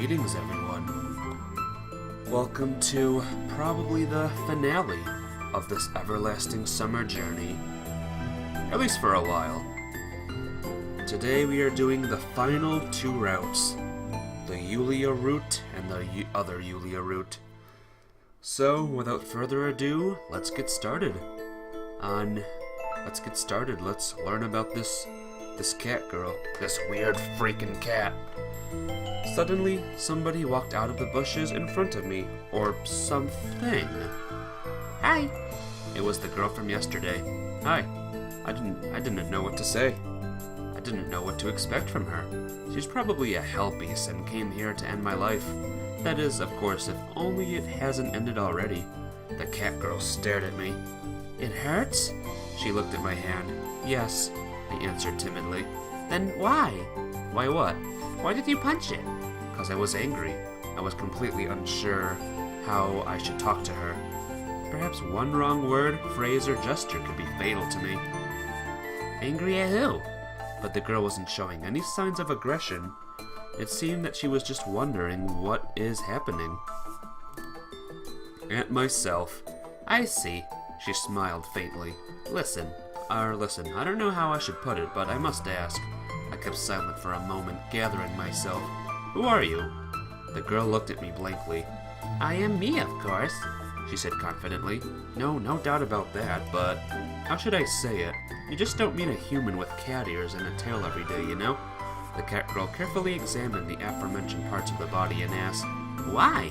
Greetings, everyone. Welcome to probably the finale of this everlasting summer journey. At least for a while. Today we are doing the final two routes. The Yulia route and the other Yulia route. So, without further ado, let's get started. Let's learn about this cat girl. This weird freaking cat. Suddenly, somebody walked out of the bushes in front of me, or something. Hi. It was the girl from yesterday. Hi. I didn't know what to say. I didn't know what to expect from her. She's probably a hell beast and came here to end my life. That is, of course, if only it hasn't ended already. The cat girl stared at me. It hurts? She looked at my hand. Yes, I answered timidly. Then why? Why what? Why did you punch it? Because I was angry. I was completely unsure how I should talk to her. Perhaps one wrong word, phrase, or gesture could be fatal to me. Angry at who? But the girl wasn't showing any signs of aggression. It seemed that she was just wondering what is happening. At myself. I see. She smiled faintly. Listen, I don't know how I should put it, but I must ask. I kept silent for a moment, gathering myself. Who are you? The girl looked at me blankly. I am me, of course, she said confidently. No doubt about that, but how should I say it? You just don't meet a human with cat ears and a tail every day, you know? The cat girl carefully examined the aforementioned parts of the body and asked, Why?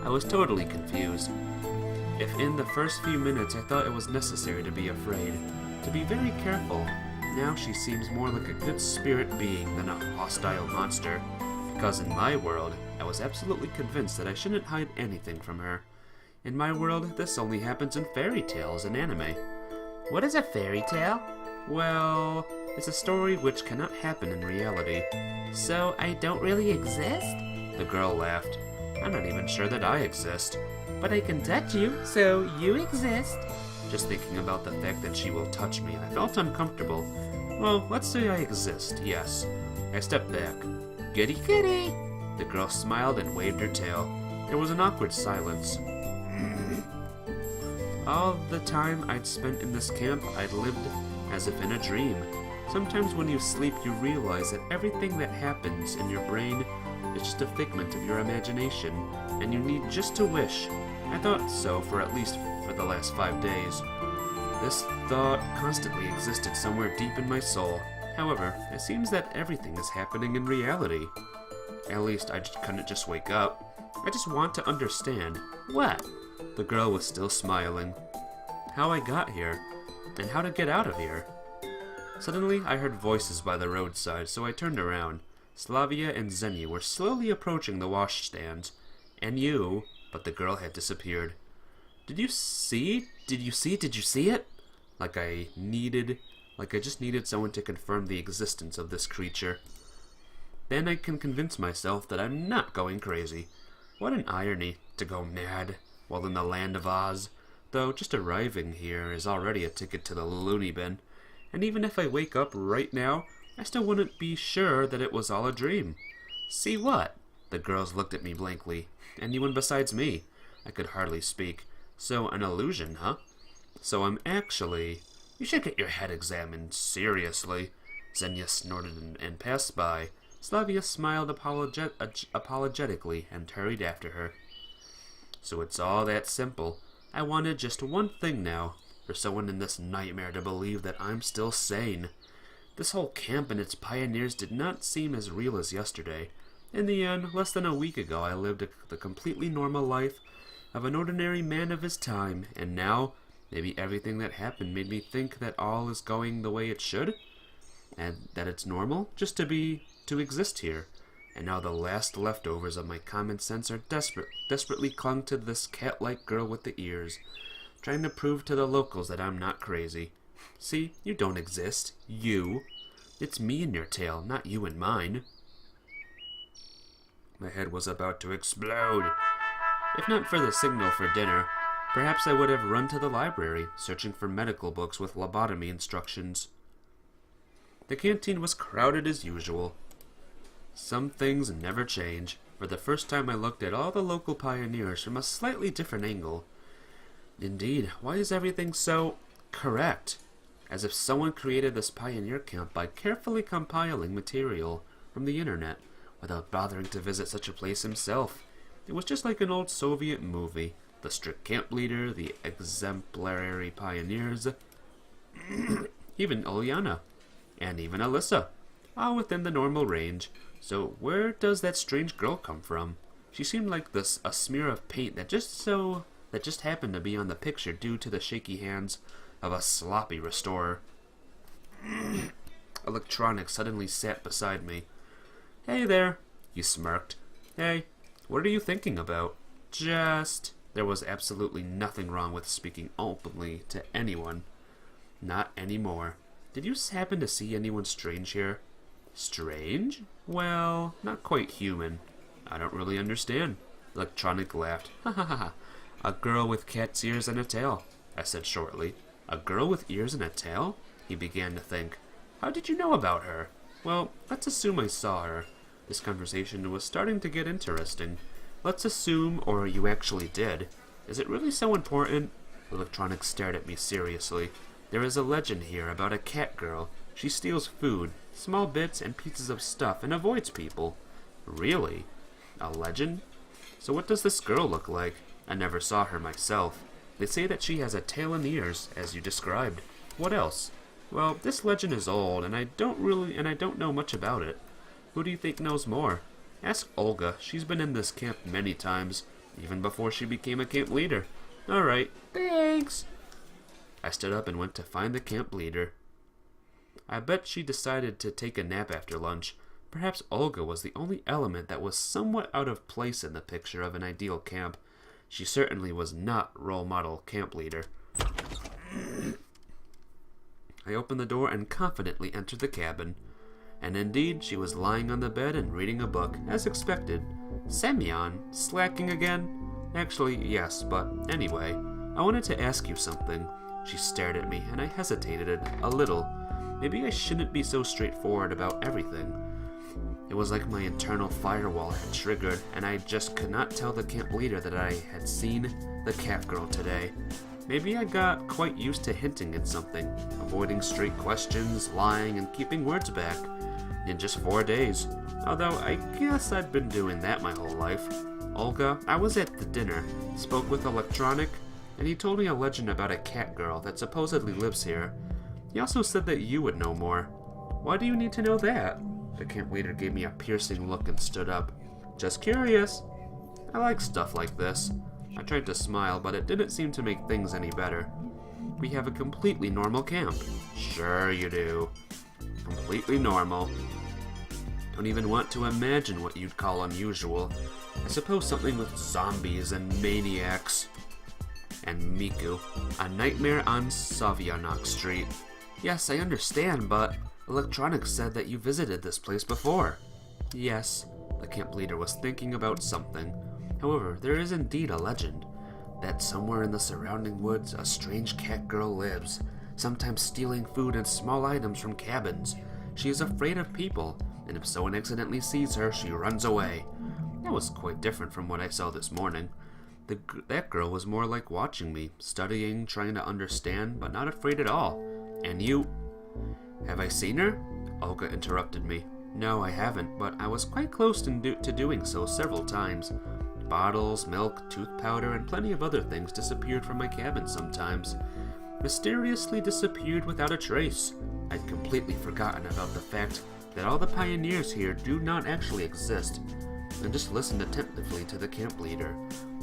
I was totally confused. If in the first few minutes I thought it was necessary to be afraid, to be very careful, now she seems more like a good spirit being than a hostile monster, because in my world, I was absolutely convinced that I shouldn't hide anything from her. In my world, this only happens in fairy tales and anime. What is a fairy tale? Well, it's a story which cannot happen in reality. So I don't really exist? The girl laughed. I'm not even sure that I exist. But I can touch you, so you exist. Just thinking about the fact that she will touch me, I felt uncomfortable. Well, let's say I exist, yes. I stepped back. Goody goody! The girl smiled and waved her tail. There was an awkward silence. All the time I'd spent in this camp, I'd lived as if in a dream. Sometimes when you sleep, you realize that everything that happens in your brain is just a figment of your imagination, and you need just to wish. I thought so for at least for the last 5 days. This thought constantly existed somewhere deep in my soul. However, it seems that everything is happening in reality. At least I couldn't just wake up. I just want to understand. What? The girl was still smiling. How I got here, and how to get out of here. Suddenly, I heard voices by the roadside, so I turned around. Slavia and Zeni were slowly approaching the washstand. But the girl had disappeared. Did you see it? Like I just needed someone to confirm the existence of this creature. Then I can convince myself that I'm not going crazy. What an irony, to go mad while in the land of Oz. Though just arriving here is already a ticket to the loony bin. And even if I wake up right now, I still wouldn't be sure that it was all a dream. See what? The girls looked at me blankly. Anyone besides me? I could hardly speak. So, an illusion, huh? So I'm actually... You should get your head examined, seriously. Xenia snorted and passed by. Slavia smiled apologetically and hurried after her. So it's all that simple. I wanted just one thing now, for someone in this nightmare to believe that I'm still sane. This whole camp and its pioneers did not seem as real as yesterday. In the end, less than a week ago, I lived the completely normal life of an ordinary man of his time, and now, maybe everything that happened made me think that all is going the way it should, and that it's normal just to exist here. And now the last leftovers of my common sense are desperately clung to this cat-like girl with the ears, trying to prove to the locals that I'm not crazy. See, you don't exist. You. It's me in your tail, not you in mine. My head was about to explode. If not for the signal for dinner, perhaps I would have run to the library, searching for medical books with lobotomy instructions. The canteen was crowded as usual. Some things never change. For the first time I looked at all the local pioneers from a slightly different angle. Indeed, why is everything so correct? As if someone created this pioneer camp by carefully compiling material from the internet without bothering to visit such a place himself. It was just like an old Soviet movie. The strict camp leader, the exemplary pioneers, even Uliana, and even Alyssa, all within the normal range. So where does that strange girl come from? She seemed like a smear of paint that just happened to be on the picture due to the shaky hands of a sloppy restorer. Electronic suddenly sat beside me. "Hey there," he smirked. "Hey, what are you thinking about?" There was absolutely nothing wrong with speaking openly to anyone. Not anymore. Did you happen to see anyone strange here? Strange? Well, not quite human. I don't really understand. Electronic laughed. Ha ha ha. A girl with cat's ears and a tail, I said shortly. A girl with ears and a tail? He began to think. How did you know about her? Well, let's assume I saw her. This conversation was starting to get interesting. Let's assume, or you actually did. Is it really so important? Electronic stared at me seriously. There is a legend here about a cat girl. She steals food, small bits and pieces of stuff, and avoids people. Really? A legend? So what does this girl look like? I never saw her myself. They say that she has a tail and ears, as you described. What else? Well, this legend is old, and I don't know much about it. Who do you think knows more? Ask Olga. She's been in this camp many times, even before she became a camp leader. All right, thanks. I stood up and went to find the camp leader. I bet she decided to take a nap after lunch. Perhaps Olga was the only element that was somewhat out of place in the picture of an ideal camp. She certainly was not role model camp leader. I opened the door and confidently entered the cabin. And indeed, she was lying on the bed and reading a book, as expected. Semyon, slacking again? Actually, yes, but anyway, I wanted to ask you something. She stared at me, and I hesitated a little. Maybe I shouldn't be so straightforward about everything. It was like my internal firewall had triggered, and I just could not tell the camp leader that I had seen the cat girl today. Maybe I got quite used to hinting at something, avoiding straight questions, lying, and keeping words back. In just 4 days. Although I guess I'd been doing that my whole life. Olga, I was at the dinner, spoke with Electronic, and he told me a legend about a cat girl that supposedly lives here. He also said that you would know more. Why do you need to know that? The camp leader gave me a piercing look and stood up. Just curious. I like stuff like this. I tried to smile, but it didn't seem to make things any better. We have a completely normal camp. Sure you do. Completely normal. Don't even want to imagine what you'd call unusual. I suppose something with zombies and maniacs. And Miku. A nightmare on Savianok Street. Yes, I understand, but Electronic said that you visited this place before. Yes, the camp leader was thinking about something. However, there is indeed a legend that somewhere in the surrounding woods a strange cat girl lives, sometimes stealing food and small items from cabins. She is afraid of people, and if someone accidentally sees her, she runs away. That was quite different from what I saw this morning. That girl was more like watching me, studying, trying to understand, but not afraid at all. And you... Have I seen her? Olga interrupted me. No, I haven't, but I was quite close to doing so several times. Bottles, milk, tooth powder, and plenty of other things disappeared from my cabin sometimes. Mysteriously disappeared without a trace. I'd completely forgotten about the fact that all the pioneers here do not actually exist, and just listened attentively to the camp leader.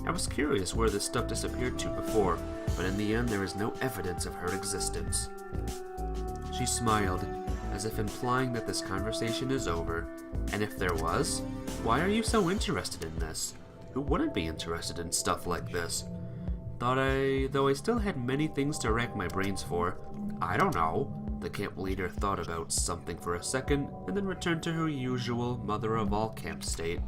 I was curious where this stuff disappeared to before, but in the end there is no evidence of her existence. She smiled, as if implying that this conversation is over, and if there was, why are you so interested in this? Who wouldn't be interested in stuff like this? Though I still had many things to rack my brains for. I don't know. The camp leader thought about something for a second, and then returned to her usual mother-of-all camp state.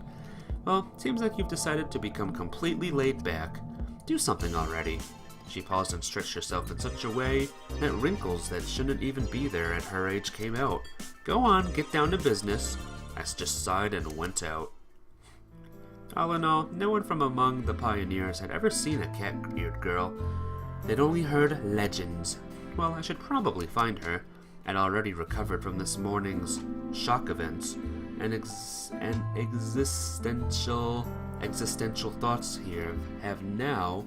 Well, seems like you've decided to become completely laid back. Do something already. She paused and stretched herself in such a way that wrinkles that shouldn't even be there at her age came out. Go on, get down to business. I just sighed and went out. All in all, no one from among the pioneers had ever seen a cat-eared girl. They'd only heard legends. Well, I should probably find her. I'd already recovered from this morning's shock events, and existential thoughts here have now,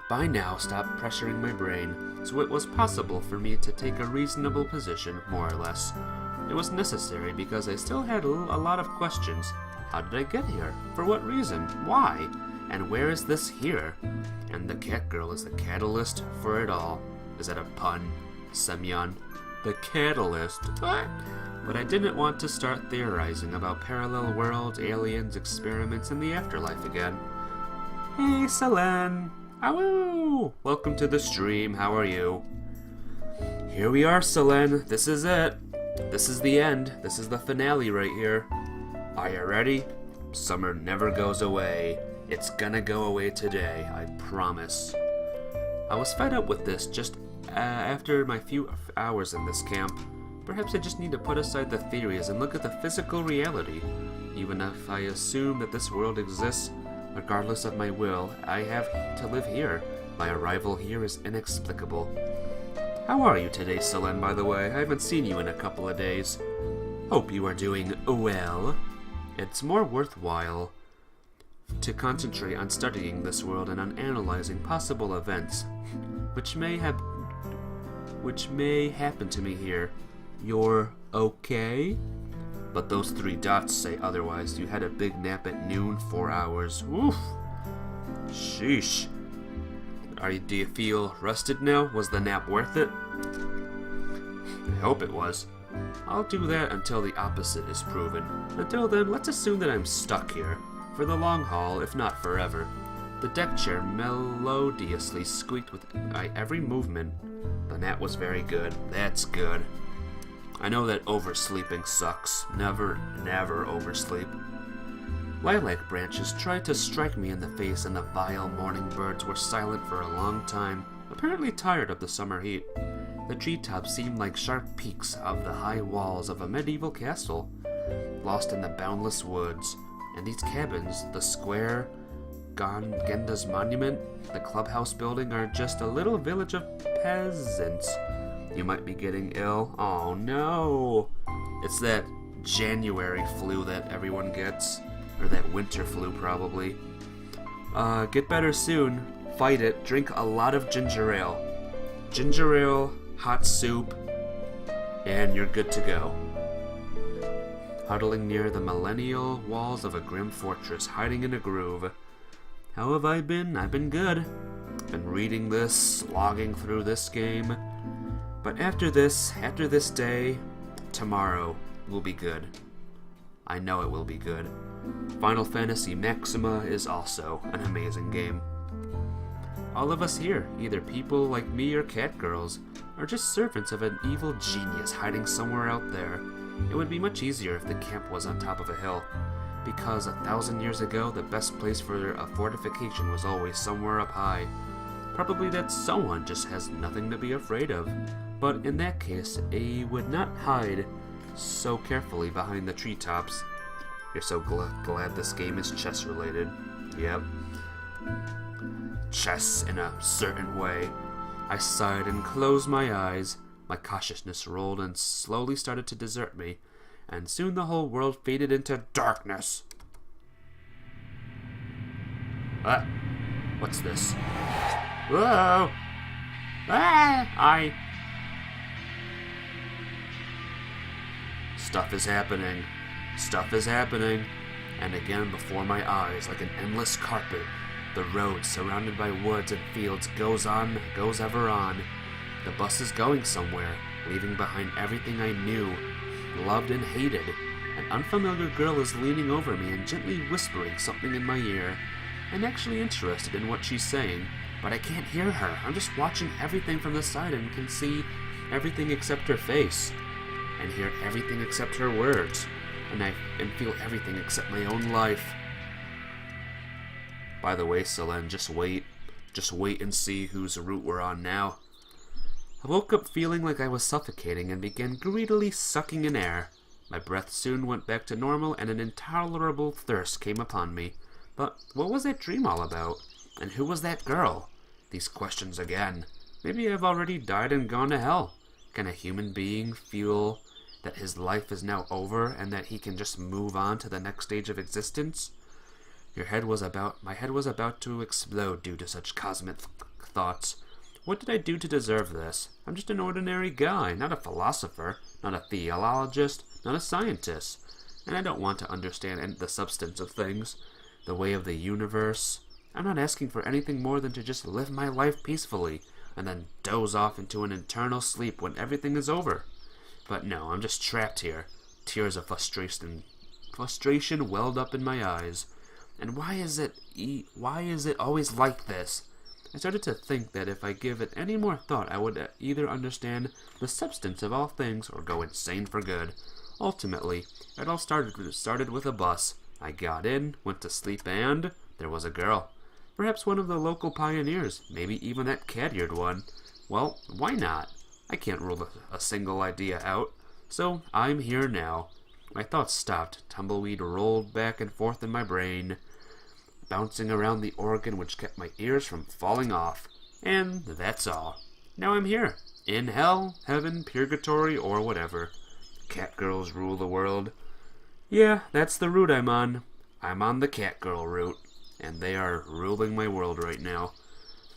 by now, stopped pressuring my brain, so it was possible for me to take a reasonable position, more or less. It was necessary because I still had a lot of questions. How did I get here? For what reason? Why? And where is this here? And the cat girl is the catalyst for it all. Is that a pun, Semyon? The catalyst? What? But I didn't want to start theorizing about parallel worlds, aliens, experiments, and the afterlife again. Hey, Selene! Awoo! Welcome to the stream, how are you? Here we are, Selene. This is it. This is the end. This is the finale right here. Are you ready? Summer never goes away. It's gonna go away today, I promise. I was fed up with this just after my few hours in this camp. Perhaps I just need to put aside the theories and look at the physical reality. Even if I assume that this world exists, regardless of my will, I have to live here. My arrival here is inexplicable. How are you today, Selene, by the way? I haven't seen you in a couple of days. Hope you are doing well. It's more worthwhile to concentrate on studying this world and on analyzing possible events which may happen to me here. You're okay? But those 3 dots say otherwise. You had a big nap at noon, 4 hours. Oof. Sheesh. Do you feel rested now? Was the nap worth it? I hope it was. I'll do that until the opposite is proven. Until then, let's assume that I'm stuck here. For the long haul, if not forever. The deck chair melodiously squeaked with my every movement. The nap was very good. That's good. I know that oversleeping sucks. Never oversleep. Lilac branches tried to strike me in the face, and the vile morning birds were silent for a long time, apparently tired of the summer heat. The treetops seemed like sharp peaks of the high walls of a medieval castle, lost in the boundless woods. And these cabins, the square, Genda's monument, the clubhouse building, are just a little village of peasants. You might be getting ill. Oh no! It's that January flu that everyone gets. Or that winter flu, probably. Get better soon. Fight it. Drink a lot of ginger ale. Ginger ale, hot soup, and you're good to go. Huddling near the millennial walls of a grim fortress, hiding in a groove. How have I been? I've been good. Been reading this, slogging through this game. But after this day, tomorrow will be good. I know it will be good. Final Fantasy Maxima is also an amazing game. All of us here, either people like me or cat girls, are just servants of an evil genius hiding somewhere out there. It would be much easier if the camp was on top of a hill, because 1,000 years ago the best place for a fortification was always somewhere up high. Probably that someone just has nothing to be afraid of, but in that case, I would not hide so carefully behind the treetops. You're so glad this game is chess related. Yep. Chess in a certain way. I sighed and closed my eyes. My cautiousness rolled and slowly started to desert me, and soon the whole world faded into darkness. What's this? Whoa! Stuff is happening. Stuff is happening. And again before my eyes, like an endless carpet, the road surrounded by woods and fields goes ever on. The bus is going somewhere, leaving behind everything I knew, loved and hated. An unfamiliar girl is leaning over me and gently whispering something in my ear. I'm actually interested in what she's saying, but I can't hear her. I'm just watching everything from the side and can see everything except her face, and hear everything except her words, and feel everything except my own life. By the way, Selene, just wait and see whose route we're on now. I woke up feeling like I was suffocating and began greedily sucking in air. My breath soon went back to normal, and an intolerable thirst came upon me. But what was that dream all about? And who was that girl? These questions again. Maybe I've already died and gone to hell. Can a human being feel that his life is now over and that he can just move on to the next stage of existence? My head was about to explode due to such cosmic thoughts. What did I do to deserve this? I'm just an ordinary guy, not a philosopher, not a theologist, not a scientist. And I don't want to understand the substance of things, the way of the universe. I'm not asking for anything more than to just live my life peacefully, and then doze off into an eternal sleep when everything is over. But no, I'm just trapped here. Tears of frustration welled up in my eyes. And why is it always like this? I started to think that if I give it any more thought, I would either understand the substance of all things or go insane for good. Ultimately, it all started with a bus. I got in, went to sleep, and there was a girl. Perhaps one of the local pioneers, maybe even that cat-eared one. Well, why not? I can't rule a single idea out. So I'm here now. My thoughts stopped. Tumbleweed rolled back and forth in my brain, bouncing around the organ which kept my ears from falling off. And that's all. Now I'm here. In hell, heaven, purgatory, or whatever. Cat girls rule the world. Yeah, that's the route I'm on. I'm on the cat girl route, and they are ruling my world right now.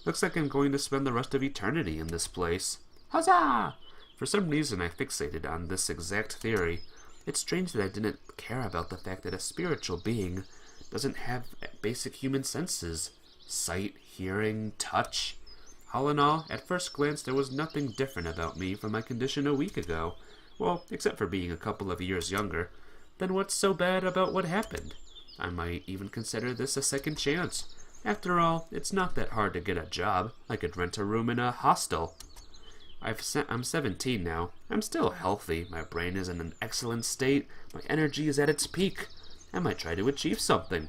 Looks like I'm going to spend the rest of eternity in this place. Huzzah! For some reason I fixated on this exact theory. It's strange that I didn't care about the fact that a spiritual being doesn't have basic human senses. Sight, hearing, touch. All in all, at first glance there was nothing different about me from my condition a week ago. Well, except for being a couple of years younger. Then what's so bad about what happened? I might even consider this a second chance. After all, it's not that hard to get a job. I could rent a room in a hostel. I'm 17 now. I'm still healthy. My brain is in an excellent state. My energy is at its peak. I might try to achieve something.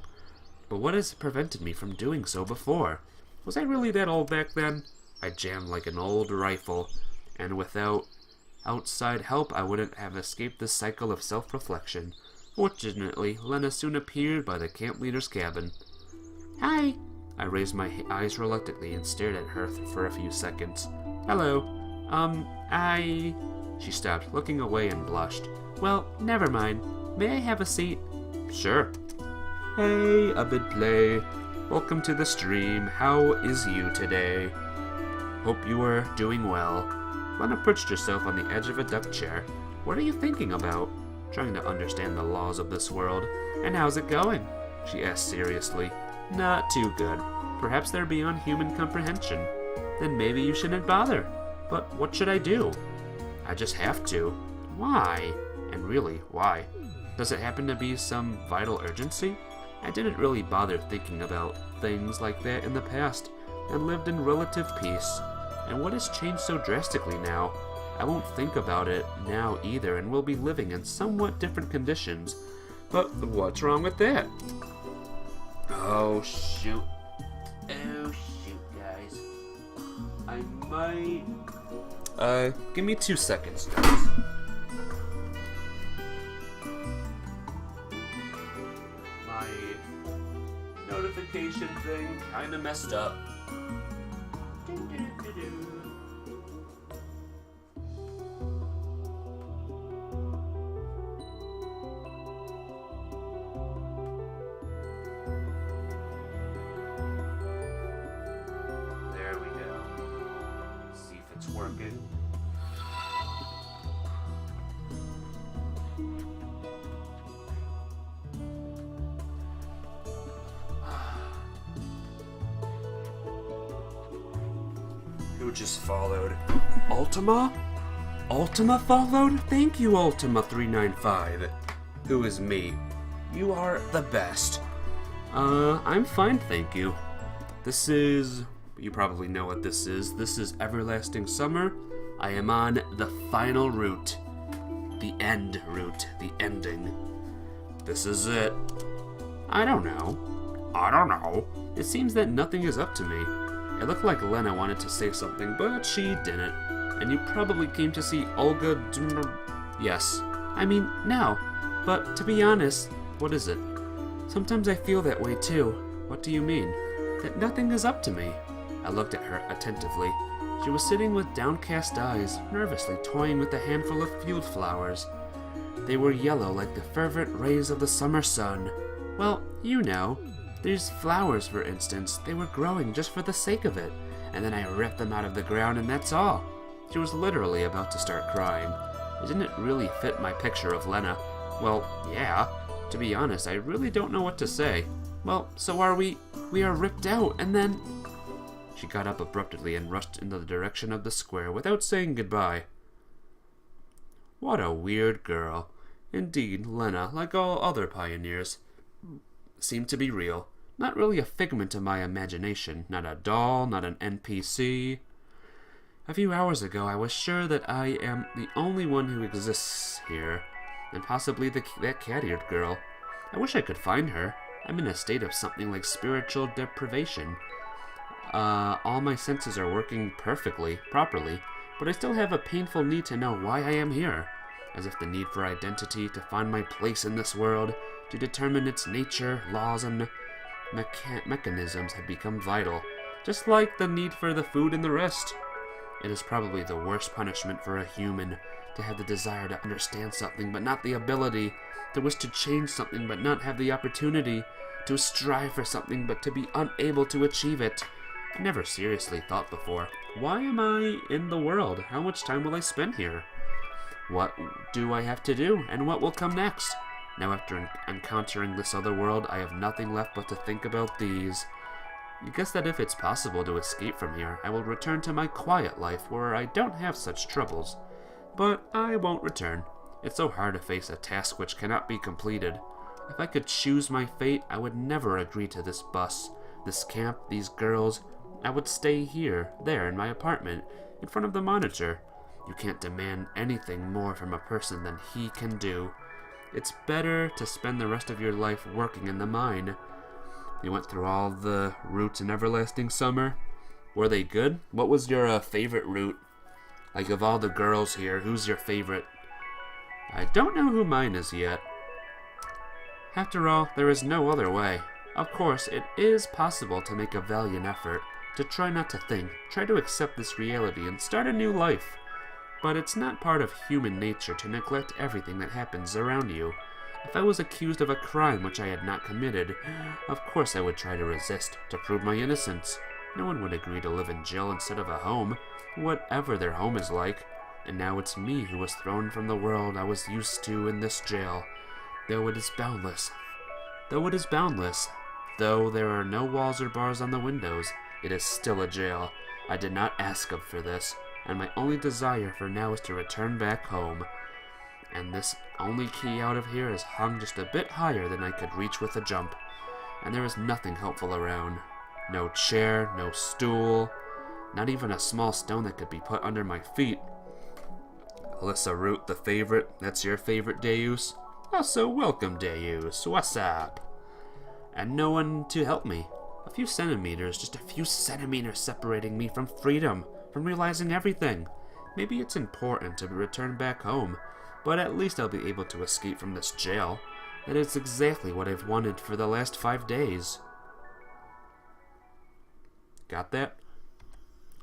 But what has prevented me from doing so before? Was I really that old back then? I jammed like an old rifle, and without outside help I wouldn't have escaped this cycle of self-reflection. Fortunately, Lena soon appeared by the camp leader's cabin. Hi! I raised my eyes reluctantly and stared at her for a few seconds. Hello. She stopped, looking away and blushed. Well, never mind. May I have a seat? Sure. Hey, Abid Play. Welcome to the stream. How is you today? Hope you are doing well. Lena perched herself on the edge of a duck chair. What are you thinking about? Trying to understand the laws of this world. And how's it going? She asked seriously. Not too good. Perhaps they're beyond human comprehension. Then maybe you shouldn't bother. But what should I do? I just have to. Why? And really, why? Does it happen to be some vital urgency? I didn't really bother thinking about things like that in the past, and lived in relative peace. And what has changed so drastically now? I won't think about it now either, and will be living in somewhat different conditions. But what's wrong with that? Oh shoot. Oh shoot, guys. I might... give me 2 seconds, guys. My notification thing kinda messed up. There we go. See if it's working. Who just followed? Ultima? Ultima followed? Thank you, Ultima395. Who is me? You are the best. I'm fine, thank you. This is... You probably know what this is. This is Everlasting Summer. I am on the final route. The end route. The ending. This is it. I don't know. It seems that nothing is up to me. It looked like Lena wanted to say something, but she didn't. And you probably came to see Olga Yes, I mean, now. But to be honest, what is it? Sometimes I feel that way too. What do you mean? That nothing is up to me. I looked at her attentively. She was sitting with downcast eyes, nervously toying with a handful of field flowers. They were yellow like the fervent rays of the summer sun. Well, you know. These flowers, for instance, they were growing just for the sake of it, and then I ripped them out of the ground and that's all. She was literally about to start crying. It didn't really fit my picture of Lena. Well, yeah. To be honest, I really don't know what to say. Well, so are we are ripped out, and then... She got up abruptly and rushed into the direction of the square without saying goodbye. What a weird girl. Indeed, Lena, like all other pioneers, seemed to be real. Not really a figment of my imagination. Not a doll, not an NPC. A few hours ago, I was sure that I am the only one who exists here, and possibly that cat-eared girl. I wish I could find her. I'm in a state of something like spiritual deprivation. All my senses are working properly, but I still have a painful need to know why I am here, as if the need for identity, to find my place in this world, to determine its nature, laws, and mechanisms had become vital, just like the need for the food and the rest. It is probably the worst punishment for a human, to have the desire to understand something but not the ability, to wish to change something but not have the opportunity, to strive for something but to be unable to achieve it. I never seriously thought before, why am I in the world? How much time will I spend here? What do I have to do, and what will come next? Now, after encountering this other world, I have nothing left but to think about these. I guess that if it's possible to escape from here, I will return to my quiet life where I don't have such troubles. But I won't return. It's so hard to face a task which cannot be completed. If I could choose my fate, I would never agree to this bus, this camp, these girls. I would stay here, there, in my apartment, in front of the monitor. You can't demand anything more from a person than he can do. It's better to spend the rest of your life working in the mine. You went through all the routes in Everlasting Summer. Were they good? What was your favorite route? Like, of all the girls here, who's your favorite? I don't know who mine is yet. After all, there is no other way. Of course, it is possible to make a valiant effort, to try not to think, try to accept this reality and start a new life. But it's not part of human nature to neglect everything that happens around you. If I was accused of a crime which I had not committed, of course I would try to resist, to prove my innocence. No one would agree to live in jail instead of a home, whatever their home is like. And now it's me who was thrown from the world I was used to in this jail. Though it is boundless. Though there are no walls or bars on the windows, it is still a jail. I did not ask for this, and my only desire for now is to return back home. And this only key out of here is hung just a bit higher than I could reach with a jump. And there is nothing helpful around. No chair, no stool, not even a small stone that could be put under my feet. Alyssa Root, the favorite, that's your favorite, Deus? Oh, so welcome, Deus. What's up? And no one to help me. Just a few centimeters separating me from freedom, from realizing everything. Maybe it's important to return back home, but at least I'll be able to escape from this jail. That is exactly what I've wanted for the last 5 days. Got that?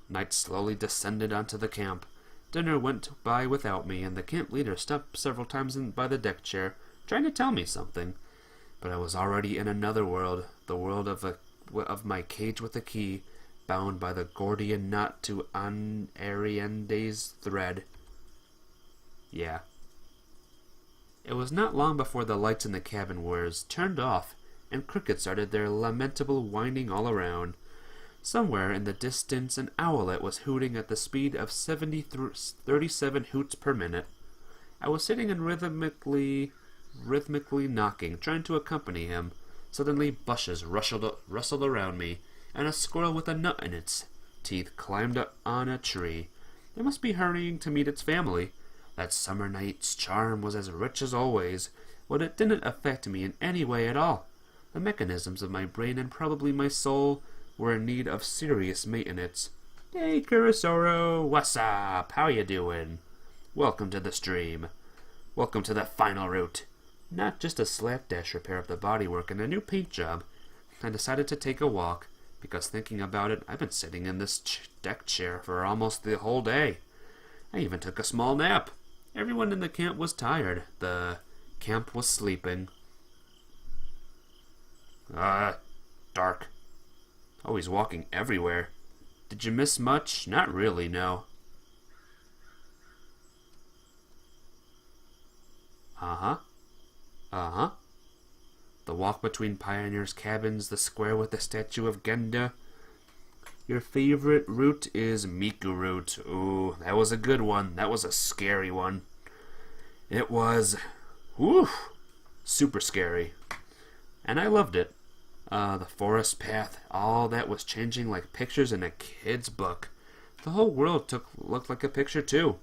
Night slowly descended onto the camp. Dinner went by without me, and the camp leader stopped several times by the deck chair, trying to tell me something. But I was already in another world, the world of my cage with a key, bound by the Gordian knot to Ariande's thread. Yeah. It was not long before the lights in the cabin were turned off, and crickets started their lamentable whining all around. Somewhere in the distance an owlet was hooting at the speed of 37 hoots per minute. I was sitting and rhythmically knocking, trying to accompany him. Suddenly bushes rustled around me, and a squirrel with a nut in its teeth climbed up on a tree. It must be hurrying to meet its family. That summer night's charm was as rich as always, but it didn't affect me in any way at all. The mechanisms of my brain and probably my soul were in need of serious maintenance. Hey, Kurosoro, what's up? How you doing? Welcome to the stream. Welcome to the final route. Not just a slapdash repair of the bodywork and a new paint job. I decided to take a walk, because thinking about it, I've been sitting in this deck chair for almost the whole day. I even took a small nap. Everyone in the camp was tired. The camp was sleeping. Dark. Always walking everywhere. Did you miss much? Not really, no. The walk between pioneers' cabins, the square with the statue of Genda. Your favorite route is Miku route. Ooh, that was a good one. That was a scary one. It was, super scary. And I loved it. The forest path, all that was changing like pictures in a kid's book. The whole world looked like a picture too.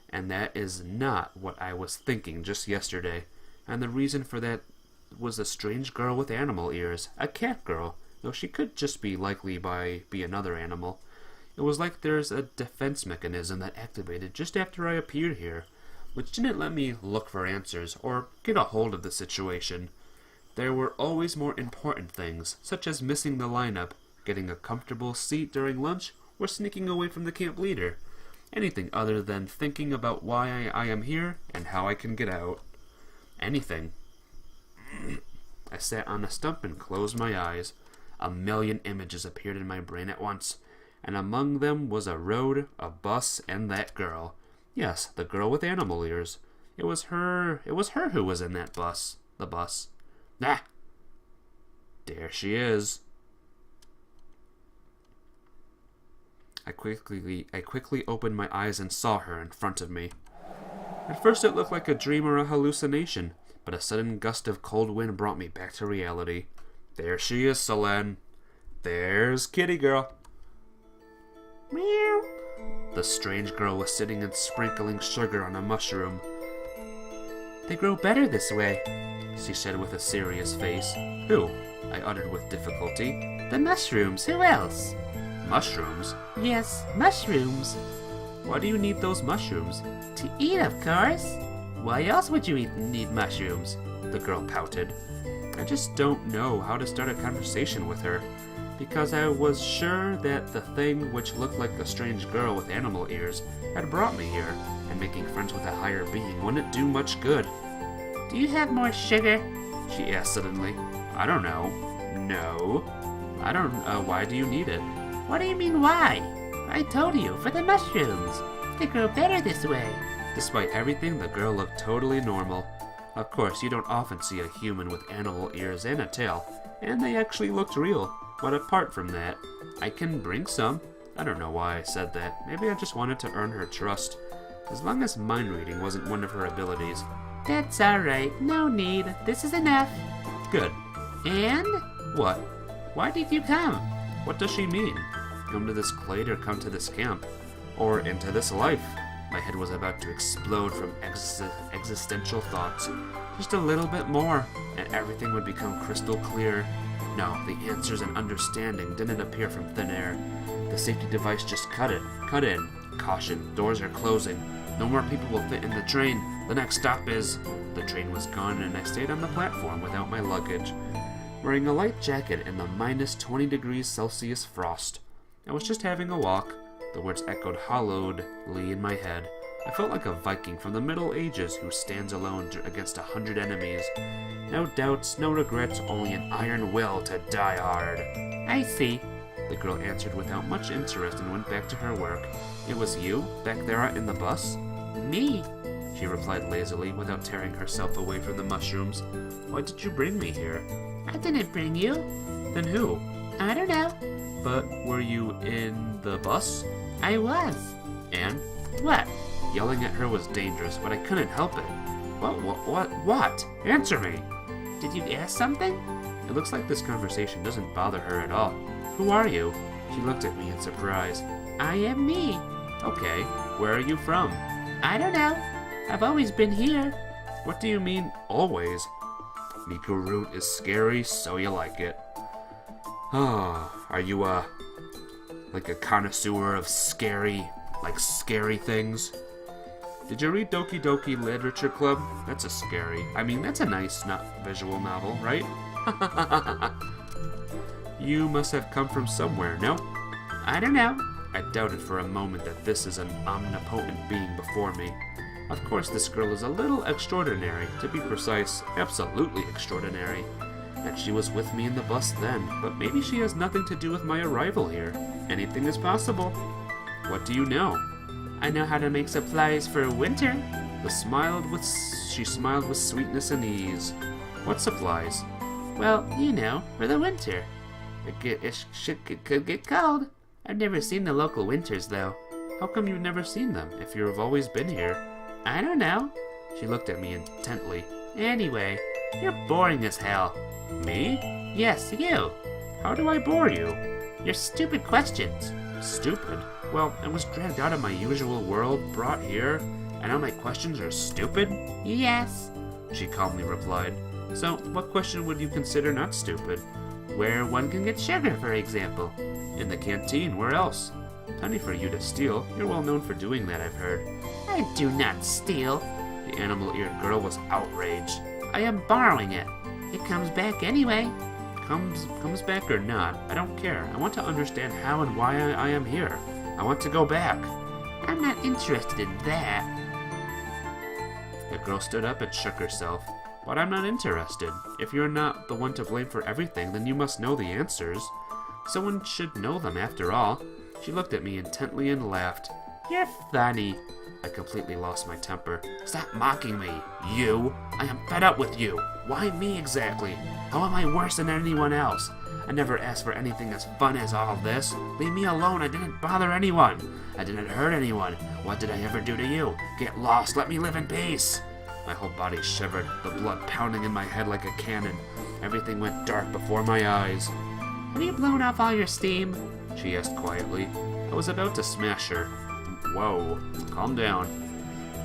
And that is not what I was thinking just yesterday. And the reason for that was a strange girl with animal ears. A cat girl, though she could just be be another animal. It was like there's a defense mechanism that activated just after I appeared here, which didn't let me look for answers or get a hold of the situation. There were always more important things, such as missing the lineup, getting a comfortable seat during lunch, or sneaking away from the camp leader. Anything other than thinking about why I am here and how I can get out. Anything. I sat on a stump and closed my eyes. A million images appeared in my brain at once, and among them was a road, a bus, and that girl. Yes, the girl with animal ears. It was her who was in that bus. The bus. Ah! There she is. I quickly opened my eyes and saw her in front of me. At first it looked like a dream or a hallucination, but a sudden gust of cold wind brought me back to reality. There she is, Selene. There's Kitty Girl. Meow. The strange girl was sitting and sprinkling sugar on a mushroom. They grow better this way, she said with a serious face. Who? I uttered with difficulty. The mushrooms. Who else? Mushrooms? Yes, mushrooms. Why do you need those mushrooms? To eat, of course. Why else would you need mushrooms? The girl pouted. I just don't know how to start a conversation with her, because I was sure that the thing which looked like a strange girl with animal ears had brought me here, and making friends with a higher being wouldn't do much good. Do you have more sugar? She asked suddenly. I don't know. No. I don't, why do you need it? What do you mean, why? I told you, for the mushrooms. They grow better this way. Despite everything, the girl looked totally normal. Of course, you don't often see a human with animal ears and a tail, and they actually looked real. But apart from that, I can bring some. I don't know why I said that. Maybe I just wanted to earn her trust. As long as mind reading wasn't one of her abilities. That's alright, no need. This is enough. Good. And? What? Why did you come? What does she mean? Come to this clade or come to this camp? Or into this life? My head was about to explode from existential thoughts. Just a little bit more, and everything would become crystal clear. No, the answers and understanding didn't appear from thin air. The safety device just cut in. Caution, doors are closing. No more people will fit in the train. The next stop is... The train was gone and I stayed on the platform without my luggage, wearing a light jacket in the minus 20 degrees Celsius frost. I was just having a walk. The words echoed hollowly in my head. I felt like a Viking from the Middle Ages who stands alone against 100 enemies. No doubts, no regrets, only an iron will to die hard. I see, the girl answered without much interest and went back to her work. It was you, back there in the bus? Me, she replied lazily without tearing herself away from the mushrooms. Why did you bring me here? I didn't bring you. Then who? I don't know. But were you in the bus? I was. And? What? Yelling at her was dangerous, but I couldn't help it. What? Answer me! Did you ask something? It looks like this conversation doesn't bother her at all. Who are you? She looked at me in surprise. I am me. Okay, where are you from? I don't know. I've always been here. What do you mean, always? Miku route is scary, so you like it. Oh, are you, like a connoisseur of scary things? Did you read Doki Doki Literature Club? That's that's a nice visual novel, right? You must have come from somewhere, no? I don't know. I doubted for a moment that this is an omnipotent being before me. Of course, this girl is a little extraordinary. To be precise, absolutely extraordinary. That she was with me in the bus then, but maybe she has nothing to do with my arrival here. Anything is possible. What do you know? I know how to make supplies for winter. She smiled with sweetness and ease. What supplies? Well, you know, for the winter. It could get cold. I've never seen the local winters, though. How come you've never seen them, if you've always been here? I don't know. She looked at me intently. Anyway, you're boring as hell. Me? Yes, you. How do I bore you? Your stupid questions. Stupid? Well, I was dragged out of my usual world, brought here, and now my questions are stupid? Yes, she calmly replied. So, what question would you consider not stupid? Where one can get sugar, for example. In the canteen, where else? Plenty for you to steal. You're well known for doing that, I've heard. I do not steal. The animal-eared girl was outraged. I am borrowing it. It comes back anyway. Comes back or not, I don't care. I want to understand how and why I am here. I want to go back. I'm not interested in that. The girl stood up and shook herself. But I'm not interested. If you're not the one to blame for everything, then you must know the answers. Someone should know them, after all. She looked at me intently and laughed. You're funny. I completely lost my temper. Stop mocking me, you. I am fed up with you. Why me exactly? How am I worse than anyone else? I never asked for anything as fun as all of this. Leave me alone. I didn't bother anyone. I didn't hurt anyone. What did I ever do to you? Get lost. Let me live in peace. My whole body shivered, the blood pounding in my head like a cannon. Everything went dark before my eyes. Have you blown off all your steam? She asked quietly. I was about to smash her. Whoa, calm down.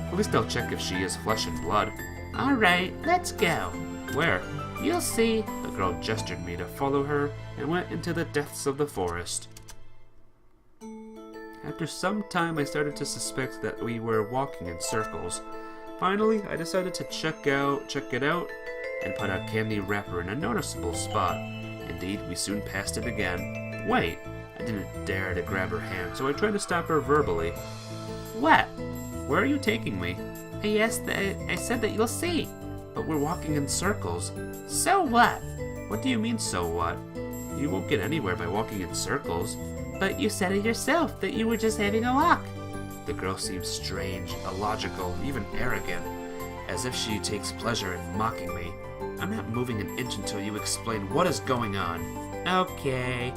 At least I'll check if she is flesh and blood. All right, let's go. Where? You'll see. The girl gestured me to follow her and went into the depths of the forest. After some time, I started to suspect that we were walking in circles. Finally, I decided to check it out, and put our candy wrapper in a noticeable spot. Indeed, we soon passed it again. Wait! I didn't dare to grab her hand, so I tried to stop her verbally. What? Where are you taking me? I said that you'll see. But we're walking in circles. So what? What do you mean, so what? You won't get anywhere by walking in circles. But you said it yourself, that you were just having a walk. The girl seems strange, illogical, even arrogant, as if she takes pleasure in mocking me. I'm not moving an inch until you explain what is going on. Okay.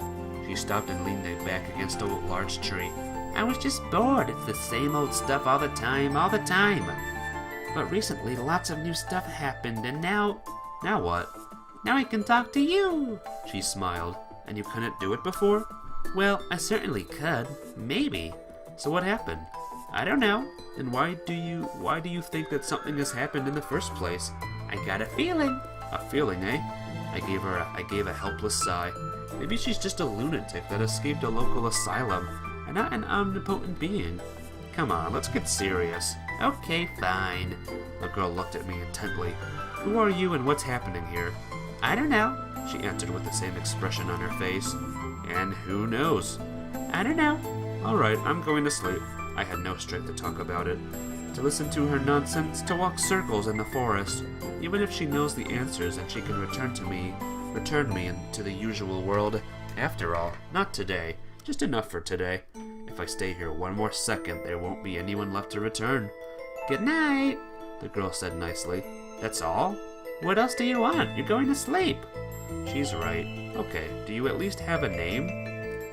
She stopped and leaned back against a large tree. I was just bored. It's the same old stuff all the time. But recently, lots of new stuff happened, and now what? Now I can talk to you. She smiled. And you couldn't do it before? Well, I certainly could. Maybe. So what happened? I don't know. Then why do you think that something has happened in the first place? I got a feeling. A feeling, eh? I gave a helpless sigh. Maybe she's just a lunatic that escaped a local asylum, and not an omnipotent being. Come on, let's get serious. Okay, fine. The girl looked at me intently. Who are you and what's happening here? I don't know, she answered with the same expression on her face. And who knows? I don't know. Alright, I'm going to sleep. I had no strength to talk about it, to listen to her nonsense, to walk circles in the forest. Even if she knows the answers and she can return me into the usual world. After all, not today. Just enough for today. If I stay here one more second, there won't be anyone left to return. Good night, the girl said nicely. That's all? What else do you want? You're going to sleep. She's right. Okay, do you at least have a name?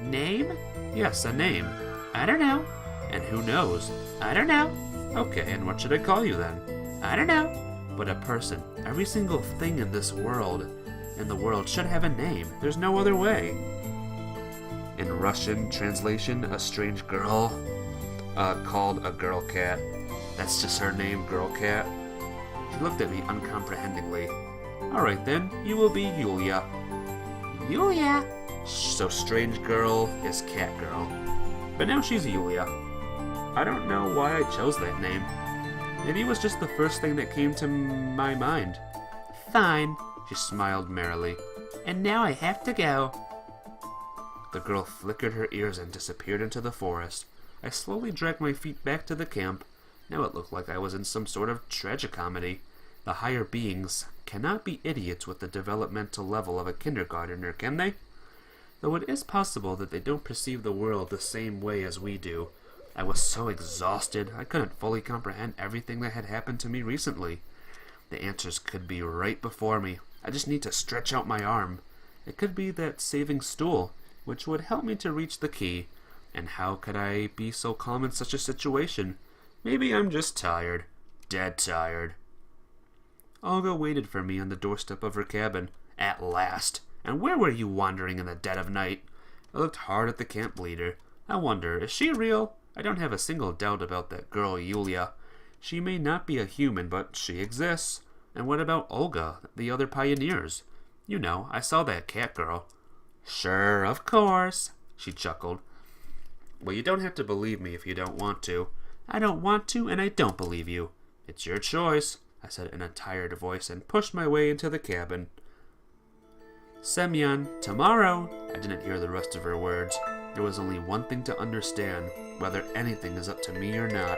Name? Yes, a name. I don't know. And who knows? I don't know. Okay, and what should I call you then? I don't know. But a person, every single thing in this world, should have a name. There's no other way. In Russian translation, a strange girl, called a girl cat. That's just her name, girl cat. She looked at me uncomprehendingly. Alright then, you will be Yulia. Yulia? So strange girl is cat girl. But now she's Yulia. I don't know why I chose that name. Maybe it was just the first thing that came to my mind. Fine, she smiled merrily. And now I have to go. The girl flickered her ears and disappeared into the forest. I slowly dragged my feet back to the camp. Now it looked like I was in some sort of tragicomedy. The higher beings cannot be idiots with the developmental level of a kindergartner, can they? Though it is possible that they don't perceive the world the same way as we do. I was so exhausted, I couldn't fully comprehend everything that had happened to me recently. The answers could be right before me. I just need to stretch out my arm. It could be that saving stool, which would help me to reach the key. And how could I be so calm in such a situation? Maybe I'm just tired. Dead tired. Olga waited for me on the doorstep of her cabin. At last. And where were you wandering in the dead of night? I looked hard at the camp leader. I wonder, is she real? I don't have a single doubt about that girl, Yulia. She may not be a human, but she exists. And what about Olga, the other pioneers? You know, I saw that cat girl. Sure, of course, she chuckled. Well, you don't have to believe me if you don't want to. I don't want to, and I don't believe you. It's your choice, I said in a tired voice and pushed my way into the cabin. Semyon, tomorrow. I didn't hear the rest of her words. There was only one thing to understand, whether anything is up to me or not.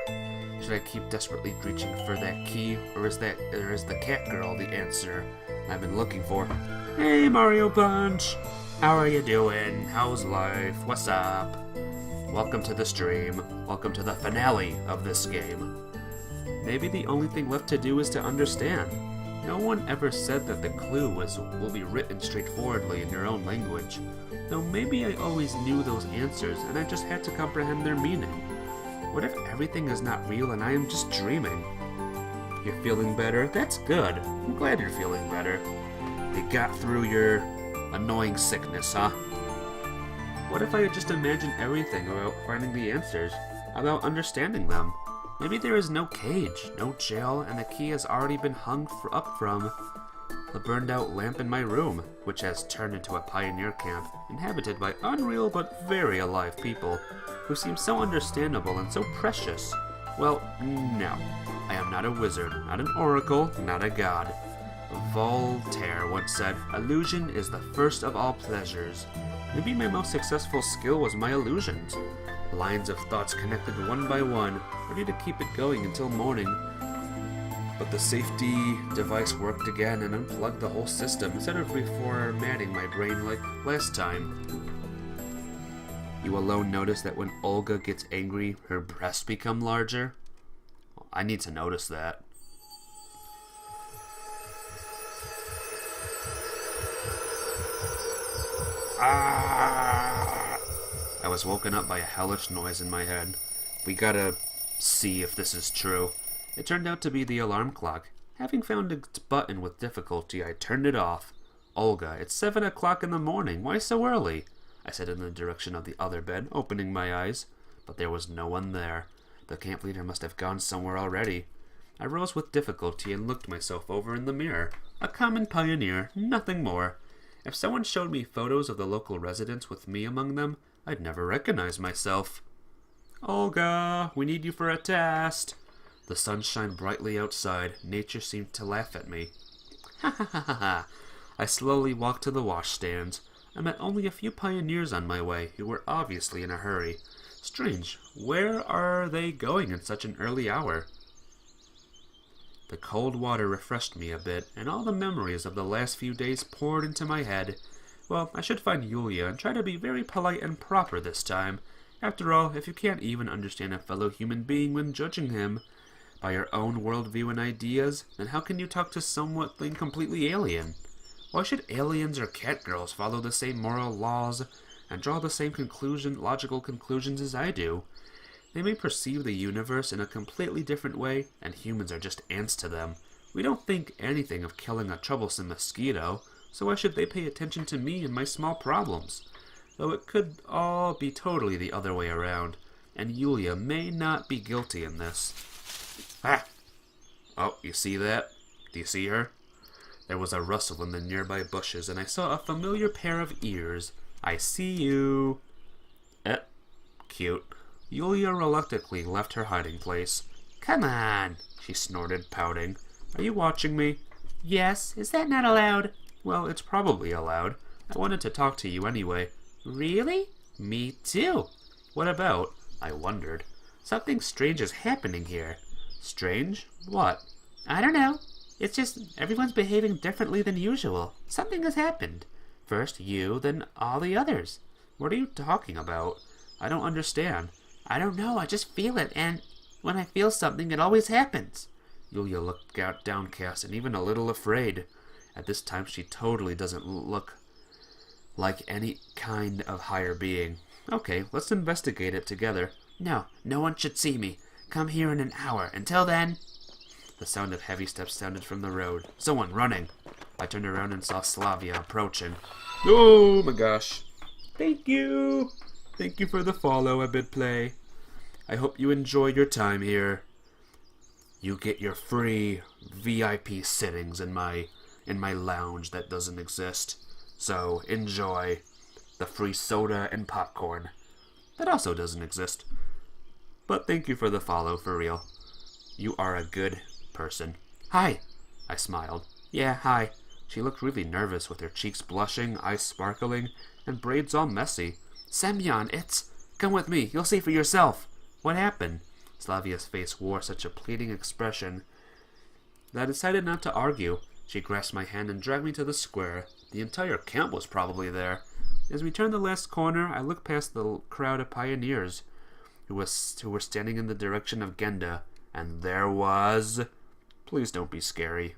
Should I keep desperately reaching for that key, or is the cat girl the answer I've been looking for? Hey, Mario Punch! How are you doing? How's life? What's up? Welcome to the stream. Welcome to the finale of this game. Maybe the only thing left to do is to understand. No one ever said that the clue will be written straightforwardly in your own language. Though maybe I always knew those answers and I just had to comprehend their meaning. What if everything is not real and I am just dreaming? You're feeling better? That's good. I'm glad you're feeling better. You got through your annoying sickness, huh? What if I had just imagined everything about finding the answers, about understanding them? Maybe there is no cage, no jail, and the key has already been hung up from the burned out lamp in my room, which has turned into a pioneer camp, inhabited by unreal but very alive people, who seem so understandable and so precious. Well, no. I am not a wizard, not an oracle, not a god. Voltaire once said, "Illusion is the first of all pleasures." Maybe my most successful skill was my illusions. Lines of thoughts connected one by one, ready to keep it going until morning. But the safety device worked again and unplugged the whole system instead of reformatting my brain like last time. You alone notice that when Olga gets angry, her breasts become larger? I need to notice that. Ah! I was woken up by a hellish noise in my head. We gotta see if this is true. It turned out to be the alarm clock. Having found its button with difficulty, I turned it off. Olga, it's 7 o'clock in the morning. Why so early? I said in the direction of the other bed, opening my eyes. But there was no one there. The camp leader must have gone somewhere already. I rose with difficulty and looked myself over in the mirror. A common pioneer, nothing more. If someone showed me photos of the local residents with me among them, I'd never recognize myself. Olga, we need you for a test. The sun shined brightly outside. Nature seemed to laugh at me. Ha ha ha ha ha. I slowly walked to the washstands. I met only a few pioneers on my way, who were obviously in a hurry. Strange, where are they going in such an early hour? The cold water refreshed me a bit, and all the memories of the last few days poured into my head. Well, I should find Yulia and try to be very polite and proper this time. After all, if you can't even understand a fellow human being when judging him by your own worldview and ideas, then how can you talk to something completely alien? Why should aliens or cat girls follow the same moral laws and draw the same logical conclusions as I do? They may perceive the universe in a completely different way, and humans are just ants to them. We don't think anything of killing a troublesome mosquito, so why should they pay attention to me and my small problems? Though it could all be totally the other way around, and Yulia may not be guilty in this. Ah! Oh, you see that? Do you see her? There was a rustle in the nearby bushes, and I saw a familiar pair of ears. I see you. Cute. Yulia reluctantly left her hiding place. Come on, she snorted, pouting. Are you watching me? Yes, is that not allowed? Well, it's probably allowed. I wanted to talk to you anyway. Really? Me too. What about? I wondered. Something strange is happening here. Strange? What? I don't know. It's just everyone's behaving differently than usual. Something has happened. First you, then all the others. What are you talking about? I don't understand. I don't know, I just feel it, and when I feel something, it always happens. Yulia looked out downcast and even a little afraid. At this time, she totally doesn't look like any kind of higher being. Okay, let's investigate it together. No, no one should see me. Come here in an hour. Until then... The sound of heavy steps sounded from the road. Someone running. I turned around and saw Slavia approaching. Oh my gosh. Thank you. Thank you for the follow, a bit play. I hope you enjoy your time here. You get your free VIP sittings in my lounge that doesn't exist. So enjoy the free soda and popcorn. That also doesn't exist. But thank you for the follow, for real. You are a good person. Hi, I smiled. Yeah, hi. She looked really nervous with her cheeks blushing, eyes sparkling, and braids all messy. Semyon, it's... Come with me, you'll see for yourself. What happened? Slavia's face wore such a pleading expression that I decided not to argue. She grasped my hand and dragged me to the square. The entire camp was probably there. As we turned the last corner, I looked past the crowd of pioneers who were standing in the direction of Genda, and there was... Please don't be scary.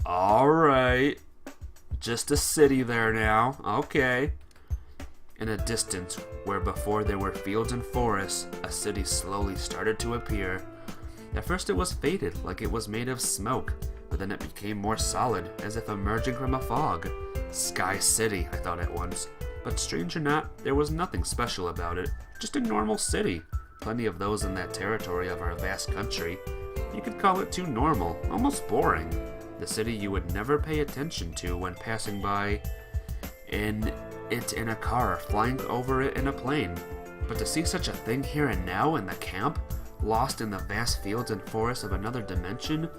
Alright. Just a city there now. Okay. In a distance, where before there were fields and forests, a city slowly started to appear. At first it was faded, like it was made of smoke, but then it became more solid, as if emerging from a fog. Sky City, I thought at once. But strange or not, there was nothing special about it. Just a normal city. Plenty of those in that territory of our vast country. You could call it too normal, almost boring. The city you would never pay attention to when passing by in a car or flying over it in a plane. But to see such a thing here and now in the camp, lost in the vast fields and forests of another dimension,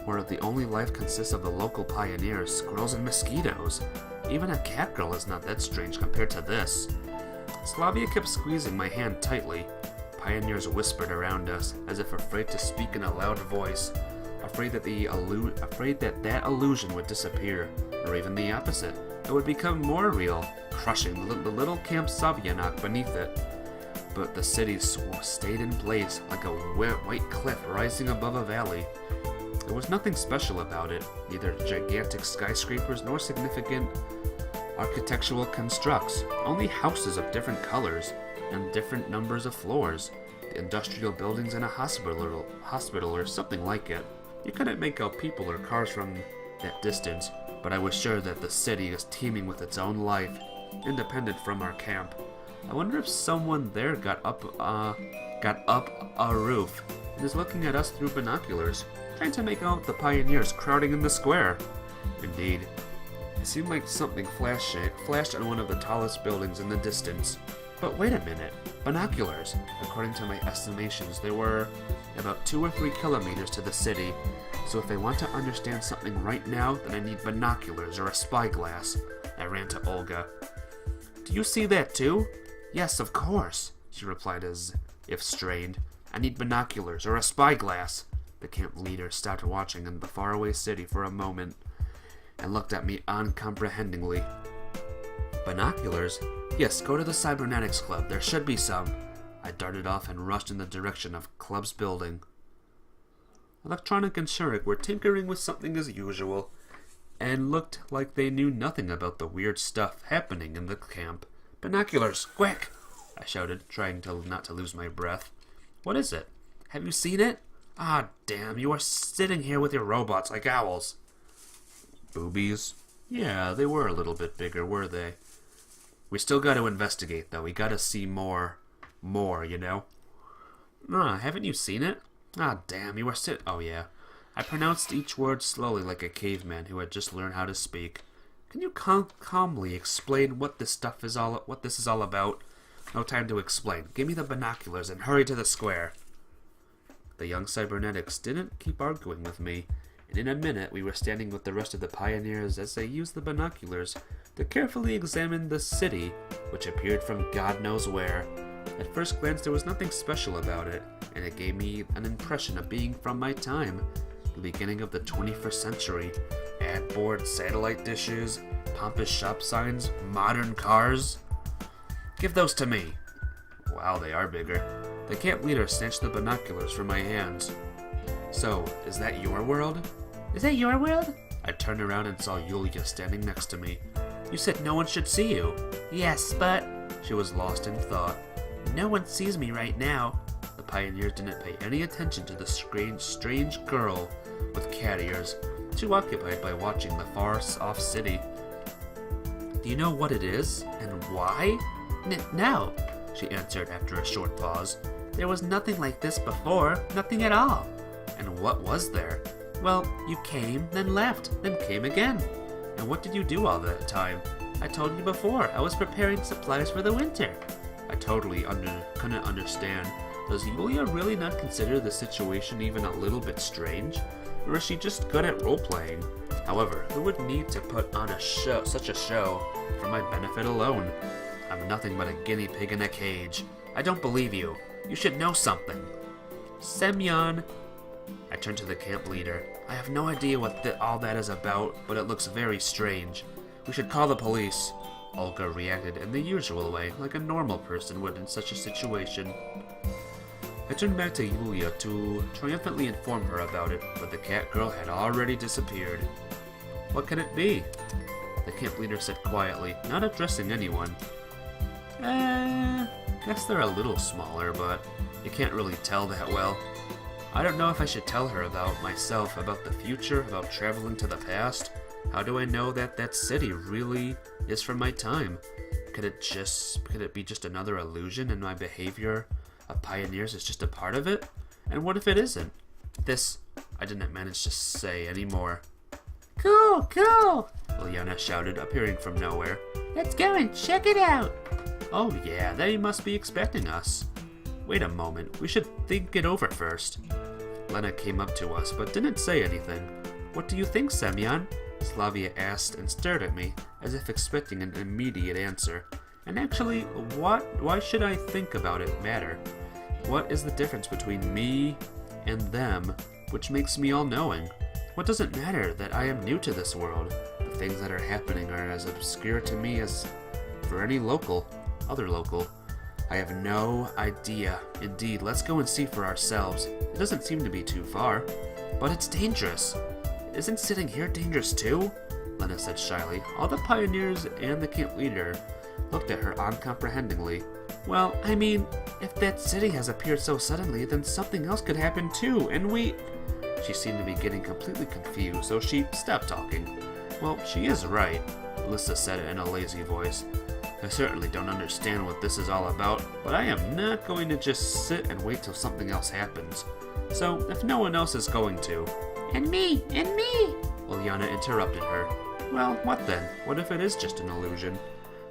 where the only life consists of the local pioneers, squirrels, and mosquitoes. Even a cat girl is not that strange compared to this. Slavia kept squeezing my hand tightly. Pioneers whispered around us, as if afraid to speak in a loud voice, afraid that that illusion would disappear, or even the opposite. It would become more real, crushing the little Camp Savyanak beneath it. But the city stayed in place, like a white cliff rising above a valley. There was nothing special about it, neither gigantic skyscrapers nor significant architectural constructs, only houses of different colors and different numbers of floors, industrial buildings and a hospital or something like it. You couldn't make out people or cars from that distance, but I was sure that the city is teeming with its own life, independent from our camp. I wonder if someone there got up a roof and is looking at us through binoculars, trying to make out the pioneers crowding in the square. Indeed, it seemed like something flashed on one of the tallest buildings in the distance. But wait a minute, binoculars. According to my estimations, they were about 2 or 3 kilometers to the city, so if I want to understand something right now, then I need binoculars or a spyglass. I ran to Olga. Do you see that too? Yes, of course, she replied as if strained. I need binoculars or a spyglass. The camp leader stopped watching in the faraway city for a moment and looked at me uncomprehendingly. Binoculars? Yes, go to the Cybernetics Club. There should be some. I darted off and rushed in the direction of Club's building. Electronic and Shurik were tinkering with something as usual, and looked like they knew nothing about the weird stuff happening in the camp. Binoculars, quick! I shouted, trying not to lose my breath. What is it? Have you seen it? Ah, damn, you are sitting here with your robots like owls. Boobies? Yeah, they were a little bit bigger, were they? We still got to investigate, though. We got to see more, you know? Haven't you seen it? Ah, damn, you are Oh, yeah. I pronounced each word slowly like a caveman who had just learned how to speak. Can you calmly explain what this is all about? No time to explain. Give me the binoculars and hurry to the square. The young cybernetics didn't keep arguing with me, and in a minute we were standing with the rest of the pioneers as they used the binoculars to carefully examine the city, which appeared from God knows where. At first glance there was nothing special about it, and it gave me an impression of being from my time, the beginning of the 21st century. Ad boards, satellite dishes, pompous shop signs, modern cars. Give those to me. Wow, they are bigger. The camp leader snatched the binoculars from my hands. So, is that your world? Is that your world? I turned around and saw Yulia standing next to me. You said no one should see you. Yes, but... She was lost in thought. No one sees me right now. The pioneers didn't pay any attention to the strange girl with cat ears, too occupied by watching the far-off city. Do you know what it is, and why? No, she answered after a short pause. There was nothing like this before, nothing at all. And what was there? Well, you came, then left, then came again. And what did you do all that time? I told you before, I was preparing supplies for the winter. I totally couldn't understand. Does Yulia really not consider the situation even a little bit strange? Or is she just good at role-playing? However, who would need to put on such a show for my benefit alone? I'm nothing but a guinea pig in a cage. I don't believe you. You should know something. Semyon. I turned to the camp leader. I have no idea what all that is about, but it looks very strange. We should call the police. Olga reacted in the usual way, like a normal person would in such a situation. I turned back to Yulia to triumphantly inform her about it, but the cat girl had already disappeared. What can it be? The camp leader said quietly, not addressing anyone. Guess they're a little smaller, but you can't really tell that well. I don't know if I should tell her about myself, about the future, about traveling to the past. How do I know that that city really is from my time? Could it be just another illusion and my behavior of pioneers is just a part of it? And what if it isn't? I didn't manage to say any more. Cool, cool, Liana shouted, appearing from nowhere. Let's go and check it out. Oh yeah, they must be expecting us. Wait a moment, we should think it over first. Lena came up to us, but didn't say anything. What do you think, Semyon? Slavia asked and stared at me, as if expecting an immediate answer. And actually, why should I think about it matter? What is the difference between me and them, which makes me all-knowing? What does it matter that I am new to this world? The things that are happening are as obscure to me as for any other local. I have no idea. Indeed, let's go and see for ourselves. It doesn't seem to be too far. But it's dangerous. Isn't sitting here dangerous too? Lena said shyly. All the pioneers and the camp leader looked at her uncomprehendingly. Well, I mean, if that city has appeared so suddenly, then something else could happen too, and we... She seemed to be getting completely confused, so she stopped talking. Well, she is right, Alyssa said in a lazy voice. I certainly don't understand what this is all about, but I am not going to just sit and wait till something else happens. So, if no one else is going to... And me! Ilyana interrupted her. Well, what then? What if it is just an illusion?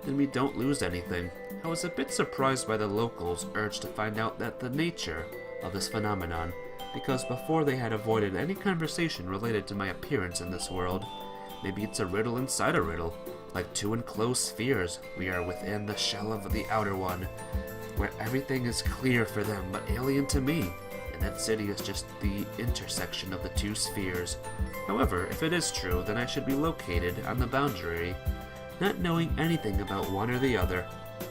Then we don't lose anything. I was a bit surprised by the locals' urge to find out the nature of this phenomenon, because before they had avoided any conversation related to my appearance in this world. Maybe it's a riddle inside a riddle. Like two enclosed spheres, we are within the shell of the outer one, where everything is clear for them but alien to me, and that city is just the intersection of the two spheres. However, if it is true, then I should be located on the boundary, not knowing anything about one or the other.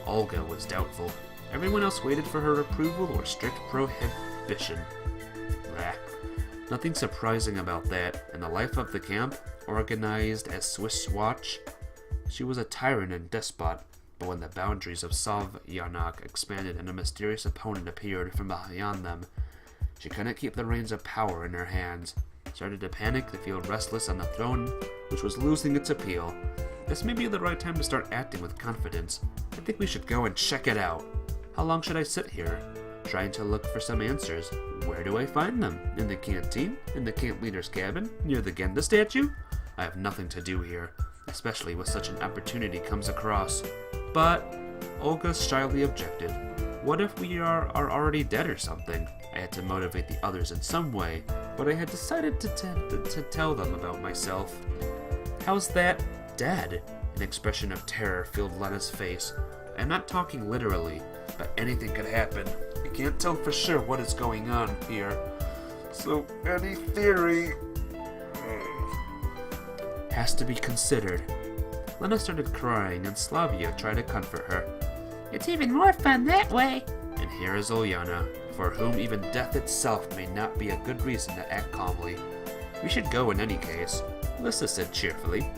Olga was doubtful. Everyone else waited for her approval or strict prohibition. Blah. Nothing surprising about that. In the life of the camp, organized as Swiss watch, she was a tyrant and despot, but when the boundaries of Sovyanak expanded and a mysterious opponent appeared from beyond them, she couldn't keep the reins of power in her hands. Started to panic, to feel restless on the throne, which was losing its appeal. This may be the right time to start acting with confidence. I think we should go and check it out. How long should I sit here? Trying to look for some answers. Where do I find them? In the canteen? In the camp leader's cabin? Near the Genda statue? I have nothing to do here, especially when such an opportunity comes across. But Olga shyly objected. What if we are already dead or something? I had to motivate the others in some way, but I had decided to tell them about myself. How's that dead? An expression of terror filled Lena's face. I'm not talking literally, but anything could happen. I can't tell for sure what is going on here. So any theory has to be considered. Lena started crying, and Slavia tried to comfort her. It's even more fun that way. And here is Ulyana, for whom even death itself may not be a good reason to act calmly. We should go in any case, Lissa said cheerfully.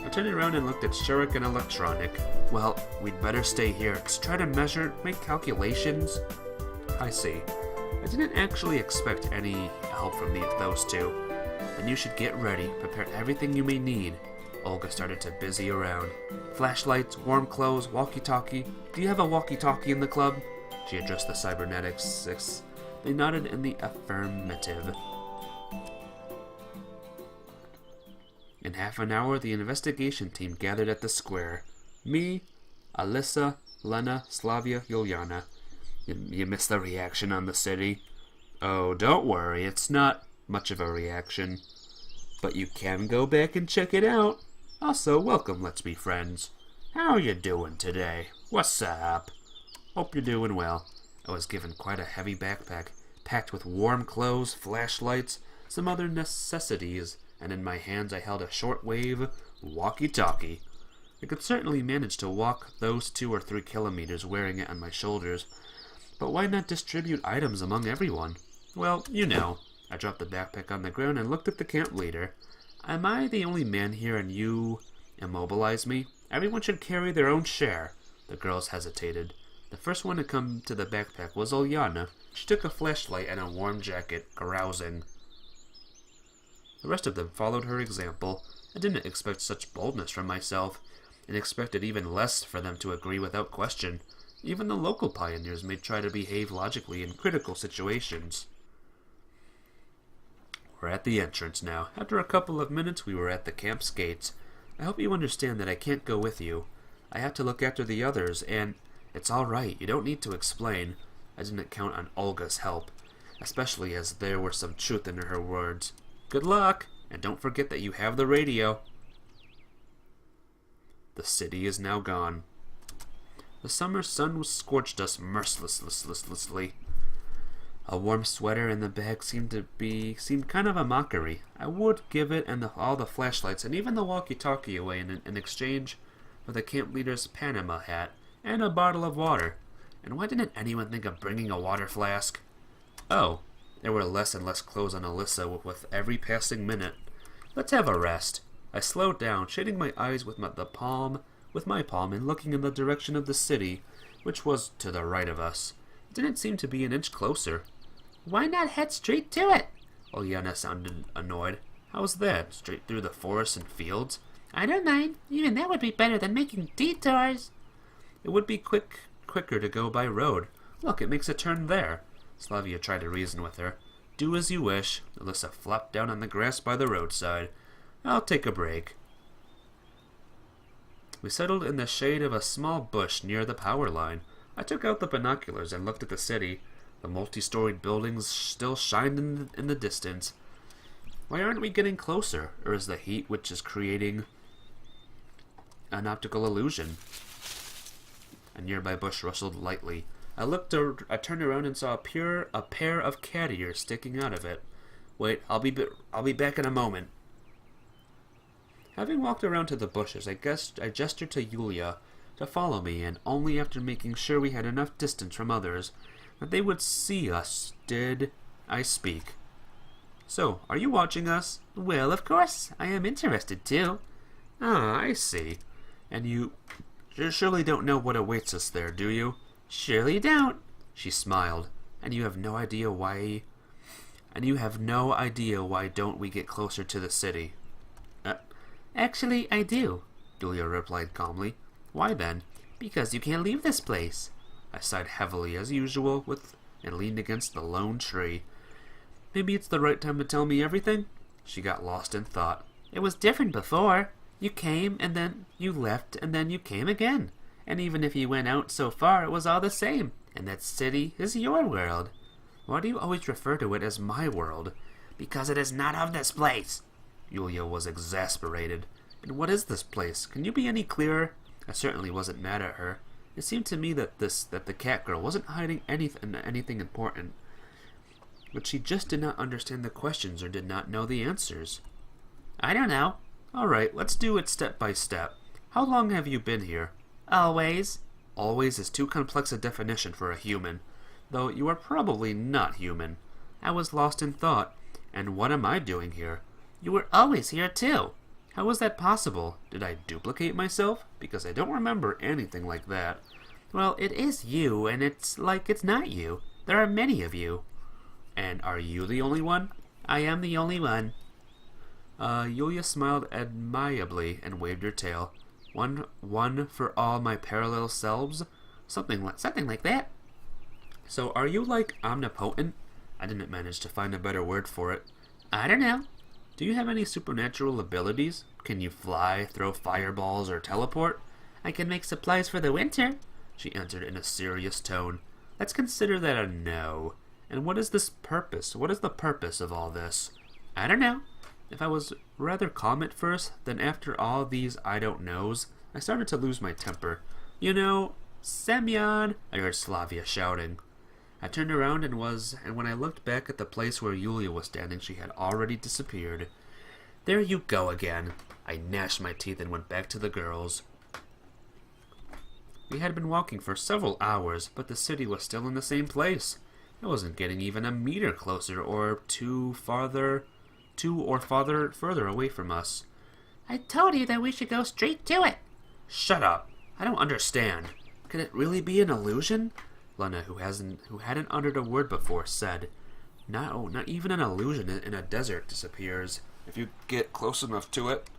I turned around and looked at Shurik and Electronic. Well, we'd better stay here to try to measure, make calculations. I see. I didn't actually expect any help from those two. Then you should get ready, prepare everything you may need. Olga started to busy around. Flashlights, warm clothes, walkie-talkie. Do you have a walkie-talkie in the club? She addressed the cybernetics. They nodded in the affirmative. In half an hour, the investigation team gathered at the square. Me, Alyssa, Lena, Slavia, Ulyana. You missed the reaction on the city. Oh, don't worry, it's not much of a reaction. But you can go back and check it out. Also, welcome, let's be friends. How you doing today? What's up? Hope you're doing well. I was given quite a heavy backpack, packed with warm clothes, flashlights, some other necessities, and in my hands I held a shortwave walkie-talkie. I could certainly manage to walk those 2 or 3 kilometers wearing it on my shoulders, but why not distribute items among everyone? Well, you know. I dropped the backpack on the ground and looked at the camp leader. Am I the only man here and you immobilize me? Everyone should carry their own share. The girls hesitated. The first one to come to the backpack was Ulyana. She took a flashlight and a warm jacket, carousing. The rest of them followed her example. I didn't expect such boldness from myself, and expected even less for them to agree without question. Even the local pioneers may try to behave logically in critical situations. We're at the entrance now. After a couple of minutes, we were at the camp's gates. I hope you understand that I can't go with you. I have to look after the others, and it's all right. You don't need to explain. I didn't count on Olga's help, especially as there were some truth in her words. Good luck, and don't forget that you have the radio. The city is now gone. The summer sun scorched us mercilessly. A warm sweater in the bag seemed kind of a mockery. I would give it and all the flashlights and even the walkie-talkie away in exchange for the camp leader's Panama hat and a bottle of water. And why didn't anyone think of bringing a water flask? Oh, there were less and less clothes on Alyssa with every passing minute. Let's have a rest. I slowed down, shading my eyes with my palm and looking in the direction of the city, which was to the right of us. It didn't seem to be an inch closer. Why not head straight to it? Ulyana sounded annoyed. How's that? Straight through the forests and fields? I don't mind. Even that would be better than making detours. It would be quicker to go by road. Look, it makes a turn there. Slavia tried to reason with her. Do as you wish. Alyssa flopped down on the grass by the roadside. I'll take a break. We settled in the shade of a small bush near the power line. I took out the binoculars and looked at the city. The multi-storied buildings still shined in the distance. Why aren't we getting closer? Or is the heat which is creating an optical illusion? A nearby bush rustled lightly. I turned around and saw a pair of cat ears sticking out of it. Wait, I'll be back in a moment. Having walked around to the bushes, I gestured to Yulia to follow me, and only after making sure we had enough distance from others that they would see us did I speak. So, are you watching us? Well, of course. I am interested, too. Ah, I see. And you surely don't know what awaits us there, do you? Surely don't. She smiled. And you have no idea why don't we get closer to the city? Actually, I do, Yulia replied calmly. Why then? Because you can't leave this place. I sighed heavily as usual and leaned against the lone tree. Maybe it's the right time to tell me everything? She got lost in thought. It was different before. You came, and then you left, and then you came again. And even if you went out so far, it was all the same. And that city is your world. Why do you always refer to it as my world? Because it is not of this place. Yulia was exasperated. And what is this place? Can you be any clearer? I certainly wasn't mad at her. It seemed to me that the cat girl wasn't hiding anything important. But she just did not understand the questions or did not know the answers. I don't know. Alright, let's do it step by step. How long have you been here? Always. Always is too complex a definition for a human. Though you are probably not human. I was lost in thought. And what am I doing here? You were always here too. How was that possible? Did I duplicate myself? Because I don't remember anything like that. Well, it is you, and it's like it's not you. There are many of you. And are you the only one? I am the only one. Yulia smiled amiably and waved her tail. One for all my parallel selves? Something like that. So are you like omnipotent? I didn't manage to find a better word for it. I don't know. Do you have any supernatural abilities? Can you fly, throw fireballs, or teleport? I can make supplies for the winter, she answered in a serious tone. Let's consider that a no. And what is this purpose? What is the purpose of all this? I don't know. If I was rather calm at first, then after all these I don't knows, I started to lose my temper. You know, Semyon, I heard Slavia shouting. I turned around and when I looked back at the place where Yulia was standing, she had already disappeared. There you go again. I gnashed my teeth and went back to the girls. We had been walking for several hours, but the city was still in the same place. I wasn't getting even a meter closer or further away from us. I told you that we should go straight to it. Shut up. I don't understand. Could it really be an illusion? Lena, who hadn't uttered a word before, said, No, not even an illusion in a desert disappears if you get close enough to it.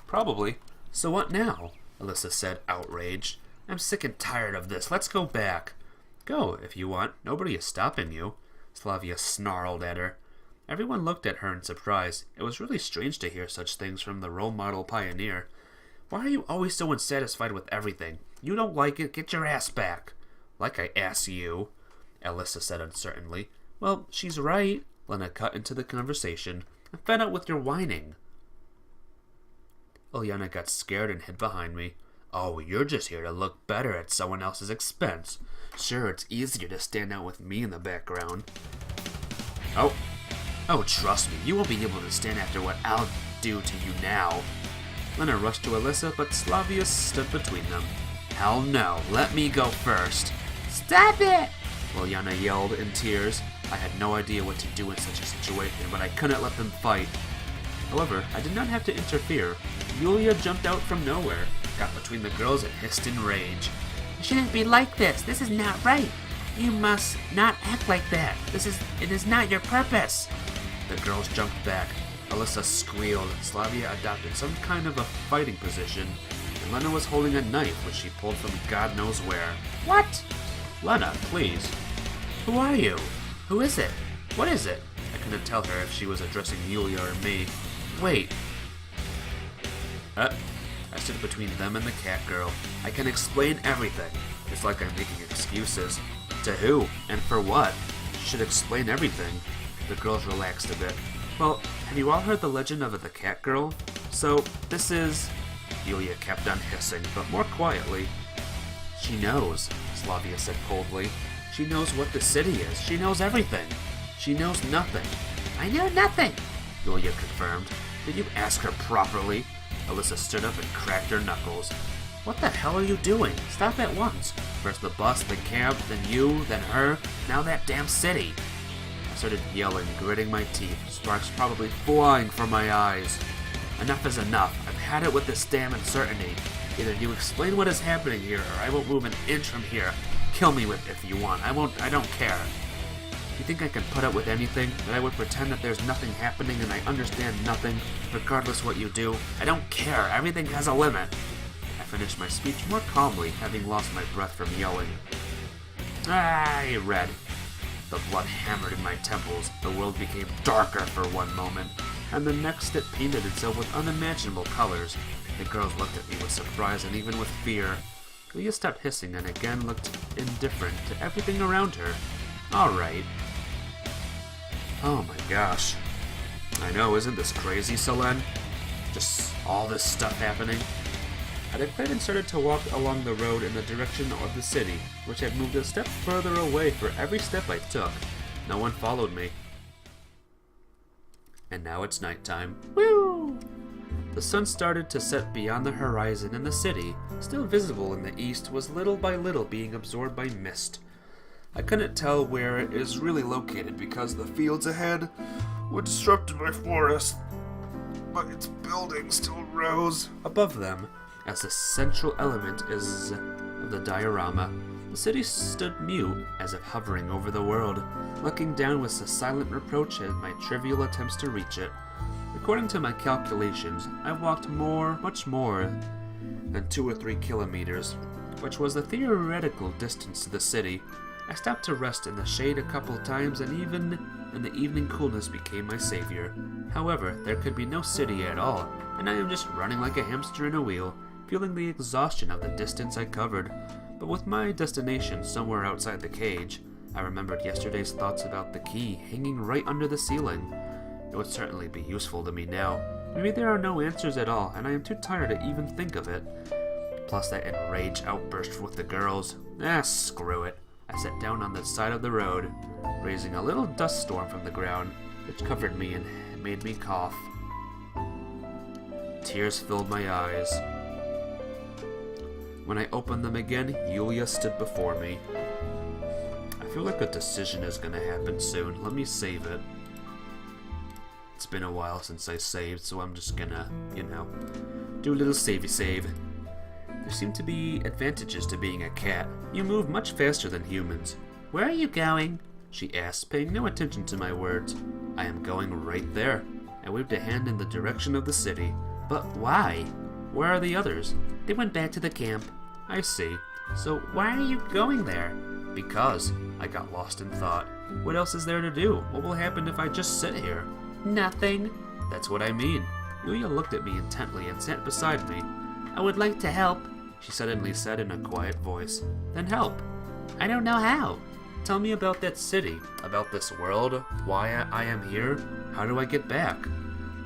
Probably. So what now? Alyssa said, outraged. I'm sick and tired of this. Let's go back. Go, if you want. Nobody is stopping you. Slavia snarled at her. Everyone looked at her in surprise. It was really strange to hear such things from the role model pioneer. Why are you always so unsatisfied with everything? You don't like it? Get your ass back. Like I asked you, Alyssa said uncertainly. Well, she's right. Lena cut into the conversation. I'm fed up with your whining. Ilyana got scared and hid behind me. Oh, you're just here to look better at someone else's expense. Sure, it's easier to stand out with me in the background. Oh, trust me, you won't be able to stand after what I'll do to you now. Lena rushed to Alyssa, but Slavia stood between them. Hell no, let me go first. Stop it! Ilyana yelled in tears. I had no idea what to do in such a situation, but I couldn't let them fight. However, I did not have to interfere. Yulia jumped out from nowhere, got between the girls, and hissed in rage. You shouldn't be like this. This is not right. You must not act like that. It is not your purpose. The girls jumped back. Alyssa squealed. Slavia adopted some kind of a fighting position, and Lena was holding a knife, which she pulled from God knows where. What? Lena, please. Who are you? Who is it? What is it? I couldn't tell her if she was addressing Yulia or me. Wait. I stood between them and the cat girl. I can explain everything. It's like I'm making excuses. To who? And for what? She should explain everything. The girls relaxed a bit. Well, have you all heard the legend of the cat girl? So, this is... Yulia kept on hissing, but more quietly. She knows, Slavia said coldly. She knows what the city is. She knows everything. She knows nothing. I know nothing, Yulia confirmed. Did you ask her properly? Alyssa stood up and cracked her knuckles. What the hell are you doing? Stop at once. First the bus, then camp, then you, then her, now that damn city. I started yelling, gritting my teeth, sparks probably flying from my eyes. Enough is enough. I've had it with this damn uncertainty. Either you explain what is happening here, or I won't move an inch from here. Kill me with if you want. I don't care. You think I can put up with anything? That I would pretend that there's nothing happening and I understand nothing, regardless what you do? I don't care. Everything has a limit. I finished my speech more calmly, having lost my breath from yelling. I read. The blood hammered in my temples. The world became darker for one moment, and the next it painted itself with unimaginable colors. The girls looked at me with surprise and even with fear. Yulia stopped hissing and again looked indifferent to everything around her. Alright. Oh my gosh. I know, isn't this crazy, Selene? Just all this stuff happening. I declared and started to walk along the road in the direction of the city, which had moved a step further away for every step I took. No one followed me. And now it's nighttime. Woo! The sun started to set beyond the horizon, and the city, still visible in the east, was little by little being absorbed by mist. I couldn't tell where it is really located because the fields ahead were disrupted by forest, but its buildings still rose above them as the central element is of the diorama. The city stood mute, as if hovering over the world, looking down with a silent reproach at my trivial attempts to reach it. According to my calculations, I walked much more than 2 or 3 kilometers, which was the theoretical distance to the city. I stopped to rest in the shade a couple times, and even in the evening coolness became my savior. However, there could be no city at all, and I am just running like a hamster in a wheel, feeling the exhaustion of the distance I covered. But with my destination somewhere outside the cage, I remembered yesterday's thoughts about the key hanging right under the ceiling. It would certainly be useful to me now. Maybe there are no answers at all, and I am too tired to even think of it. Plus that enraged outburst with the girls. Screw it. I sat down on the side of the road, raising a little dust storm from the ground, which covered me and made me cough. Tears filled my eyes. When I opened them again, Yulia stood before me. I feel like a decision is gonna happen soon. Let me save it. It's been a while since I saved, so I'm just gonna, do a little savey save. There seem to be advantages to being a cat. You move much faster than humans. Where are you going? She asked, paying no attention to my words. I am going right there. I waved a hand in the direction of the city. But why? Where are the others? They went back to the camp. I see. So why are you going there? Because I got lost in thought. What else is there to do? What will happen if I just sit here? Nothing. That's what I mean. Yulia looked at me intently and sat beside me. I would like to help, she suddenly said in a quiet voice. Then help. I don't know how. Tell me about that city, about this world, why I am here, how do I get back?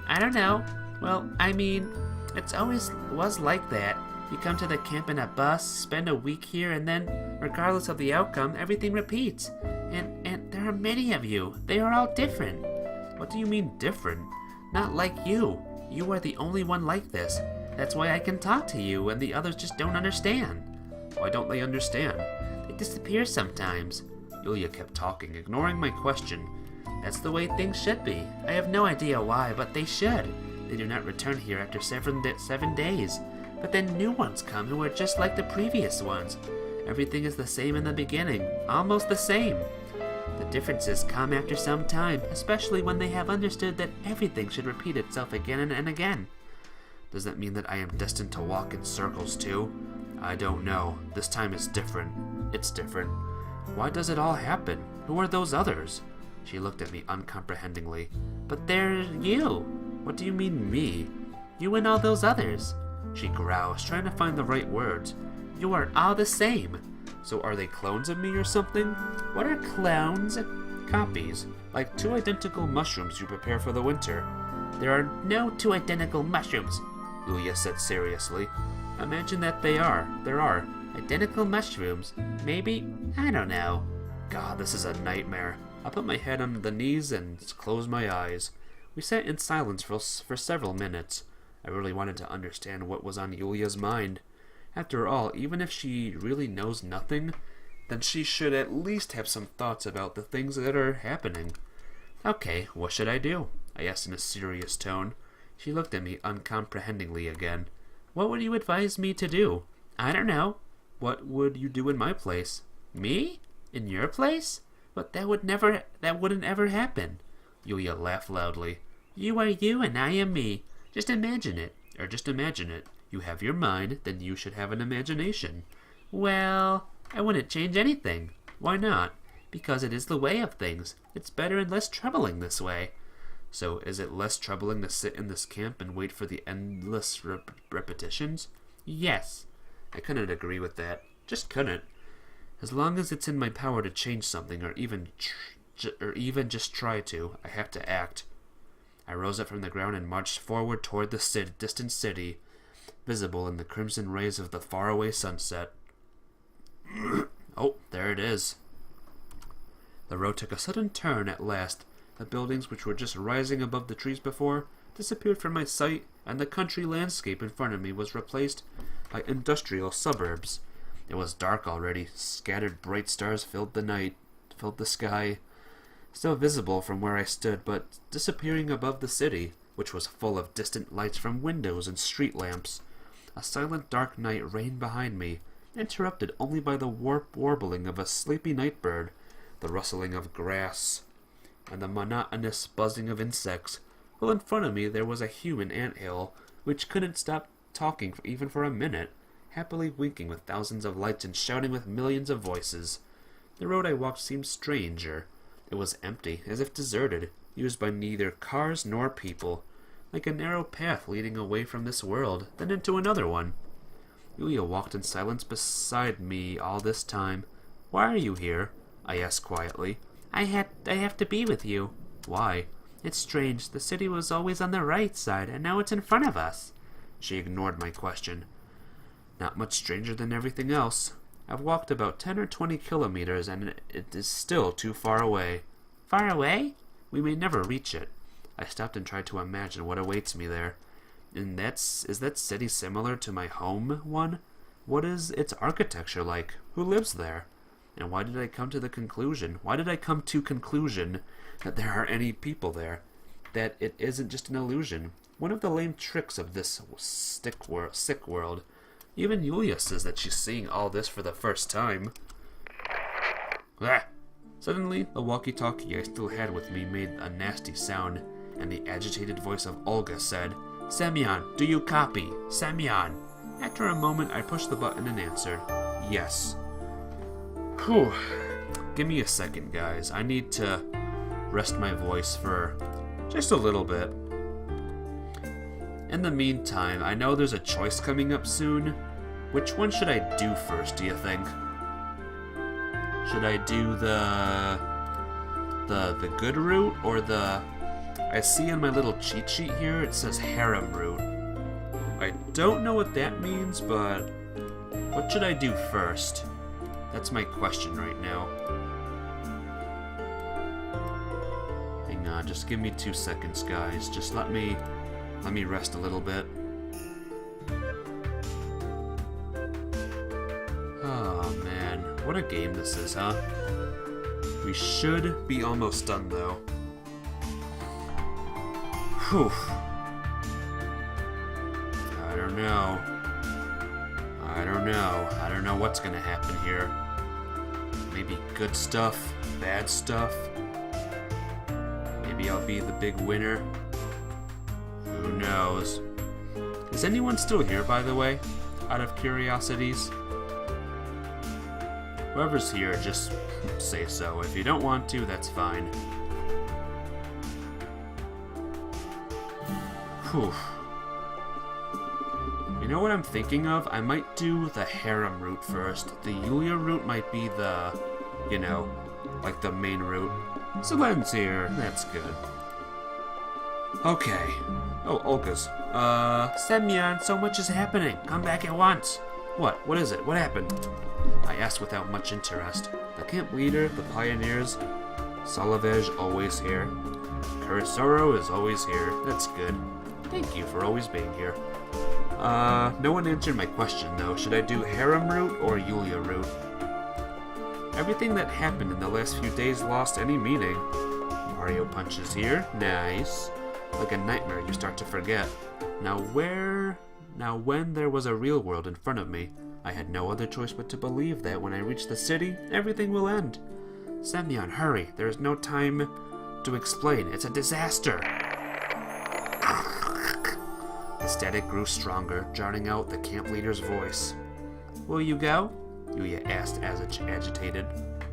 I don't know. Well, I mean, it's always was like that. You come to the camp in a bus, spend a week here, and then, regardless of the outcome, everything repeats. And there are many of you. They are all different. What do you mean different? Not like you. You are the only one like this. That's why I can talk to you, and the others just don't understand. Why don't they understand? They disappear sometimes. Yulia kept talking, ignoring my question. That's the way things should be. I have no idea why, but they should. They do not return here after 7 days. But then new ones come who are just like the previous ones. Everything is the same in the beginning, almost the same. The differences come after some time, especially when they have understood that everything should repeat itself again and again. Does that mean that I am destined to walk in circles too? I don't know. This time is different. It's different. Why does it all happen? Who are those others? She looked at me uncomprehendingly. But they're you. What do you mean, me? You and all those others. She groused, trying to find the right words. You are all the same. So are they clones of me or something? What are clones? Copies, like 2 identical mushrooms you prepare for the winter. There are no 2 identical mushrooms, Yulia said seriously. Imagine that there are. Identical mushrooms? Maybe? I don't know. God, this is a nightmare. I put my head on the knees and closed my eyes. We sat in silence for several minutes. I really wanted to understand what was on Yulia's mind. After all, even if she really knows nothing, then she should at least have some thoughts about the things that are happening. Okay, what should I do? I asked in a serious tone. She looked at me uncomprehendingly again. What would you advise me to do? I don't know. What would you do in my place? Me? In your place? But that wouldn't ever happen. Yulia laughed loudly. You are you and I am me. Just imagine it. Or just imagine it. You have your mind, then you should have an imagination. Well, I wouldn't change anything. Why not? Because it is the way of things. It's better and less troubling this way. So is it less troubling to sit in this camp and wait for the endless repetitions? Yes. I couldn't agree with that. Just couldn't. As long as it's in my power to change something, or even just try to, I have to act. I rose up from the ground and marched forward toward the distant city, visible in the crimson rays of the faraway sunset. Oh, there it is. The road took a sudden turn at last. The buildings, which were just rising above the trees before, disappeared from my sight, and the country landscape in front of me was replaced by industrial suburbs. It was dark already. Scattered bright stars filled the sky, still visible from where I stood, but disappearing above the city, which was full of distant lights from windows and street lamps. A silent dark night reigned behind me, interrupted only by the warbling of a sleepy night bird, the rustling of grass, and the monotonous buzzing of insects, while in front of me there was a human anthill, which couldn't stop talking even for a minute, happily winking with thousands of lights and shouting with millions of voices. The road I walked seemed stranger. It was empty, as if deserted, used by neither cars nor people, like a narrow path leading away from this world, then into another one. Yulia walked in silence beside me all this time. "Why are you here?" I asked quietly. I have to be with you." "Why?" "It's strange. The city was always on the right side, and now it's in front of us." She ignored my question. "Not much stranger than everything else. I've walked about 10 or 20 kilometers, and it is still too far away." "Far away?" "We may never reach it." I stopped and tried to imagine what awaits me there. "And is that city similar to my home one? What is its architecture like? Who lives there? And why did I come to conclusion that there are any people there? That it isn't just an illusion? One of the lame tricks of this sick world. Even Yulia says that she's seeing all this for the first time." Ah! Suddenly, the walkie-talkie I still had with me made a nasty sound, and the agitated voice of Olga said, "Semyon, do you copy? Semyon!" After a moment, I pushed the button and answered, "Yes." Whew. Give me a second, guys. I need to rest my voice for just a little bit. In the meantime, I know there's a choice coming up soon. Which one should I do first, do you think? Should I do the good route, or I see in my little cheat sheet here it says harem route. I don't know what that means, but what should I do first? That's my question right now. Hang on, just give me 2 seconds, guys. Just let me rest a little bit. Oh man, what a game this is, huh? We should be almost done, though. Whew. I don't know. I don't know what's gonna happen here. Maybe good stuff, bad stuff. Maybe I'll be the big winner. Who knows? Is anyone still here, by the way? Out of curiosities? Whoever's here, just say so. If you don't want to, that's fine. Whew. You know what I'm thinking of? I might do the harem route first. The Yulia route might be the, like the main route. Selen's here. That's good. Okay. Oh, Olga's. Semyon, so much is happening. Come back at once. What? What is it? What happened? I asked without much interest. The camp leader, the pioneers, Solovej always here. Kurisoro is always here. That's good. Thank you for always being here. No one answered my question, though. Should I do harem route or Yulia route? Everything that happened in the last few days lost any meaning. Mario punches here. Nice. Like a nightmare you start to forget. Now when there was a real world in front of me, I had no other choice but to believe that when I reach the city, everything will end. Semyon, hurry. There is no time to explain. It's a disaster. The static grew stronger, drowning out the camp leader's voice. Will you go? Yulia asked as agitated.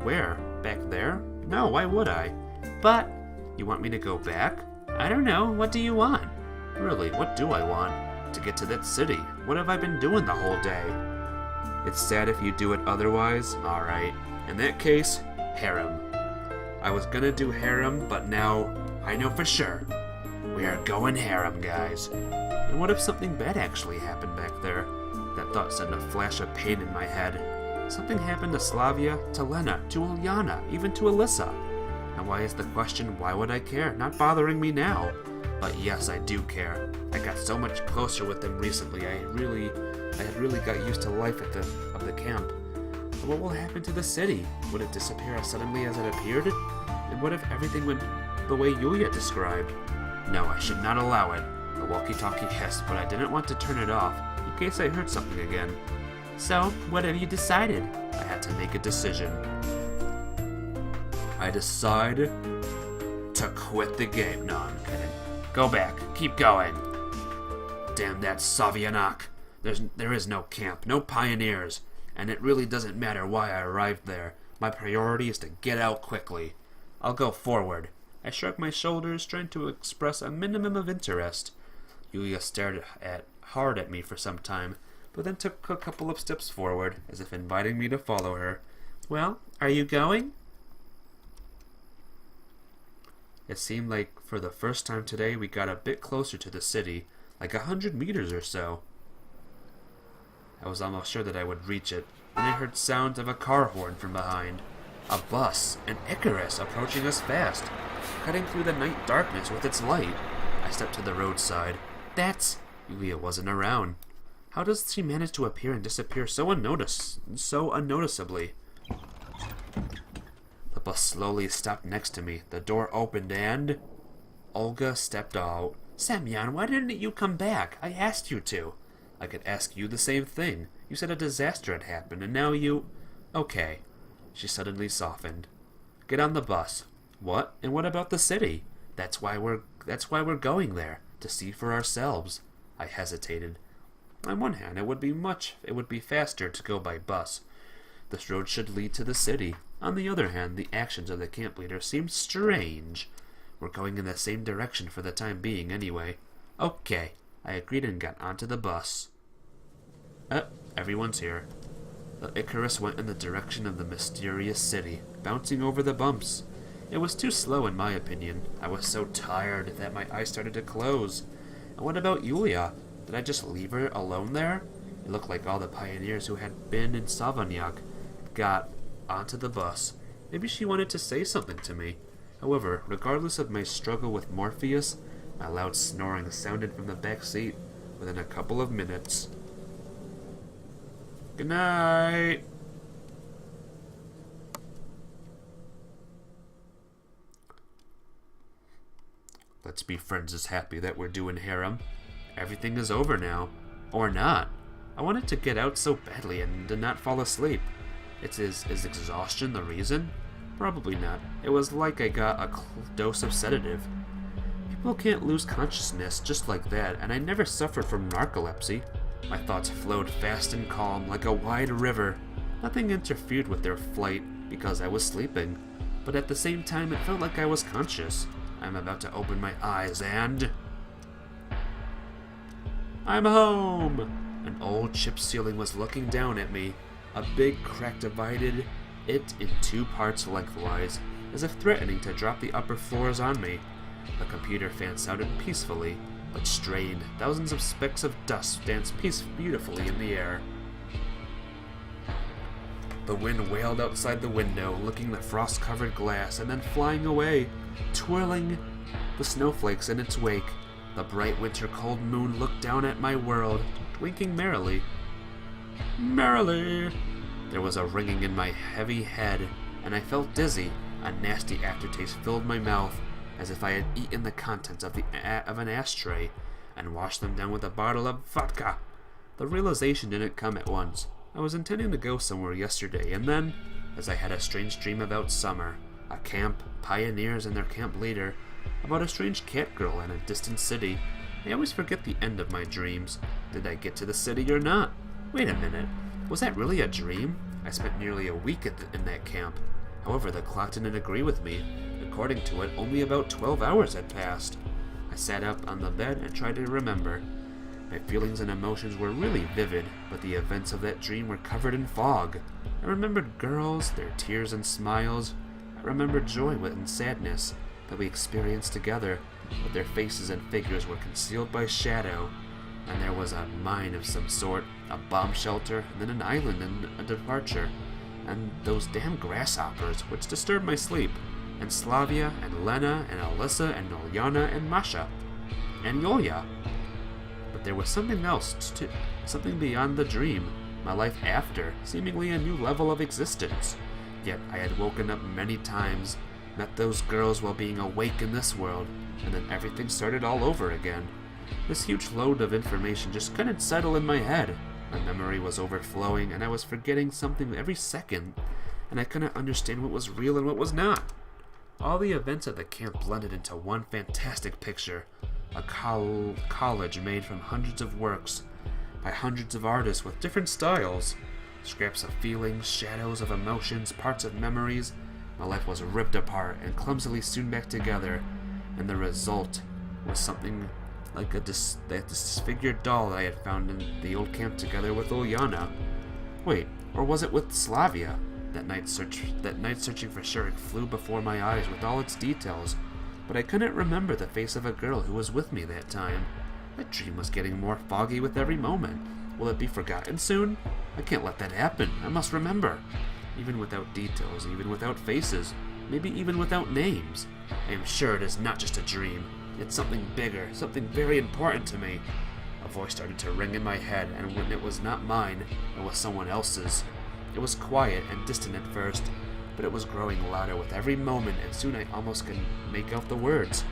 Where? Back there? No, why would I? But, you want me to go back? I don't know. What do you want? Really, what do I want? To get to that city. What have I been doing the whole day? It's sad if you do it otherwise. Alright. In that case, harem. I was gonna do harem, but now I know for sure. We are going harem, guys. And what if something bad actually happened back there? That thought sent a flash of pain in my head. Something happened to Slavia, to Lena, to Ulyana, even to Alyssa. And why is the question, why would I care, not bothering me now? But yes, I do care. I got so much closer with them recently. I had really got used to life at the camp. But what will happen to the city? Would it disappear as suddenly as it appeared? And what if everything went the way Yulia described? No, I should not allow it. The walkie-talkie hissed, but I didn't want to turn it off, in case I heard something again. So, what have you decided? I had to make a decision. I decided to quit the game. No, I'm kidding. Go back. Keep going. Damn that Savianak. There is no camp, no pioneers, and it really doesn't matter why I arrived there. My priority is to get out quickly. I'll go forward. I shrugged my shoulders, trying to express a minimum of interest. Yulia stared hard at me for some time, but then took a couple of steps forward, as if inviting me to follow her. Well, are you going? It seemed like for the first time today we got a bit closer to the city, like 100 meters or so. I was almost sure that I would reach it, then I heard sounds of a car horn from behind. A bus, an Icarus, approaching us fast, cutting through the night darkness with its light. I stepped to the roadside. That's... Yulia wasn't around. How does she manage to appear and disappear so unnoticeably? The bus slowly stopped next to me. The door opened and... Olga stepped out. Semyon, why didn't you come back? I asked you to. I could ask you the same thing. You said a disaster had happened, and now you... Okay. She suddenly softened. Get on the bus. What? And what about the city? That's why we're going there, to see for ourselves. I hesitated. On one hand, it would be faster to go by bus. This road should lead to the city. On the other hand, the actions of the camp leader seemed strange. We're going in the same direction for the time being, anyway. Okay, I agreed and got onto the bus. Everyone's here. The Icarus went in the direction of the mysterious city, bouncing over the bumps. It was too slow in my opinion. I was so tired that my eyes started to close. And what about Yulia? Did I just leave her alone there? It looked like all the pioneers who had been in Savonyak got onto the bus. Maybe she wanted to say something to me. However, regardless of my struggle with Morpheus, my loud snoring sounded from the back seat within a couple of minutes. Good night. Let's be friends is happy that we're doing harem. Everything is over now. Or not. I wanted to get out so badly and did not fall asleep. Is exhaustion the reason? Probably not. It was like I got a dose of sedative. People can't lose consciousness just like that, and I never suffered from narcolepsy. My thoughts flowed fast and calm like a wide river. Nothing interfered with their flight because I was sleeping, but at the same time it felt like I was conscious. I'm about to open my eyes and... I'm home! An old chip ceiling was looking down at me. A big crack divided it in two parts lengthwise, as if threatening to drop the upper floors on me. The computer fan sounded peacefully, but strained. Thousands of specks of dust danced beautifully in the air. The wind wailed outside the window, licking the frost-covered glass, and then flying away, twirling the snowflakes in its wake. The bright winter cold moon looked down at my world, winking merrily. Merrily! There was a ringing in my heavy head, and I felt dizzy. A nasty aftertaste filled my mouth, as if I had eaten the contents of an ashtray and washed them down with a bottle of vodka. The realization didn't come at once. I was intending to go somewhere yesterday, and then, as I had a strange dream about summer, a camp, pioneers and their camp leader, about a strange cat girl in a distant city. I always forget the end of my dreams. Did I get to the city or not? Wait a minute. Was that really a dream? I spent nearly a week in that camp. However, the clock didn't agree with me. According to it, only about 12 hours had passed. I sat up on the bed and tried to remember. My feelings and emotions were really vivid, but the events of that dream were covered in fog. I remembered girls, their tears and smiles. I remembered joy and sadness that we experienced together, but their faces and figures were concealed by shadow. And there was a mine of some sort, a bomb shelter, and then an island and a departure. And those damn grasshoppers, which disturbed my sleep. And Slavia, and Lena, and Alyssa, and Ulyana, and Masha. And Yulia. But there was something else, too. Something beyond the dream. My life after, seemingly a new level of existence. Yet I had woken up many times, met those girls while being awake in this world, and then everything started all over again. This huge load of information just couldn't settle in my head. My memory was overflowing, and I was forgetting something every second, and I couldn't understand what was real and what was not. All the events at the camp blended into one fantastic picture. A college made from hundreds of works, by hundreds of artists with different styles. Scraps of feelings, shadows of emotions, parts of memories. My life was ripped apart and clumsily sewn back together, and the result was something like that disfigured doll I had found in the old camp together with Ulyana. Wait, or was it with Slavia? That night searching for Shurik flew before my eyes with all its details, but I couldn't remember the face of a girl who was with me that time. That dream was getting more foggy with every moment. Will it be forgotten soon? I can't let that happen. I must remember. Even without details, even without faces, maybe even without names. I am sure it is not just a dream. It's something bigger, something very important to me. A voice started to ring in my head, and when it was not mine, it was someone else's. It was quiet and distant at first, but it was growing louder with every moment, and soon I almost could make out the words.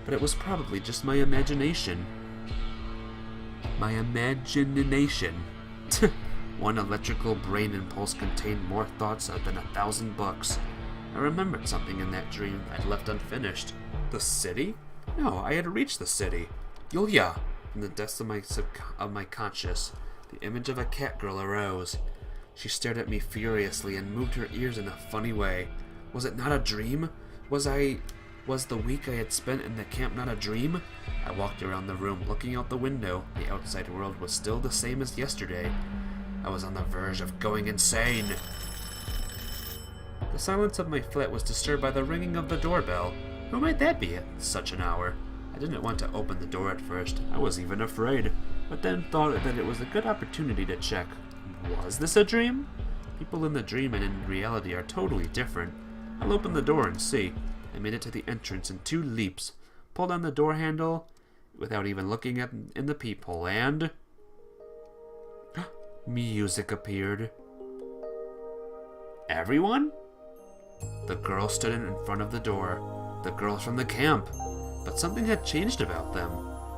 But it was probably just my imagination. My imagination. One electrical brain impulse contained more thoughts than 1,000 books. I remembered something in that dream I'd left unfinished. The city? No, I had reached the city. Yulia! From the depths of my conscious, the image of a cat girl arose. She stared at me furiously and moved her ears in a funny way. Was it not a dream? Was the week I had spent in the camp not a dream? I walked around the room, looking out the window. The outside world was still the same as yesterday. I was on the verge of going insane. The silence of my flat was disturbed by the ringing of the doorbell. Who might that be at such an hour? I didn't want to open the door at first. I was even afraid, but then thought that it was a good opportunity to check. Was this a dream? People in the dream and in reality are totally different. I'll open the door and see. I made it to the entrance in 2 leaps, pulled on the door handle without even looking in the peephole, and music appeared. Everyone? The girl stood in front of the door. The girls from the camp. But something had changed about them.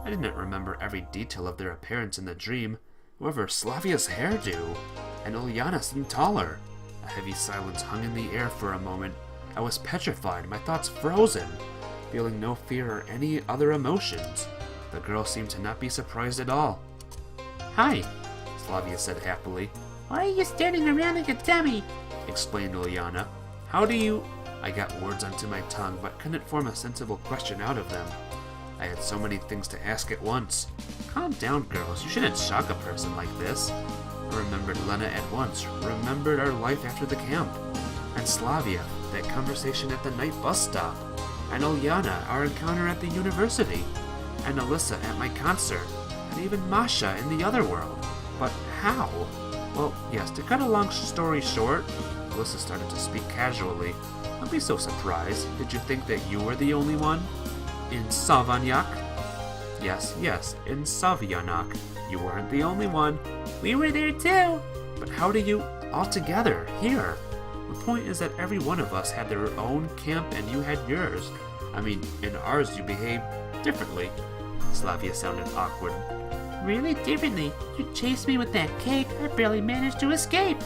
I didn't remember every detail of their appearance in the dream. However, Slavia's hairdo, and Ulyana seemed taller. A heavy silence hung in the air for a moment. I was petrified, my thoughts frozen, feeling no fear or any other emotions. The girl seemed to not be surprised at all. Hi, Slavia said happily. why are you standing around like a dummy? Explained Ulyana. How do you... I got words onto my tongue, but couldn't form a sensible question out of them. I had so many things to ask at once. Calm down, girls. You shouldn't shock a person like this. I remembered Lena at once, remembered our life after the camp. And Slavia, that conversation at the night bus stop. And Ulyana, our encounter at the university. And Alyssa at my concert. And even Masha in the other world. But how? Well, yes, to cut a long story short, Alyssa started to speak casually. Don't be so surprised. Did you think that you were the only one? In Savagnac? Yes, in Savagnac. You weren't the only one. We were there too. But how do you... all together, here? The point is that every one of us had their own camp and you had yours. I mean, in ours you behaved differently. Slavia sounded awkward. Really differently? You chased me with that cake. I barely managed to escape.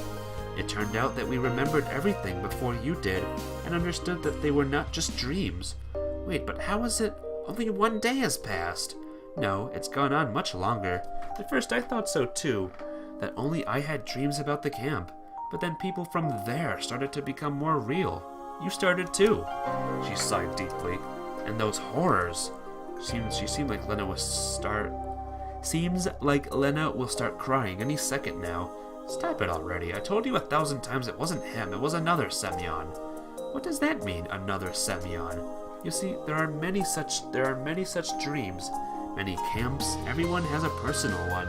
It turned out that we remembered everything before you did, and understood that they were not just dreams. Wait, but how is it only 1 day has passed? No, it's gone on much longer. At first I thought so too, that only I had dreams about the camp. But then people from there started to become more real. You started too. She sighed deeply. And those horrors. She seemed like Lena was Seems like Lena will start crying any second now. Stop it already. I told you 1,000 times it wasn't him, it was another Semyon. What does that mean, another Semyon? You see, there are many such dreams, many camps, everyone has a personal one,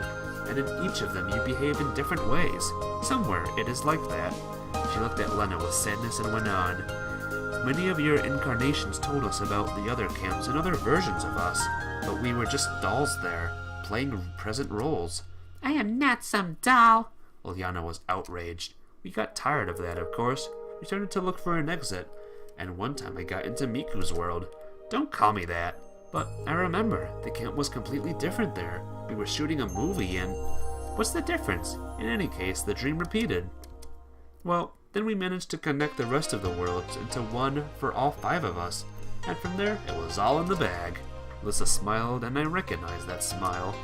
and in each of them you behave in different ways. Somewhere it is like that. She looked at Lena with sadness and went on. Many of your incarnations told us about the other camps and other versions of us, but we were just dolls there, playing present roles. I am not some doll. Ulyana was outraged. We got tired of that, of course. We started to look for an exit, and one time I got into Miku's world. Don't call me that. But I remember, the camp was completely different there. We were shooting a movie and... What's the difference? In any case, the dream repeated. Well, then we managed to connect the rest of the worlds into one for all 5 of us, and from there, it was all in the bag. Lissa smiled, and I recognized that smile.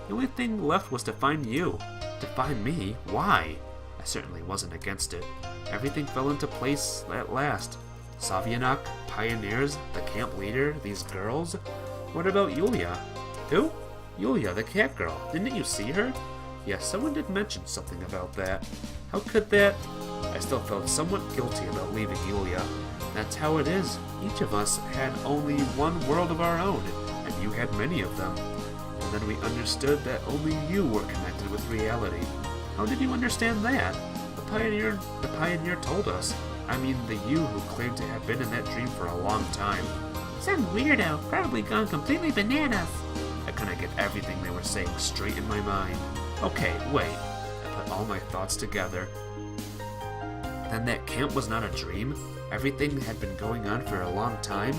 The only thing left was to find you. To find me? Why? I certainly wasn't against it. Everything fell into place at last. Savyanak, pioneers, the camp leader, these girls. What about Yulia? Who? Yulia, the cat girl. Didn't you see her? Yes, someone did mention something about that. How could that? I still felt somewhat guilty about leaving Yulia. That's how it is. Each of us had only one world of our own, and you had many of them. And then we understood that only you were connected with reality. How did you understand that? The pioneer told us. I mean, the you who claimed to have been in that dream for a long time. Some weirdo, probably gone completely bananas. I couldn't get everything they were saying straight in my mind. Okay, wait. I put all my thoughts together. Then that camp was not a dream? Everything had been going on for a long time?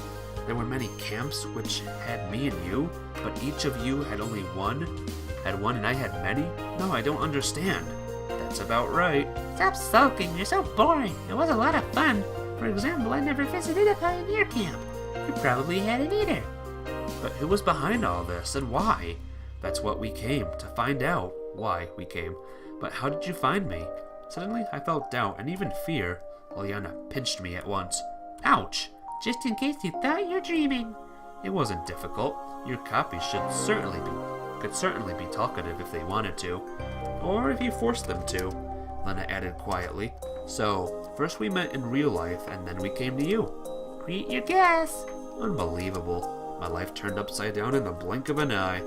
There were many camps which had me and you, but each of you had only one? Had one and I had many? No, I don't understand. That's about right. Stop sulking, you're so boring. It was a lot of fun. For example, I never visited a pioneer camp. You probably hadn't either. But who was behind all this, and why? That's what we came, to find out why we came. But how did you find me? Suddenly, I felt doubt and even fear. Ulyana pinched me at once. Ouch! Just in case you thought you're dreaming. It wasn't difficult. Your copies could certainly be talkative if they wanted to. Or if you forced them to, Lena added quietly. So, first we met in real life, and then we came to you. Read your guess. Unbelievable. My life turned upside down in the blink of an eye.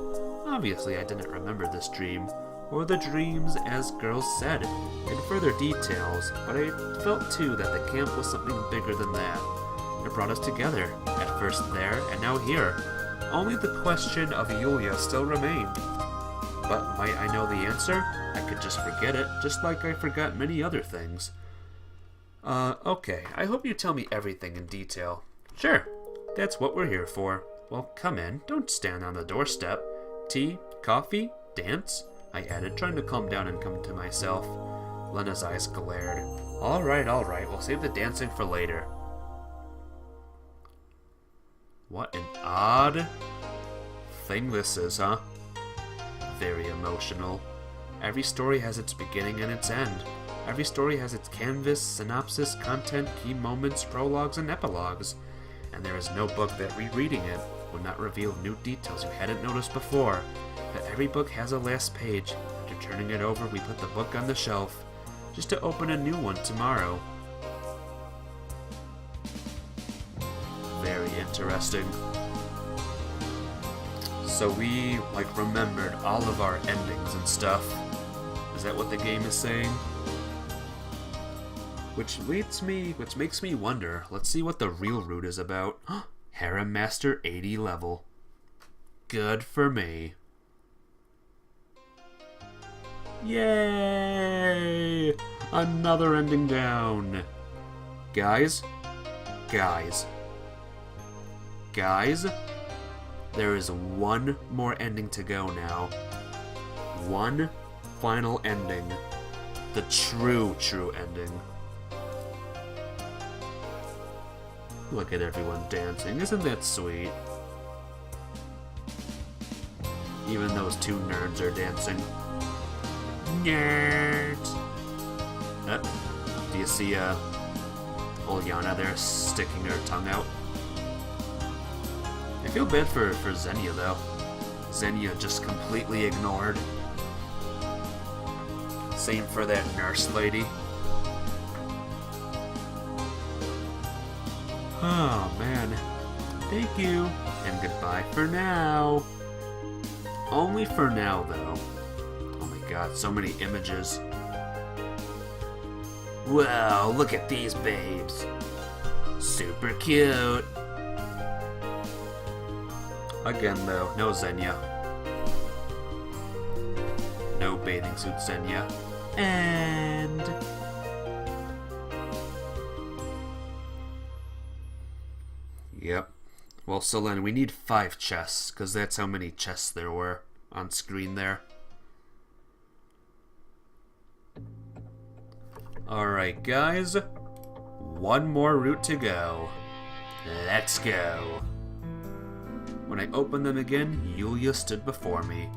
Obviously, I didn't remember this dream, or the dreams as girls said, in further details, but I felt too that the camp was something bigger than that. It brought us together, at first there, and now here. Only the question of Yulia still remained. But might I know the answer? I could just forget it, just like I forgot many other things. Okay, I hope you tell me everything in detail. Sure, that's what we're here for. Well, come in, don't stand on the doorstep. Tea? Coffee? Dance? I added, trying to calm down and come to myself. Lena's eyes glared. All right, we'll save the dancing for later. What an odd thing this is, huh? Very emotional. Every story has its beginning and its end. Every story has its canvas, synopsis, content, key moments, prologues, and epilogues. And there is no book that rereading it would not reveal new details you hadn't noticed before. But every book has a last page. After turning it over, we put the book on the shelf, just to open a new one tomorrow. Very interesting. So we, remembered all of our endings and stuff. Is that what the game is saying? Which makes me wonder, let's see what the real route is about. Harem Master 80 level. Good for me. Yay! Another ending down. Guys, there is one more ending to go now. One final ending. The true ending. Look at everyone dancing. Isn't that sweet? Even those two nerds are dancing. Nerds! Do you see, Ulyana there sticking her tongue out? I feel bad for Xenia, though. Xenia just completely ignored. Same for that nurse lady. Oh man. Thank you, and goodbye for now. Only for now, though. Oh my god, so many images. Wow, look at these babes. Super cute. Again, though, no Xenia. No bathing suit Xenia. And... Yep. Well, Selene, we need 5 chests, because that's how many chests there were on screen there. Alright, guys. One more route to go. Let's go. When I opened them again, Yulia stood before me.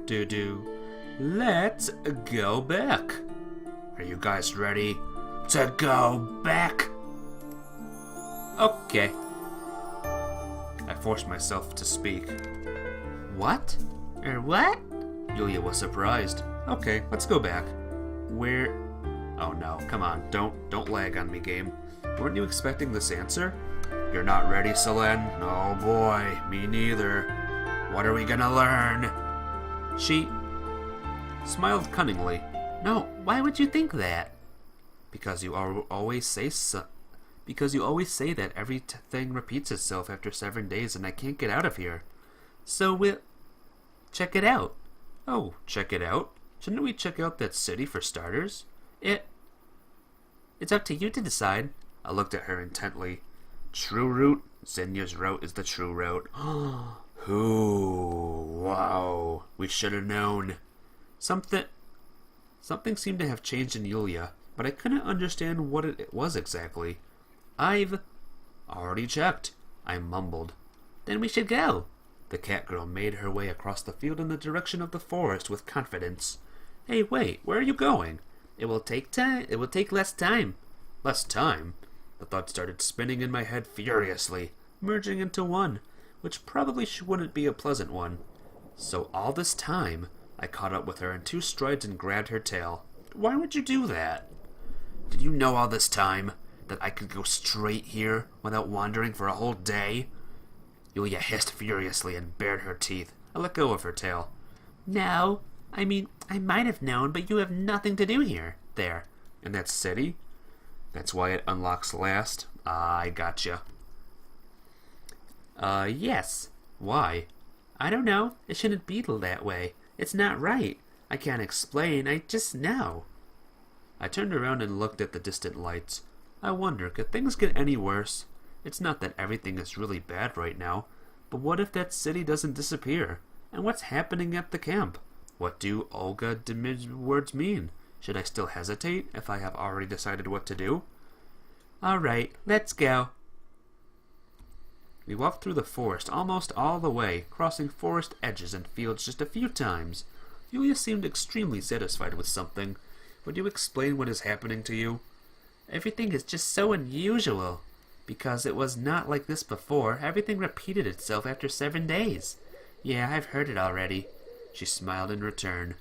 Do. Let's go back. Are you guys ready to go back? Okay. I forced myself to speak. What? What? Yulia was surprised. Okay, let's go back. Where? Oh no, come on, don't lag on me, game. Weren't you expecting this answer? You're not ready, Selene? Oh boy, me neither. What are we gonna learn? She smiled cunningly. No, why would you think that? Because you always say so. Because you always say that everything repeats itself after 7 days and I can't get out of here. So we'll check it out. Oh, check it out? Shouldn't we check out that city for starters? It's up to you to decide. I looked at her intently. True route? Xenia's route is the true route. Ooh, wow. We should have known. Something seemed to have changed in Yulia, but I couldn't understand what it was exactly. I've already checked, I mumbled. Then we should go. The cat girl made her way across the field in the direction of the forest with confidence. Hey, wait, where are you going? It will take time. It will take less time. Less time? The thought started spinning in my head furiously, merging into one, which probably wouldn't be a pleasant one. So all this time, I caught up with her in 2 strides and grabbed her tail. Why would you do that? Did you know all this time that I could go straight here without wandering for a whole day? Yulia hissed furiously and bared her teeth. I let go of her tail. No, I mean, I might have known, but you have nothing to do here. There. In that city? That's why it unlocks last? I gotcha. Yes. Why? I don't know. It shouldn't be that way. It's not right. I can't explain. I just know. I turned around and looked at the distant lights. I wonder, could things get any worse? It's not that everything is really bad right now, but what if that city doesn't disappear? And what's happening at the camp? What do Olga Demid's words mean? Should I still hesitate if I have already decided what to do? Alright, let's go. We walked through the forest almost all the way, crossing forest edges and fields just a few times. Yulia seemed extremely satisfied with something. Would you explain what is happening to you? Everything is just so unusual. Because it was not like this before. Everything repeated itself after 7 days. Yeah, I've heard it already. She smiled in return.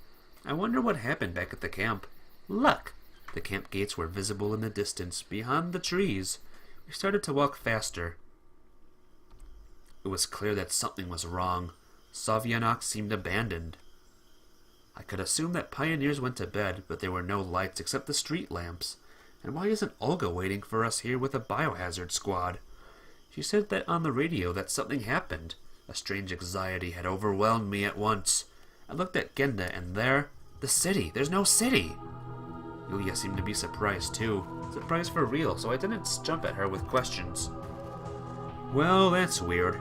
I wonder what happened back at the camp. Look! The camp gates were visible in the distance, beyond the trees. We started to walk faster. It was clear that something was wrong. Sovyanok seemed abandoned. I could assume that pioneers went to bed, but there were no lights except the street lamps. And why isn't Olga waiting for us here with a biohazard squad? She said that on the radio that something happened. A strange anxiety had overwhelmed me at once. I looked at Genda, and there, the city. There's no city. Yulia seemed to be surprised, too. Surprised for real, so I didn't jump at her with questions. Well, that's weird.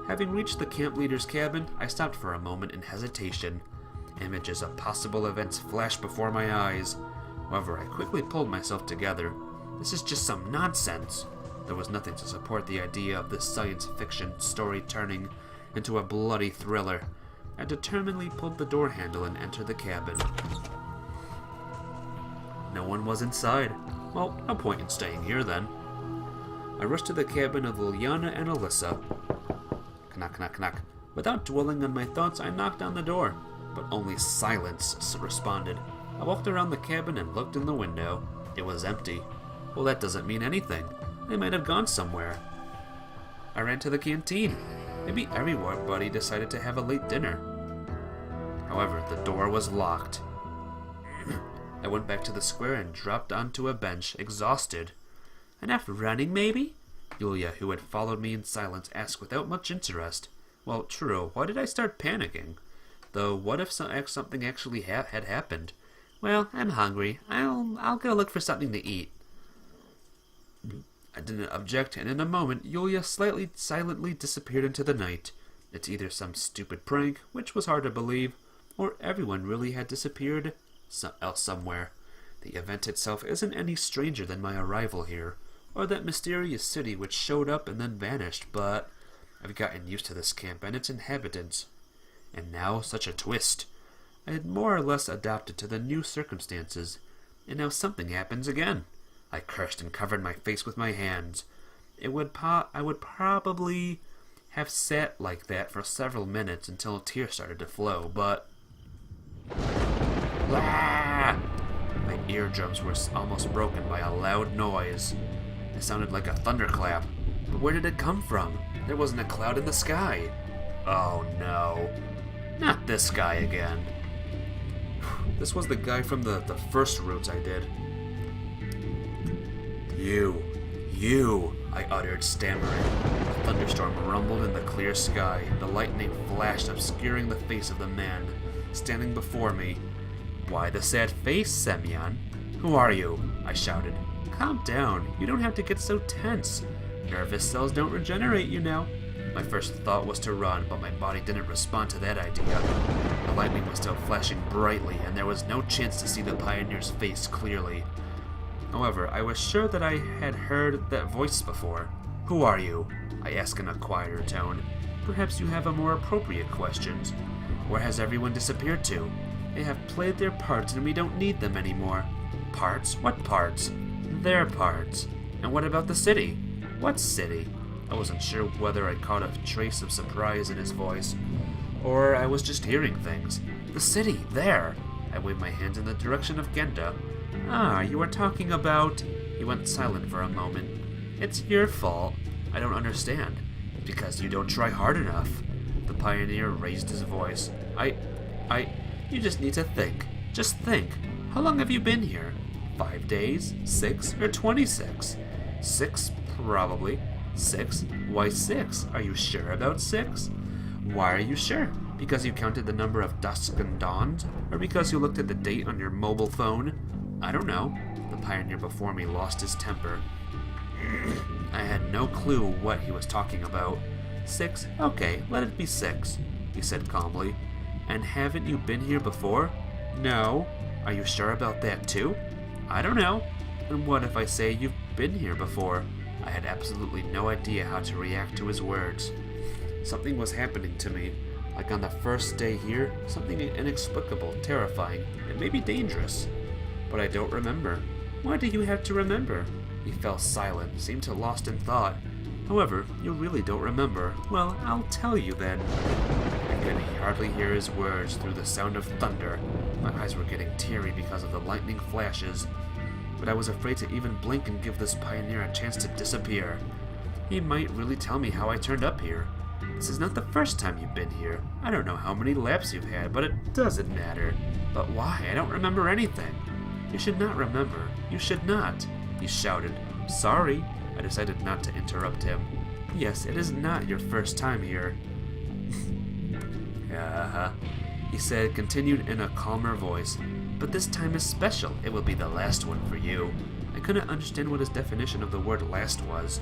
Having reached the camp leader's cabin, I stopped for a moment in hesitation. Images of possible events flashed before my eyes. However, I quickly pulled myself together. This is just some nonsense. There was nothing to support the idea of this science fiction story turning into a bloody thriller. I determinedly pulled the door handle and entered the cabin. No one was inside. Well, no point in staying here then. I rushed to the cabin of Liliana and Alyssa. Knock, knock, knock. Without dwelling on my thoughts, I knocked on the door, but only silence responded. I walked around the cabin and looked in the window. It was empty. Well, that doesn't mean anything. They might have gone somewhere. I ran to the canteen. Maybe everybody decided to have a late dinner. However, the door was locked. I went back to the square and dropped onto a bench, exhausted. Enough running, maybe? Yulia, who had followed me in silence, asked without much interest. Well, true, why did I start panicking? Though, what if something actually had happened? Well, I'm hungry. I'll go look for something to eat. I didn't object, and in a moment, Yulia silently disappeared into the night. It's either some stupid prank, which was hard to believe, or everyone really had disappeared else somewhere. The event itself isn't any stranger than my arrival here, or that mysterious city which showed up and then vanished, but I've gotten used to this camp and its inhabitants. And now, such a twist. I had more or less adapted to the new circumstances, and now something happens again. I cursed and covered my face with my hands. I would probably have sat like that for several minutes until tears started to flow, but... Ah! My eardrums were almost broken by a loud noise. It sounded like a thunderclap. But where did it come from? There wasn't a cloud in the sky. Oh no. Not this guy again. This was the guy from the first routes I did. You, I uttered, stammering. A thunderstorm rumbled in the clear sky. The lightning flashed, obscuring the face of the man standing before me. Why the sad face, Semyon? Who are you? I shouted. Calm down. You don't have to get so tense. Nervous cells don't regenerate, you know. My first thought was to run, but my body didn't respond to that idea. The lightning was still flashing brightly, and there was no chance to see the pioneer's face clearly. However, I was sure that I had heard that voice before. Who are you? I asked in a quieter tone. Perhaps you have a more appropriate questions. Where has everyone disappeared to? They have played their parts and we don't need them anymore. Parts? What parts? Their parts. And what about the city? What city? I wasn't sure whether I caught a trace of surprise in his voice, or I was just hearing things. The city, there! I waved my hands in the direction of Genda. Ah, you are talking about... He went silent for a moment. It's your fault. I don't understand. Because you don't try hard enough. The pioneer raised his voice. You just need to think. Just think. How long have you been here? 5 days? 6? Or 26? 6, probably. 6? Why 6? Are you sure about 6? Why are you sure? Because you counted the number of dusks and dawns? Or because you looked at the date on your mobile phone? I don't know. The pioneer before me lost his temper. I had no clue what he was talking about. 6? Okay, let it be 6, he said calmly. And haven't you been here before? No. Are you sure about that too? I don't know. And what if I say you've been here before? I had absolutely no idea how to react to his words. Something was happening to me. Like on the first day here, something inexplicable, terrifying, and maybe dangerous. But I don't remember. Why do you have to remember? He fell silent, seemed to lost in thought. However, you really don't remember. Well, I'll tell you then. I could hardly hear his words through the sound of thunder. My eyes were getting teary because of the lightning flashes. But I was afraid to even blink and give this pioneer a chance to disappear. He might really tell me how I turned up here. This is not the first time you've been here. I don't know how many laps you've had, but it doesn't matter. But why? I don't remember anything. You should not remember. You should not. He shouted. Sorry. I decided not to interrupt him. Yes, it is not your first time here. He said, continued in a calmer voice. But this time is special. It will be the last one for you. I couldn't understand what his definition of the word last was.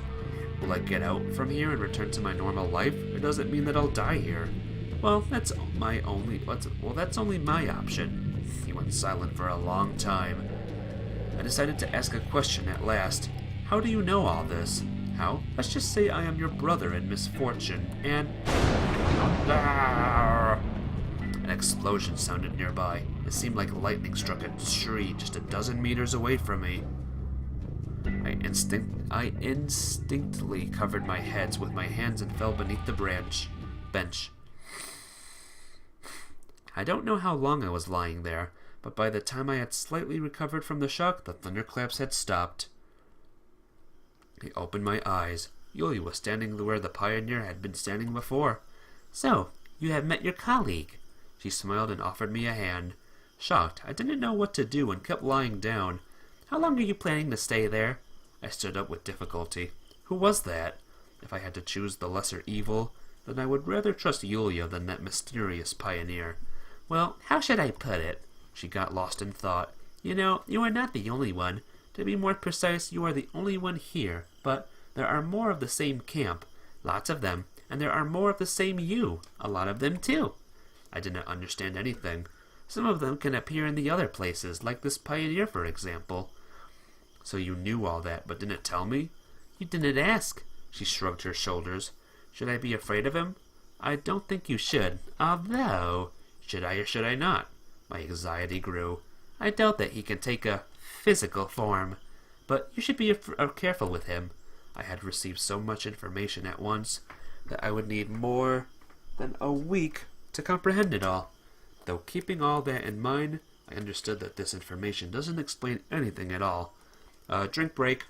Will I get out from here and return to my normal life, or does it mean that I'll die here? Well, that's only my option. He went silent for a long time. I decided to ask a question at last. How do you know all this? How? Let's just say I am your brother in misfortune, and... An explosion sounded nearby. It seemed like lightning struck a tree just a dozen meters away from me. I I instinctively covered my head with my hands and fell beneath the bench. I don't know how long I was lying there, but by the time I had slightly recovered from the shock, the thunderclaps had stopped. I opened my eyes. Yulia was standing where the pioneer had been standing before. So, you have met your colleague. She smiled and offered me a hand. Shocked, I didn't know what to do and kept lying down. How long are you planning to stay there? I stood up with difficulty. Who was that? If I had to choose the lesser evil, then I would rather trust Yulia than that mysterious pioneer. Well, how should I put it? She got lost in thought. You know, you are not the only one. To be more precise, you are the only one here, but there are more of the same camp, lots of them, and there are more of the same you, a lot of them too. I didn't understand anything. Some of them can appear in the other places, like this pioneer, for example. So you knew all that, but didn't tell me? You didn't ask. She shrugged her shoulders. Should I be afraid of him? I don't think you should, although... Should I or should I not? My anxiety grew. I doubt that he can take a physical form, but you should be careful with him. I had received so much information at once that I would need more than a week to comprehend it all. Though keeping all that in mind, I understood that this information doesn't explain anything at all. Drink break.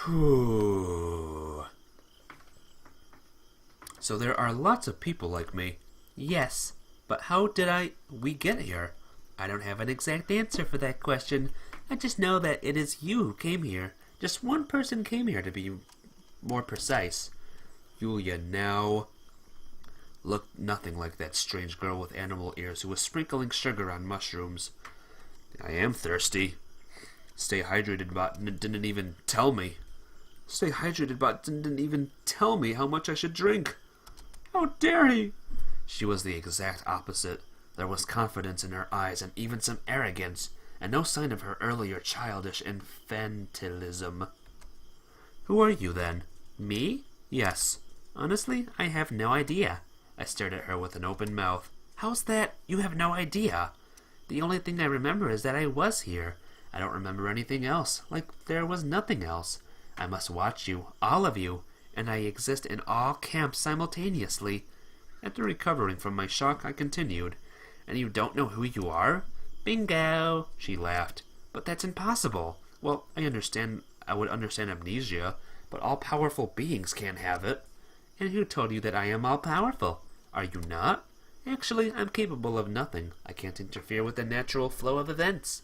Whew. So there are lots of people like me. Yes, but how did we get here? I don't have an exact answer. Answer for that question. I just know that it is you who came here. Just one person came here, to be more precise. Yulia now looked nothing like that strange girl with animal ears who was sprinkling sugar on mushrooms. I am thirsty. Stay hydrated bot didn't even tell me. Stay hydrated bot didn't even tell me how much I should drink. How dare he? She was the exact opposite. There was confidence in her eyes and even some arrogance, and no sign of her earlier childish infantilism. Who are you, then? Me? Yes. Honestly, I have no idea. I stared at her with an open mouth. How's that? You have no idea? The only thing I remember is that I was here. I don't remember anything else, like there was nothing else. I must watch you, all of you, and I exist in all camps simultaneously. After recovering from my shock, I continued. And you don't know who you are? Bingo! She laughed. But that's impossible. Well, I would understand amnesia, but all-powerful beings can't have it. And who told you that I am all-powerful? Are you not? Actually, I'm capable of nothing. I can't interfere with the natural flow of events.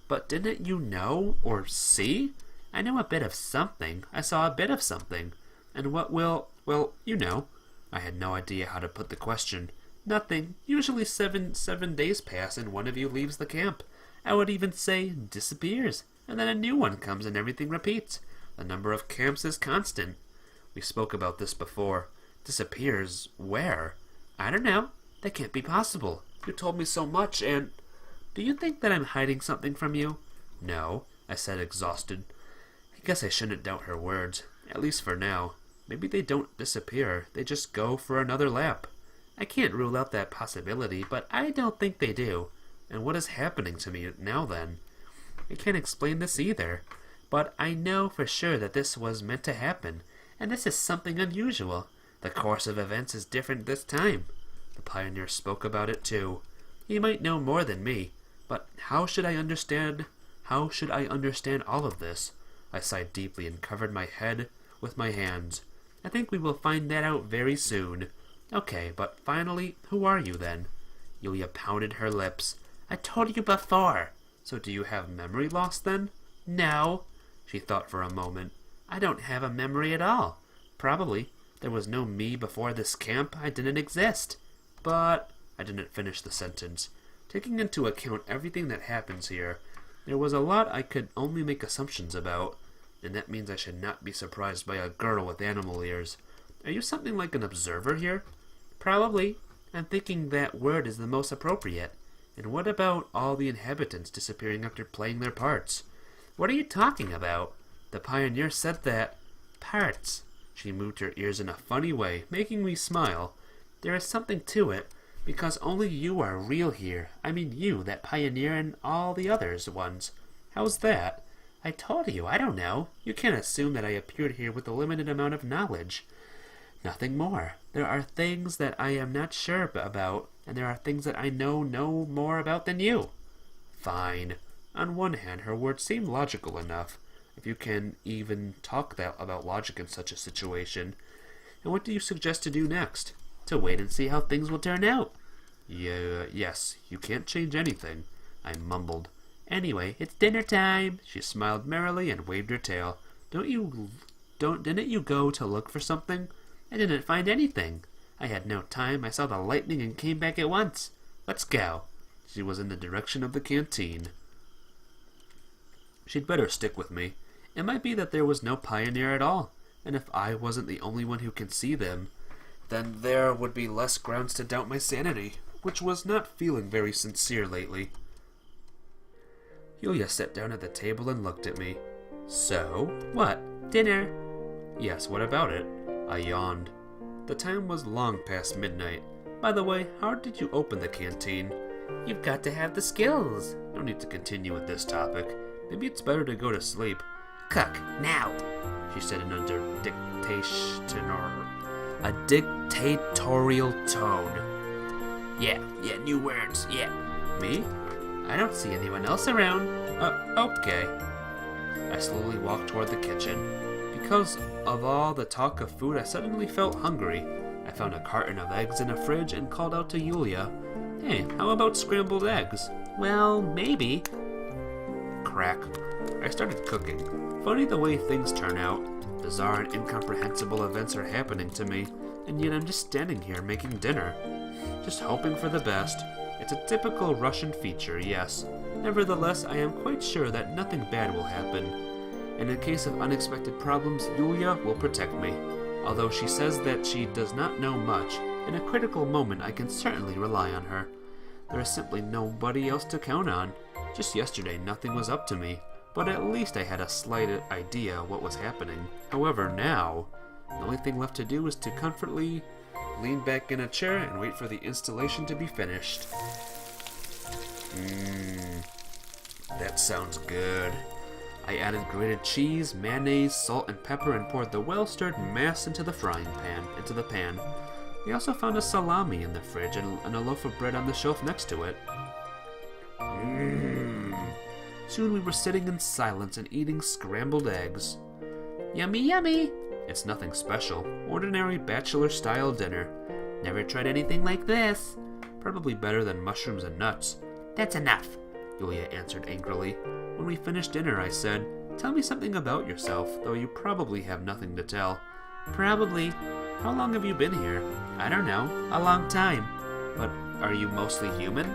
But didn't you know or see? I know a bit of something. I saw a bit of something. And what will... well, you know. I had no idea how to put the question. Nothing. Usually seven days pass and one of you leaves the camp. I would even say disappears. And then a new one comes and everything repeats. The number of camps is constant. We spoke about this before. Disappears where? I don't know. That can't be possible. You told me so much and... Do you think that I'm hiding something from you? No, I said, exhausted. I guess I shouldn't doubt her words, at least for now. Maybe they don't disappear, they just go for another lap. I can't rule out that possibility, but I don't think they do. And what is happening to me now then? I can't explain this either, but I know for sure that this was meant to happen, and this is something unusual. The course of events is different this time. The pioneer spoke about it too. He might know more than me, but how should I understand all of this? I sighed deeply and covered my head with my hands. I think we will find that out very soon. Okay, but finally, who are you then? Yulia pounded her lips. I told you before. So do you have memory loss then? No. She thought for a moment. I don't have a memory at all. Probably. There was no me before this camp. I didn't exist. But... I didn't finish the sentence. Taking into account everything that happens here, there was a lot I could only make assumptions about, and that means I should not be surprised by a girl with animal ears. Are you something like an observer here? Probably. I'm thinking that word is the most appropriate. And what about all the inhabitants disappearing after playing their parts? What are you talking about? The pioneer said that... Parts. She moved her ears in a funny way, making me smile. There is something to it. Because only you are real here. I mean you, that pioneer, and all the others ones. How's that? I told you, I don't know. You can't assume that I appeared here with a limited amount of knowledge. Nothing more. There are things that I am not sure about, and there are things that I know no more about than you. Fine. On one hand, her words seem logical enough, if you can even talk about logic in such a situation. And what do you suggest to do next? To wait and see how things will turn out. Yes, you can't change anything, I mumbled. Anyway, it's dinner time. She smiled merrily and waved her tail. Didn't you go to look for something? I didn't find anything. I had no time. I saw the lightning and came back at once. Let's go. She was in the direction of the canteen. She'd better stick with me. It might be that there was no pioneer at all, and if I wasn't the only one who can see them, then there would be less grounds to doubt my sanity, which was not feeling very sincere lately. Yulia sat down at the table and looked at me. So, what? Dinner? Yes, what about it? I yawned. The time was long past midnight. By the way, how did you open the canteen? You've got to have the skills. No need to continue with this topic. Maybe it's better to go to sleep. Cook, now, she said in a dictatorial tone. Yeah, new words, yeah. Me? I don't see anyone else around. Okay. I slowly walked toward the kitchen. Because of all the talk of food, I suddenly felt hungry. I found a carton of eggs in a fridge and called out to Yulia. Hey, how about scrambled eggs? Well, maybe. Crack. I started cooking. Funny the way things turn out. Bizarre and incomprehensible events are happening to me, and yet I'm just standing here making dinner. Just hoping for the best. It's a typical Russian feature, yes. Nevertheless, I am quite sure that nothing bad will happen. And in case of unexpected problems, Yulia will protect me. Although she says that she does not know much, in a critical moment I can certainly rely on her. There is simply nobody else to count on. Just yesterday nothing was up to me, but at least I had a slight idea what was happening. However, now, the only thing left to do is to comfortably lean back in a chair and wait for the installation to be finished. That sounds good. I added grated cheese, mayonnaise, salt, and pepper and poured the well-stirred mass into the pan. I also found a salami in the fridge and a loaf of bread on the shelf next to it. Soon we were sitting in silence and eating scrambled eggs. Yummy, yummy! It's nothing special. Ordinary bachelor-style dinner. Never tried anything like this. Probably better than mushrooms and nuts. That's enough, Yulia answered angrily. When we finished dinner, I said, Tell me something about yourself, though you probably have nothing to tell. Probably. How long have you been here? I don't know. A long time. But are you mostly human?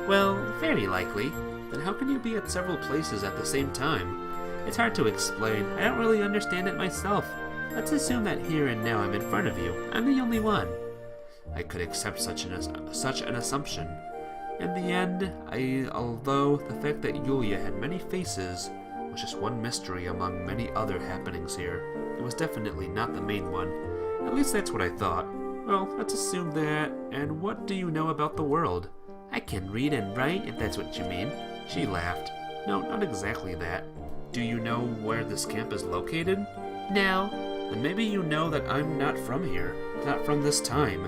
Well, very likely. Then how can you be at several places at the same time? It's hard to explain. I don't really understand it myself. Let's assume that here and now I'm in front of you. I'm the only one. I could accept such an assumption. In the end, although the fact that Yulia had many faces was just one mystery among many other happenings here, it was definitely not the main one. At least that's what I thought. Well, let's assume that. And what do you know about the world? I can read and write, if that's what you mean. She laughed. No, not exactly that. Do you know where this camp is located? No. Then maybe you know that I'm not from here. Not from this time.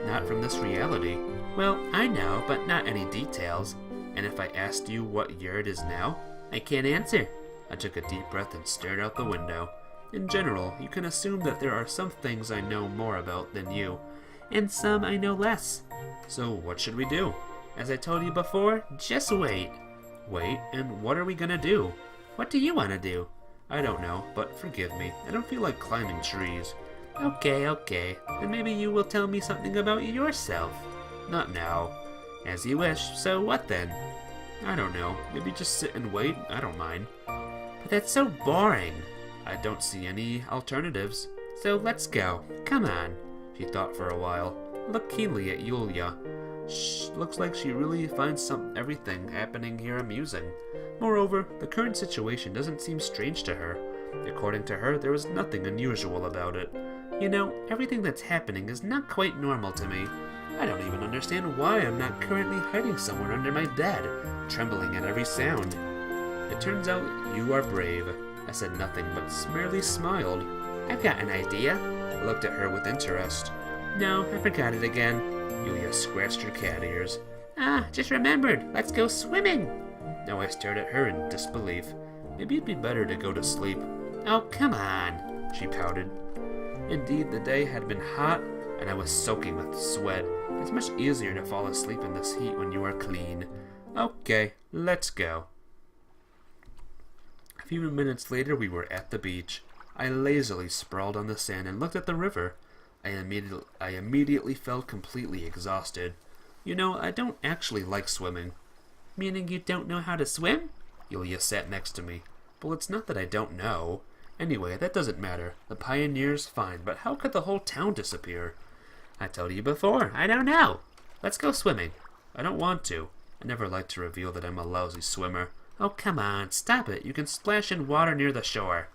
Not from this reality. Well, I know, but not any details. And if I asked you what year it is now? I can't answer. I took a deep breath and stared out the window. In general, you can assume that there are some things I know more about than you, and some I know less. So what should we do? As I told you before, just wait. Wait, and what are we gonna do? What do you want to do? I don't know, but forgive me. I don't feel like climbing trees. Okay. Then maybe you will tell me something about yourself. Not now. As you wish. So what then? I don't know. Maybe just sit and wait. I don't mind. But that's so boring. I don't see any alternatives. So let's go. Come on. She thought for a while. Looked keenly at Yulia. Looks like she really finds everything happening here amusing. Moreover, the current situation doesn't seem strange to her. According to her, there was nothing unusual about it. You know, everything that's happening is not quite normal to me. I don't even understand why I'm not currently hiding somewhere under my bed, trembling at every sound. It turns out you are brave. I said nothing, but merely smiled. I've got an idea. I looked at her with interest. No, I forgot it again. Yulia scratched her cat ears. Ah, just remembered. Let's go swimming. Now I stared at her in disbelief. Maybe it'd be better to go to sleep. Oh, come on, she pouted. Indeed, the day had been hot, and I was soaking with sweat. It's much easier to fall asleep in this heat when you are clean. Okay, let's go. A few minutes later, we were at the beach. I lazily sprawled on the sand and looked at the river. I immediately felt completely exhausted. You know, I don't actually like swimming. Meaning you don't know how to swim? Yulia sat next to me. Well, it's not that I don't know. Anyway, that doesn't matter. The pioneer's fine, but how could the whole town disappear? I told you before, I don't know. Let's go swimming. I don't want to. I never like to reveal that I'm a lousy swimmer. Oh, come on, stop it. You can splash in water near the shore.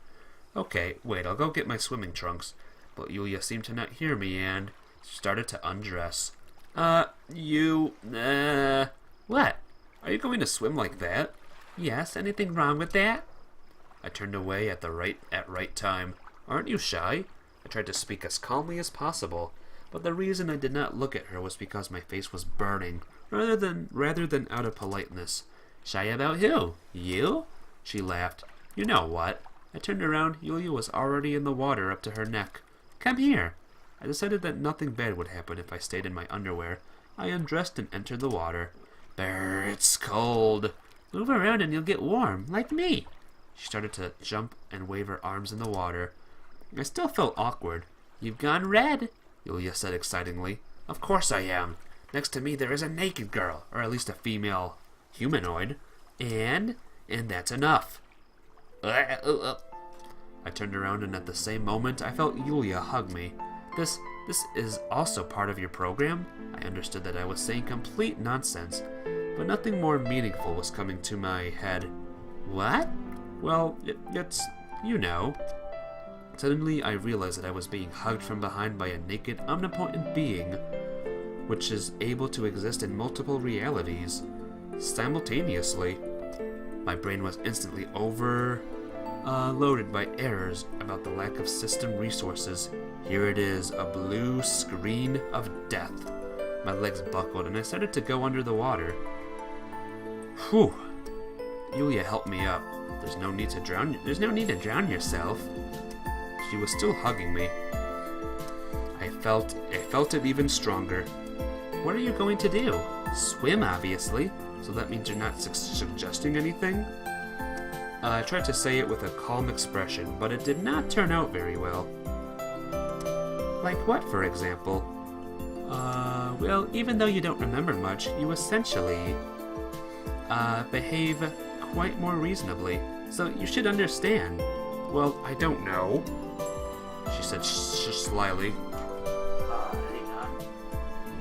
Okay, wait, I'll go get my swimming trunks. But Yulia seemed to not hear me and started to undress. What? Are you going to swim like that? Yes, anything wrong with that? I turned away at right time. Aren't you shy? I tried to speak as calmly as possible, but the reason I did not look at her was because my face was burning, rather than out of politeness. Shy about who? You? She laughed. You know what? I turned around. Yulia was already in the water up to her neck. Come here. I decided that nothing bad would happen if I stayed in my underwear. I undressed and entered the water. Brr, it's cold. Move around and you'll get warm, like me. She started to jump and wave her arms in the water. I still felt awkward. You've gone red, Yulia said excitedly. Of course I am. Next to me there is a naked girl, or at least a female humanoid. And that's enough. I turned around and at the same moment I felt Yulia hug me. This is also part of your program? I understood that I was saying complete nonsense, but nothing more meaningful was coming to my head. What? Well, it's, you know. Suddenly I realized that I was being hugged from behind by a naked, omnipotent being, which is able to exist in multiple realities simultaneously. My brain was instantly loaded by errors about the lack of system resources. Here it is, a blue screen of death. My legs buckled and I started to go under the water. Whew. Yulia helped me up. There's no need to drown yourself. She was still hugging me. I felt it even stronger. What are you going to do? Swim, obviously. So that means you're not suggesting anything? I tried to say it with a calm expression, but it did not turn out very well. Like what, for example? Well, even though you don't remember much, you essentially, behave quite more reasonably. So you should understand. Well, I don't know, she said slyly. Hang on.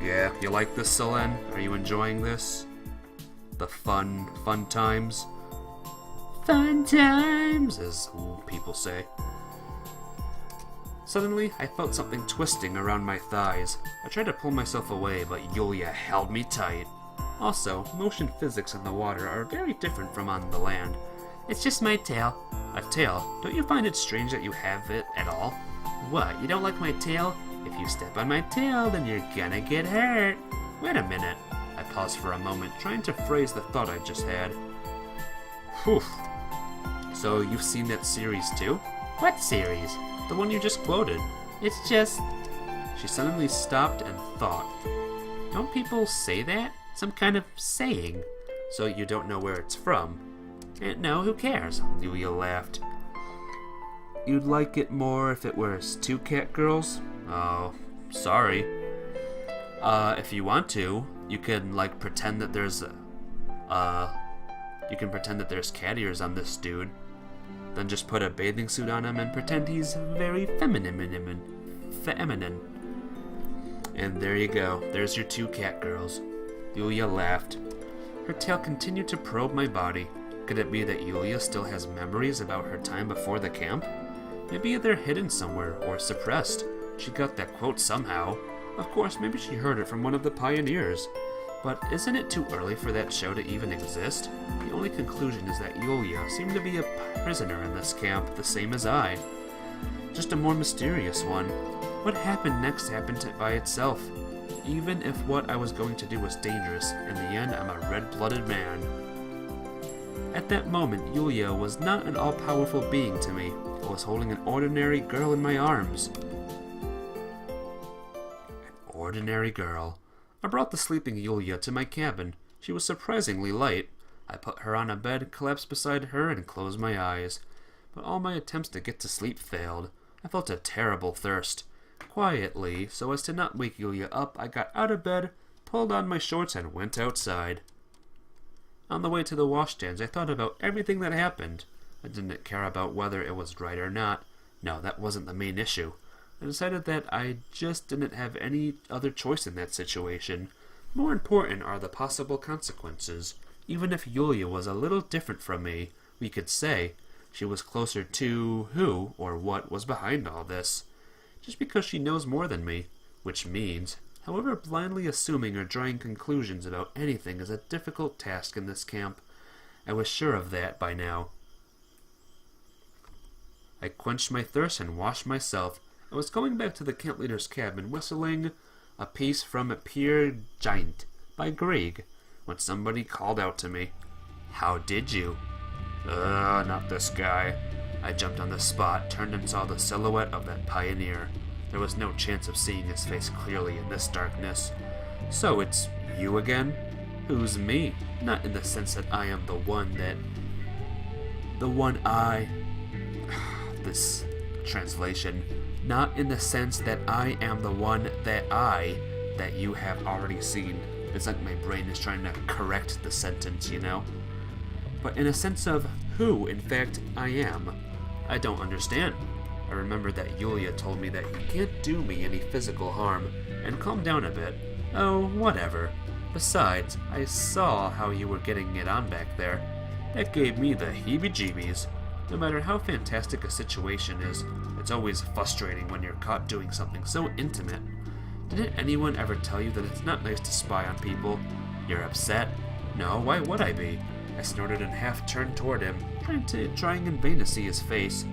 Yeah, you like this, Selene? Are you enjoying this? The fun times? Fun times, as people say. Suddenly, I felt something twisting around my thighs. I tried to pull myself away, but Yulia held me tight. Also, motion physics in the water are very different from on the land. It's just my tail. A tail? Don't you find it strange that you have it at all? What, you don't like my tail? If you step on my tail, then you're gonna get hurt. Wait a minute. I paused for a moment, trying to phrase the thought I just had. Whew. So you've seen that series too? What series? The one you just quoted. It's just... She suddenly stopped and thought. Don't people say that? Some kind of saying. So you don't know where it's from? No, who cares? Yulia laughed. You'd like it more if it was two cat girls? Oh, sorry. If you want to, you can pretend that there's cat ears on this dude. Then just put a bathing suit on him and pretend he's very feminine. And there you go. There's your two cat girls. Yulia laughed. Her tail continued to probe my body. Could it be that Yulia still has memories about her time before the camp? Maybe they're hidden somewhere or suppressed. She got that quote somehow. Of course, maybe she heard it from one of the pioneers. But isn't it too early for that show to even exist? The only conclusion is that Yulia seemed to be a prisoner in this camp, the same as I. Just a more mysterious one. What happened next happened by itself. Even if what I was going to do was dangerous, in the end I'm a red-blooded man. At that moment, Yulia was not an all-powerful being to me. I was holding an ordinary girl in my arms. An ordinary girl. I brought the sleeping Yulia to my cabin. She was surprisingly light. I put her on a bed, collapsed beside her, and closed my eyes. But all my attempts to get to sleep failed. I felt a terrible thirst. Quietly, so as to not wake Yulia up, I got out of bed, pulled on my shorts, and went outside. On the way to the washstands, I thought about everything that happened. I didn't care about whether it was right or not. No, that wasn't the main issue. I decided that I just didn't have any other choice in that situation. More important are the possible consequences. Even if Yulia was a little different from me, we could say she was closer to who or what was behind all this. Just because she knows more than me, which means, however, blindly assuming or drawing conclusions about anything is a difficult task in this camp. I was sure of that by now. I quenched my thirst and washed myself. I was going back to the camp leader's cabin, whistling a piece from Peer Gynt by Grieg, when somebody called out to me. How did you? Not this guy. I jumped on the spot, turned and saw the silhouette of that pioneer. There was no chance of seeing his face clearly in this darkness. So it's you again? Who's me? Not in the sense that I am the one this translation. Not in the sense that I am the one that you have already seen. It's like my brain is trying to correct the sentence, you know? But in a sense of who, in fact, I am. I don't understand. I remember that Yulia told me that you can't do me any physical harm, and calm down a bit. Oh, whatever. Besides, I saw how you were getting it on back there. That gave me the heebie-jeebies. No matter how fantastic a situation is, it's always frustrating when you're caught doing something so intimate. Didn't anyone ever tell you that it's not nice to spy on people? You're upset? No, why would I be? I snorted and half turned toward him, trying in vain to see his face.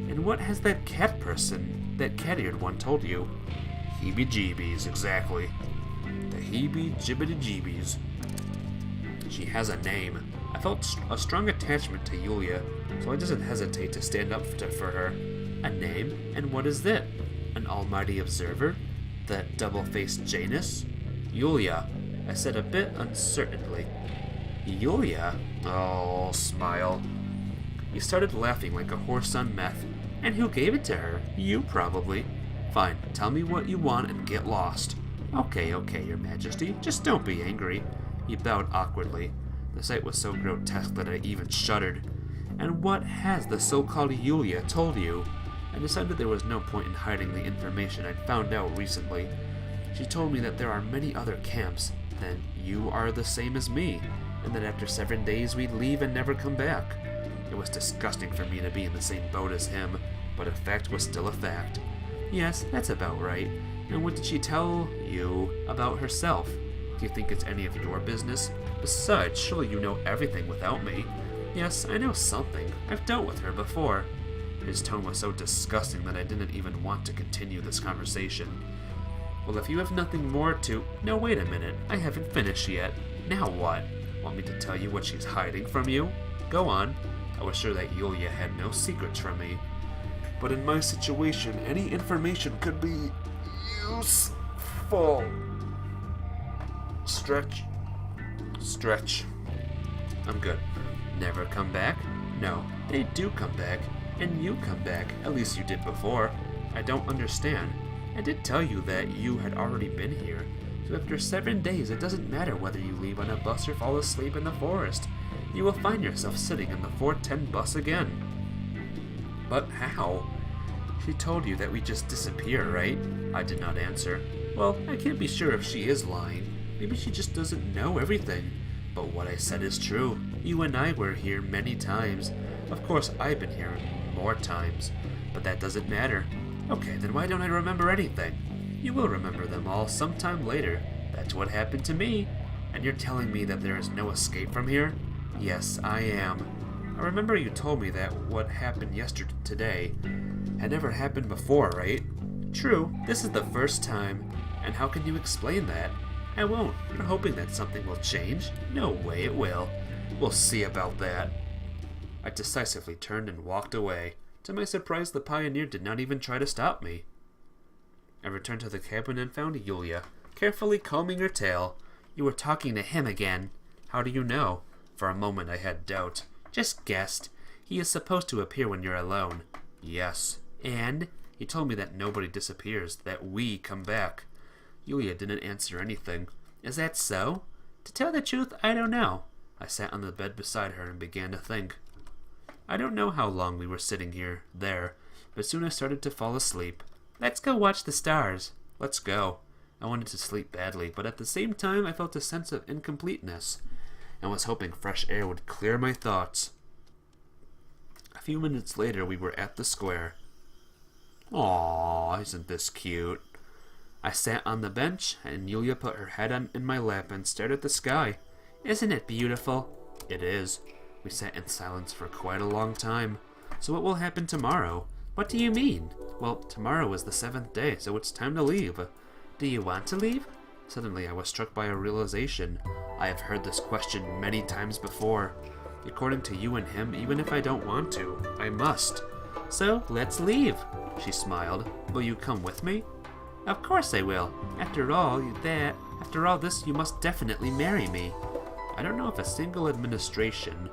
And what has that cat-eared one told you? Heebie-jeebies, exactly. The heebie-jibbity-jeebies. She has a name. I felt a strong attachment to Yulia, so I didn't hesitate to stand up for her. A name? And what is that? An almighty observer? That double-faced Janus? Yulia, I said a bit uncertainly. Yulia? Oh, smile. He started laughing like a horse on meth. And who gave it to her? You, probably. Fine, tell me what you want and get lost. Okay, your majesty, just don't be angry. He bowed awkwardly. The sight was so grotesque that I even shuddered. And what has the so-called Yulia told you? I decided there was no point in hiding the information I'd found out recently. She told me that there are many other camps, that you are the same as me, and that after 7 days we'd leave and never come back. It was disgusting for me to be in the same boat as him, but a fact was still a fact. Yes, that's about right. And what did she tell you about herself? Do you think it's any of your business? Besides, surely you know everything without me. Yes, I know something. I've dealt with her before. His tone was so disgusting that I didn't even want to continue this conversation. Well, if you have nothing more to... No, wait a minute. I haven't finished yet. Now what? Want me to tell you what she's hiding from you? Go on. I was sure that Yulia had no secrets from me. But in my situation, any information could be useful. Stretch. I'm good. Never come back? No, they do come back. And you come back. At least you did before. I don't understand. I did tell you that you had already been here. So after 7 days, it doesn't matter whether you leave on a bus or fall asleep in the forest. You will find yourself sitting in the 410 bus again. But how? She told you that we just disappear, right? I did not answer. Well, I can't be sure if she is lying. Maybe she just doesn't know everything. But what I said is true. You and I were here many times. Of course, I've been here more times. But that doesn't matter. Okay, then why don't I remember anything? You will remember them all sometime later. That's what happened to me. And you're telling me that there is no escape from here? Yes, I am. I remember you told me that what happened today had never happened before, right? True, this is the first time. And how can you explain that? I won't. You're hoping that something will change? No way it will. We'll see about that. I decisively turned and walked away. To my surprise, the pioneer did not even try to stop me. I returned to the cabin and found Yulia, carefully combing her tail. You were talking to him again. How do you know? For a moment I had doubt. Just guessed. He is supposed to appear when you're alone. Yes. And? He told me that nobody disappears, that we come back. Yulia didn't answer anything. Is that so? To tell the truth, I don't know. I sat on the bed beside her and began to think. I don't know how long we were sitting there, but soon I started to fall asleep. Let's go watch the stars. Let's go. I wanted to sleep badly, but at the same time I felt a sense of incompleteness, and was hoping fresh air would clear my thoughts. A few minutes later we were at the square. Aww, isn't this cute? I sat on the bench, and Yulia put her head in my lap and stared at the sky. Isn't it beautiful? It is. We sat in silence for quite a long time. So what will happen tomorrow? What do you mean? Well, tomorrow is the 7th day, so it's time to leave. Do you want to leave? Suddenly I was struck by a realization. I have heard this question many times before. According to you and him, even if I don't want to, I must. So, let's leave. She smiled. Will you come with me? Of course I will. After all this, you must definitely marry me. I don't know of a single administration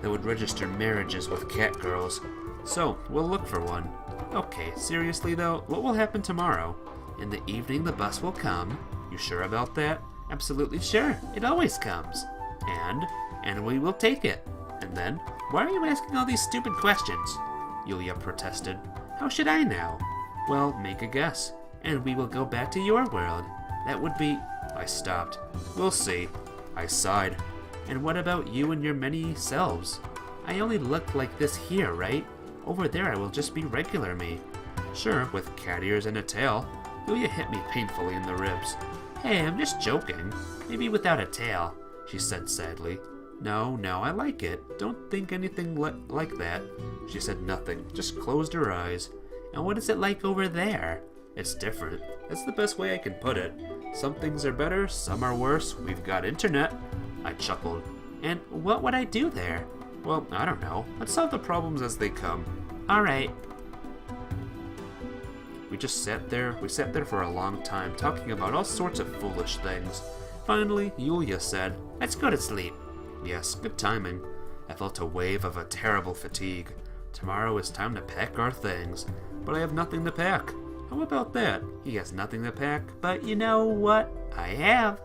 that would register marriages with cat girls, so we'll look for one. Okay, seriously though, what will happen tomorrow? In the evening the bus will come. You sure about that? Absolutely sure. It always comes. And we will take it. And then, why are you asking all these stupid questions? Yulia protested. How should I know? Well, make a guess. And we will go back to your world. That would be... I stopped. We'll see. I sighed. And what about you and your many selves? I only look like this here, right? Over there I will just be regular me. Sure, with cat ears and a tail. Yulia hit me painfully in the ribs. Hey, I'm just joking. Maybe without a tail, she said sadly. No, I like it. Don't think anything like that. She said nothing, just closed her eyes. And what is it like over there? It's different. That's the best way I can put it. Some things are better, some are worse. We've got internet. I chuckled. And what would I do there? Well, I don't know. Let's solve the problems as they come. Alright. We sat there for a long time, talking about all sorts of foolish things. Finally, Yulia said, Let's go to sleep. Yes, good timing. I felt a wave of a terrible fatigue. Tomorrow is time to pack our things, but I have nothing to pack. How about that? He has nothing to pack, but you know what? I have.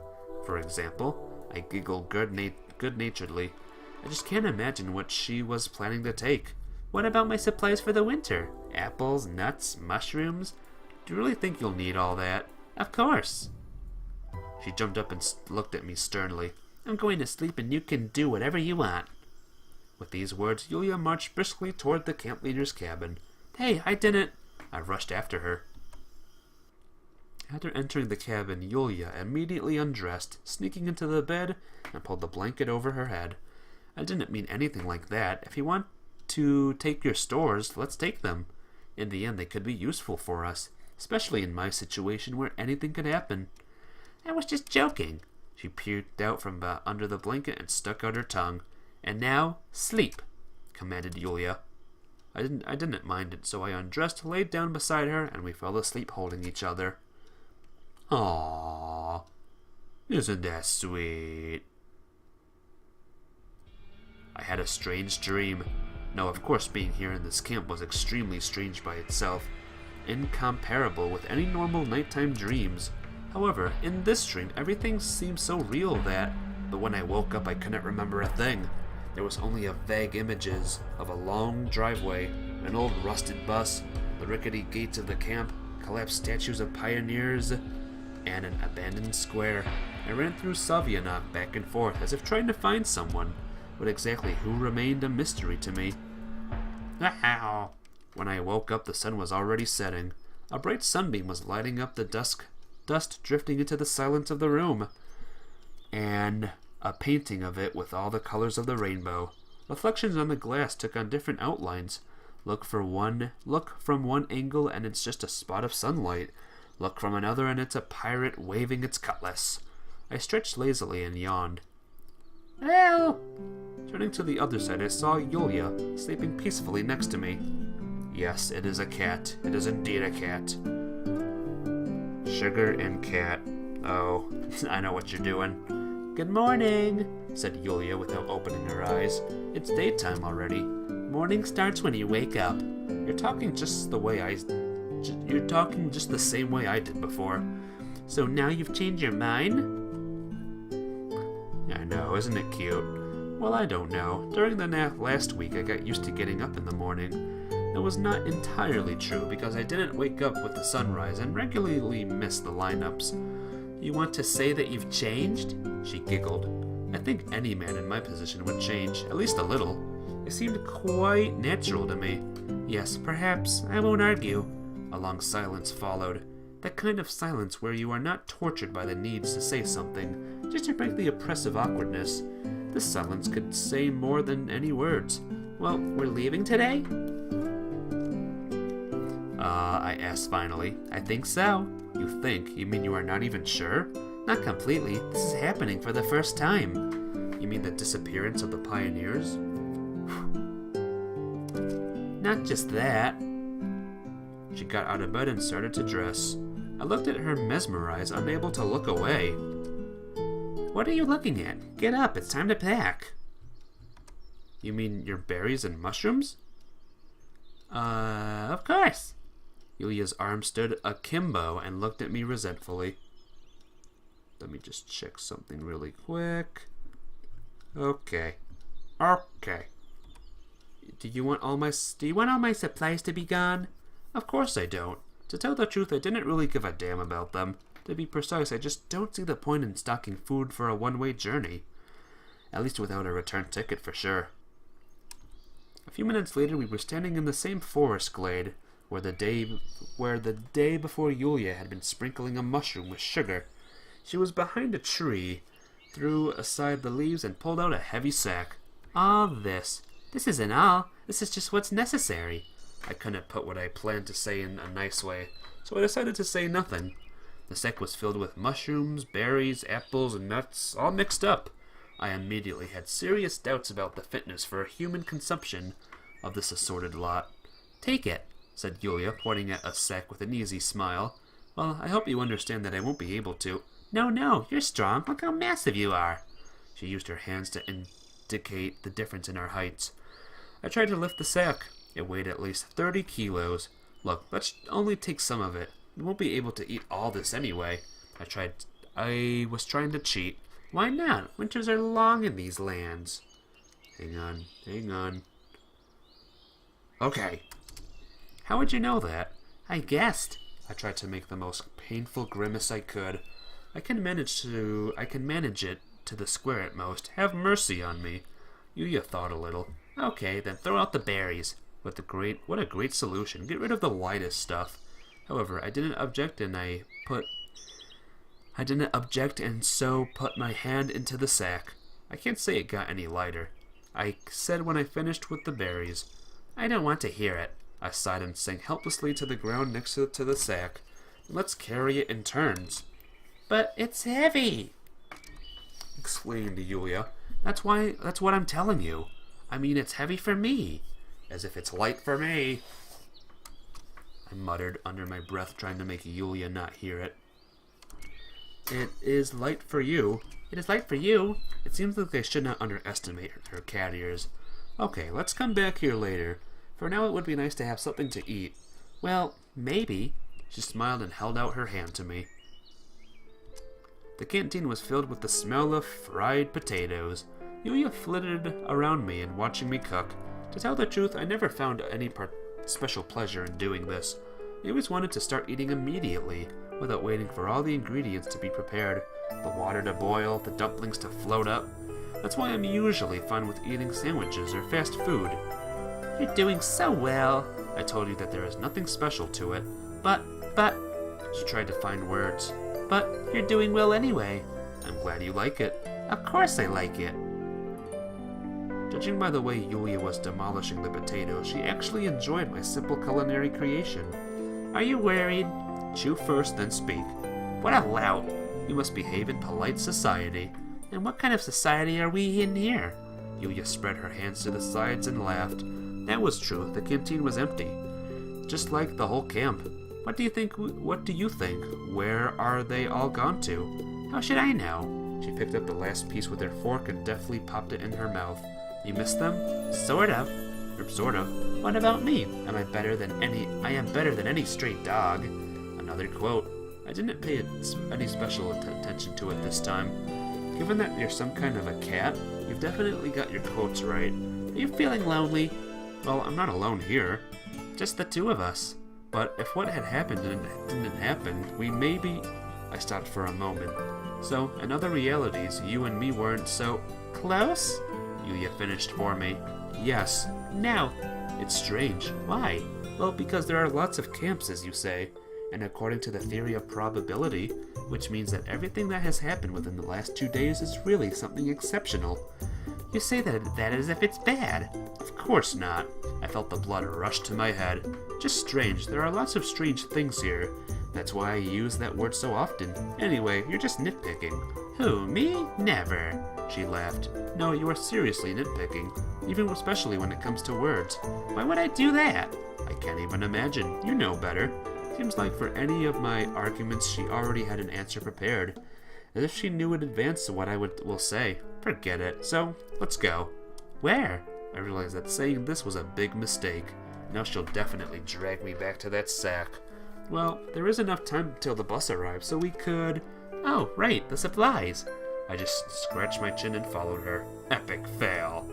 For example, I giggled good-naturedly. I just can't imagine what she was planning to take. What about my supplies for the winter? Apples, nuts, mushrooms? Do you really think you'll need all that? Of course. She jumped up and looked at me sternly. I'm going to sleep and you can do whatever you want. With these words, Yulia marched briskly toward the camp leader's cabin. Hey, I didn't... I rushed after her. After entering the cabin, Yulia immediately undressed, sneaking into the bed, and pulled the blanket over her head. I didn't mean anything like that. If you want to take your stores, let's take them. In the end, they could be useful for us, especially in my situation where anything could happen. I was just joking. She peered out from under the blanket and stuck out her tongue. And now, sleep, commanded Yulia. I didn't mind it, so I undressed, laid down beside her, and we fell asleep holding each other. Aww, isn't that sweet? I had a strange dream. No, of course being here in this camp was extremely strange by itself, incomparable with any normal nighttime dreams. However, in this dream, everything seemed so real but when I woke up I couldn't remember a thing. There was only a vague images of a long driveway, an old rusted bus, the rickety gates of the camp, collapsed statues of pioneers, and an abandoned square. I ran through Savianok back and forth as if trying to find someone, but exactly who remained a mystery to me. When I woke up, the sun was already setting. A bright sunbeam was lighting up the dust drifting into the silence of the room, and a painting of it with all the colors of the rainbow. Reflections on the glass took on different outlines. Look from one angle and it's just a spot of sunlight. Look from another and it's a pirate waving its cutlass. I stretched lazily and yawned. Well, Turning to the other side, I saw Yulia sleeping peacefully next to me. Yes, it is a cat. It is indeed a cat. Sugar and cat. Oh, I know what you're doing. good morning. Said Yulia without opening her eyes. It's daytime already. Morning starts when you wake up. You're talking just the same way I did before. So now you've changed your mind? I know, isn't it cute? Well, I don't know. During the last week, I got used to getting up in the morning. That was not entirely true because I didn't wake up with the sunrise and regularly miss the lineups. You want to say that you've changed? She giggled. I think any man in my position would change, at least a little. It seemed quite natural to me. Yes, perhaps. I won't argue. A long silence followed. That kind of silence where you are not tortured by the needs to say something, just to break the oppressive awkwardness. This silence could say more than any words. Well, we're leaving today? I asked finally. I think so. You think? You mean you are not even sure? Not completely. This is happening for the first time. You mean the disappearance of the pioneers? Not just that. She got out of bed and started to dress. I looked at her mesmerized, unable to look away. What are you looking at? Get up, it's time to pack. You mean your berries and mushrooms? Of course. Yulia's arm stood akimbo and looked at me resentfully. Let me just check something really quick. Okay. Do you want all my supplies to be gone? Of course I don't. To tell the truth, I didn't really give a damn about them. To be precise, I just don't see the point in stocking food for a one-way journey. At least without a return ticket for sure. A few minutes later, we were standing in the same forest glade where the day before Yulia had been sprinkling a mushroom with sugar. She was behind a tree, threw aside the leaves, and pulled out a heavy sack. All this. This isn't all. This is just what's necessary. I couldn't put what I planned to say in a nice way, so I decided to say nothing. The sack was filled with mushrooms, berries, apples, and nuts, all mixed up. I immediately had serious doubts about the fitness for human consumption of this assorted lot. Take it, said Yulia, pointing at a sack with an easy smile. Well, I hope you understand that I won't be able to. No, you're strong. Look how massive you are. She used her hands to indicate the difference in our heights. I tried to lift the sack. It weighed at least 30 kilos. Look, let's only take some of it. We won't be able to eat all this anyway. I was trying to cheat. Why not? Winters are long in these lands. Hang on. Okay. How would you know that? I guessed. I tried to make the most painful grimace I could. I can manage it to the square at most. Have mercy on me. Yulia thought a little. Okay, then throw out the berries. What a great solution. Get rid of the lightest stuff. However, I didn't object and so put my hand into the sack. I can't say it got any lighter. I said when I finished with the berries. I don't want to hear it. I sighed and sank helplessly to the ground next to the sack. Let's carry it in turns. But it's heavy, exclaimed Yulia. That's what I'm telling you. I mean, it's heavy for me. As if it's light for me. I muttered under my breath, trying to make Yulia not hear it. It is light for you. It is light for you. It seems like I should not underestimate her cat ears. Okay, let's come back here later. For now, it would be nice to have something to eat. Well, maybe. She smiled and held out her hand to me. The canteen was filled with the smell of fried potatoes. Yulia flitted around me and watching me cook. To tell the truth, I never found any special pleasure in doing this. I always wanted to start eating immediately, without waiting for all the ingredients to be prepared, the water to boil, the dumplings to float up. That's why I'm usually fine with eating sandwiches or fast food. You're doing so well. I told you that there is nothing special to it, but but... She tried to find words. But you're doing well anyway. I'm glad you like it. Of course I like it. Judging by the way Yulia was demolishing the potato, she actually enjoyed my simple culinary creation. Are you worried? Chew first, then speak. What a lout. You must behave in polite society. And what kind of society are we in here? Yulia spread her hands to the sides and laughed. That was true. The canteen was empty. Just like the whole camp. What do you think? Where are they all gone to? How should I know? She picked up the last piece with her fork and deftly popped it in her mouth. You missed them? Sort of. Sort of. What about me? I am better than any stray dog. Another quote. I didn't pay any special attention to it this time. Given that you're some kind of a cat, you've definitely got your quotes right. Are you feeling lonely? Well, I'm not alone here. Just the two of us. But if what had happened didn't happen, we maybe... I stopped for a moment. So, in other realities, you and me weren't so... Close? Yulia finished for me. Yes. No. It's strange. Why? Well, because there are lots of camps, as you say. And according to the theory of probability, which means that everything that has happened within the last 2 days is really something exceptional. You say that as if it's bad. Of course not. I felt the blood rush to my head. Just strange. There are lots of strange things here. That's why I use that word so often. Anyway, you're just nitpicking. Who, me? Never. She laughed. No, you are seriously nitpicking. Even especially when it comes to words. Why would I do that? I can't even imagine. You know better. Seems like for any of my arguments she already had an answer prepared. As if she knew in advance what I will say. Forget it. So, let's go. Where? I realized that saying this was a big mistake. Now she'll definitely drag me back to that sack. Well, there is enough time until the bus arrives, so we could... Oh, right, the supplies. I just scratched my chin and followed her. Epic fail.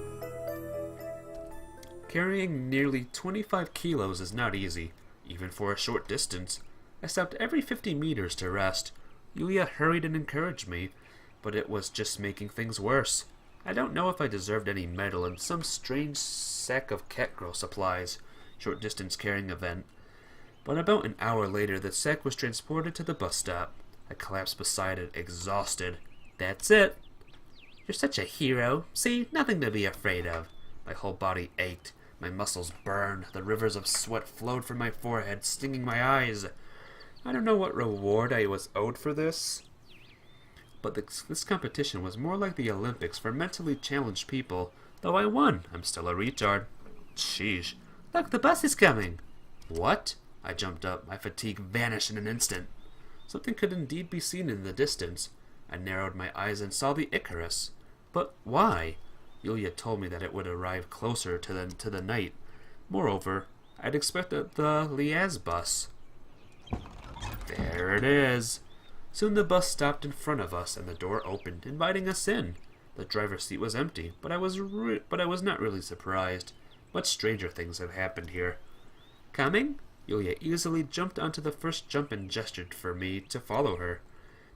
Carrying nearly 25 kilos is not easy, even for a short distance. I stopped every 50 meters to rest. Yulia hurried and encouraged me, but it was just making things worse. I don't know if I deserved any medal in some strange sack of Catgirl supplies, short distance carrying event. But about an hour later, the sack was transported to the bus stop. I collapsed beside it, exhausted. That's it. You're such a hero. See, nothing to be afraid of. My whole body ached. My muscles burned. The rivers of sweat flowed from my forehead, stinging my eyes. I don't know what reward I was owed for this, but this competition was more like the Olympics for mentally challenged people. Though I won, I'm still a retard. Sheesh. Look, the bus is coming. What? I jumped up. My fatigue vanished in an instant. Something could indeed be seen in the distance. I narrowed my eyes and saw the Icarus. But why? Yulia told me that it would arrive closer to the night. Moreover, I'd expected the Liaz bus. There it is. Soon the bus stopped in front of us and the door opened, inviting us in. The driver's seat was empty, but I was not really surprised. Much stranger things have happened here. Coming? Yulia easily jumped onto the first jump and gestured for me to follow her.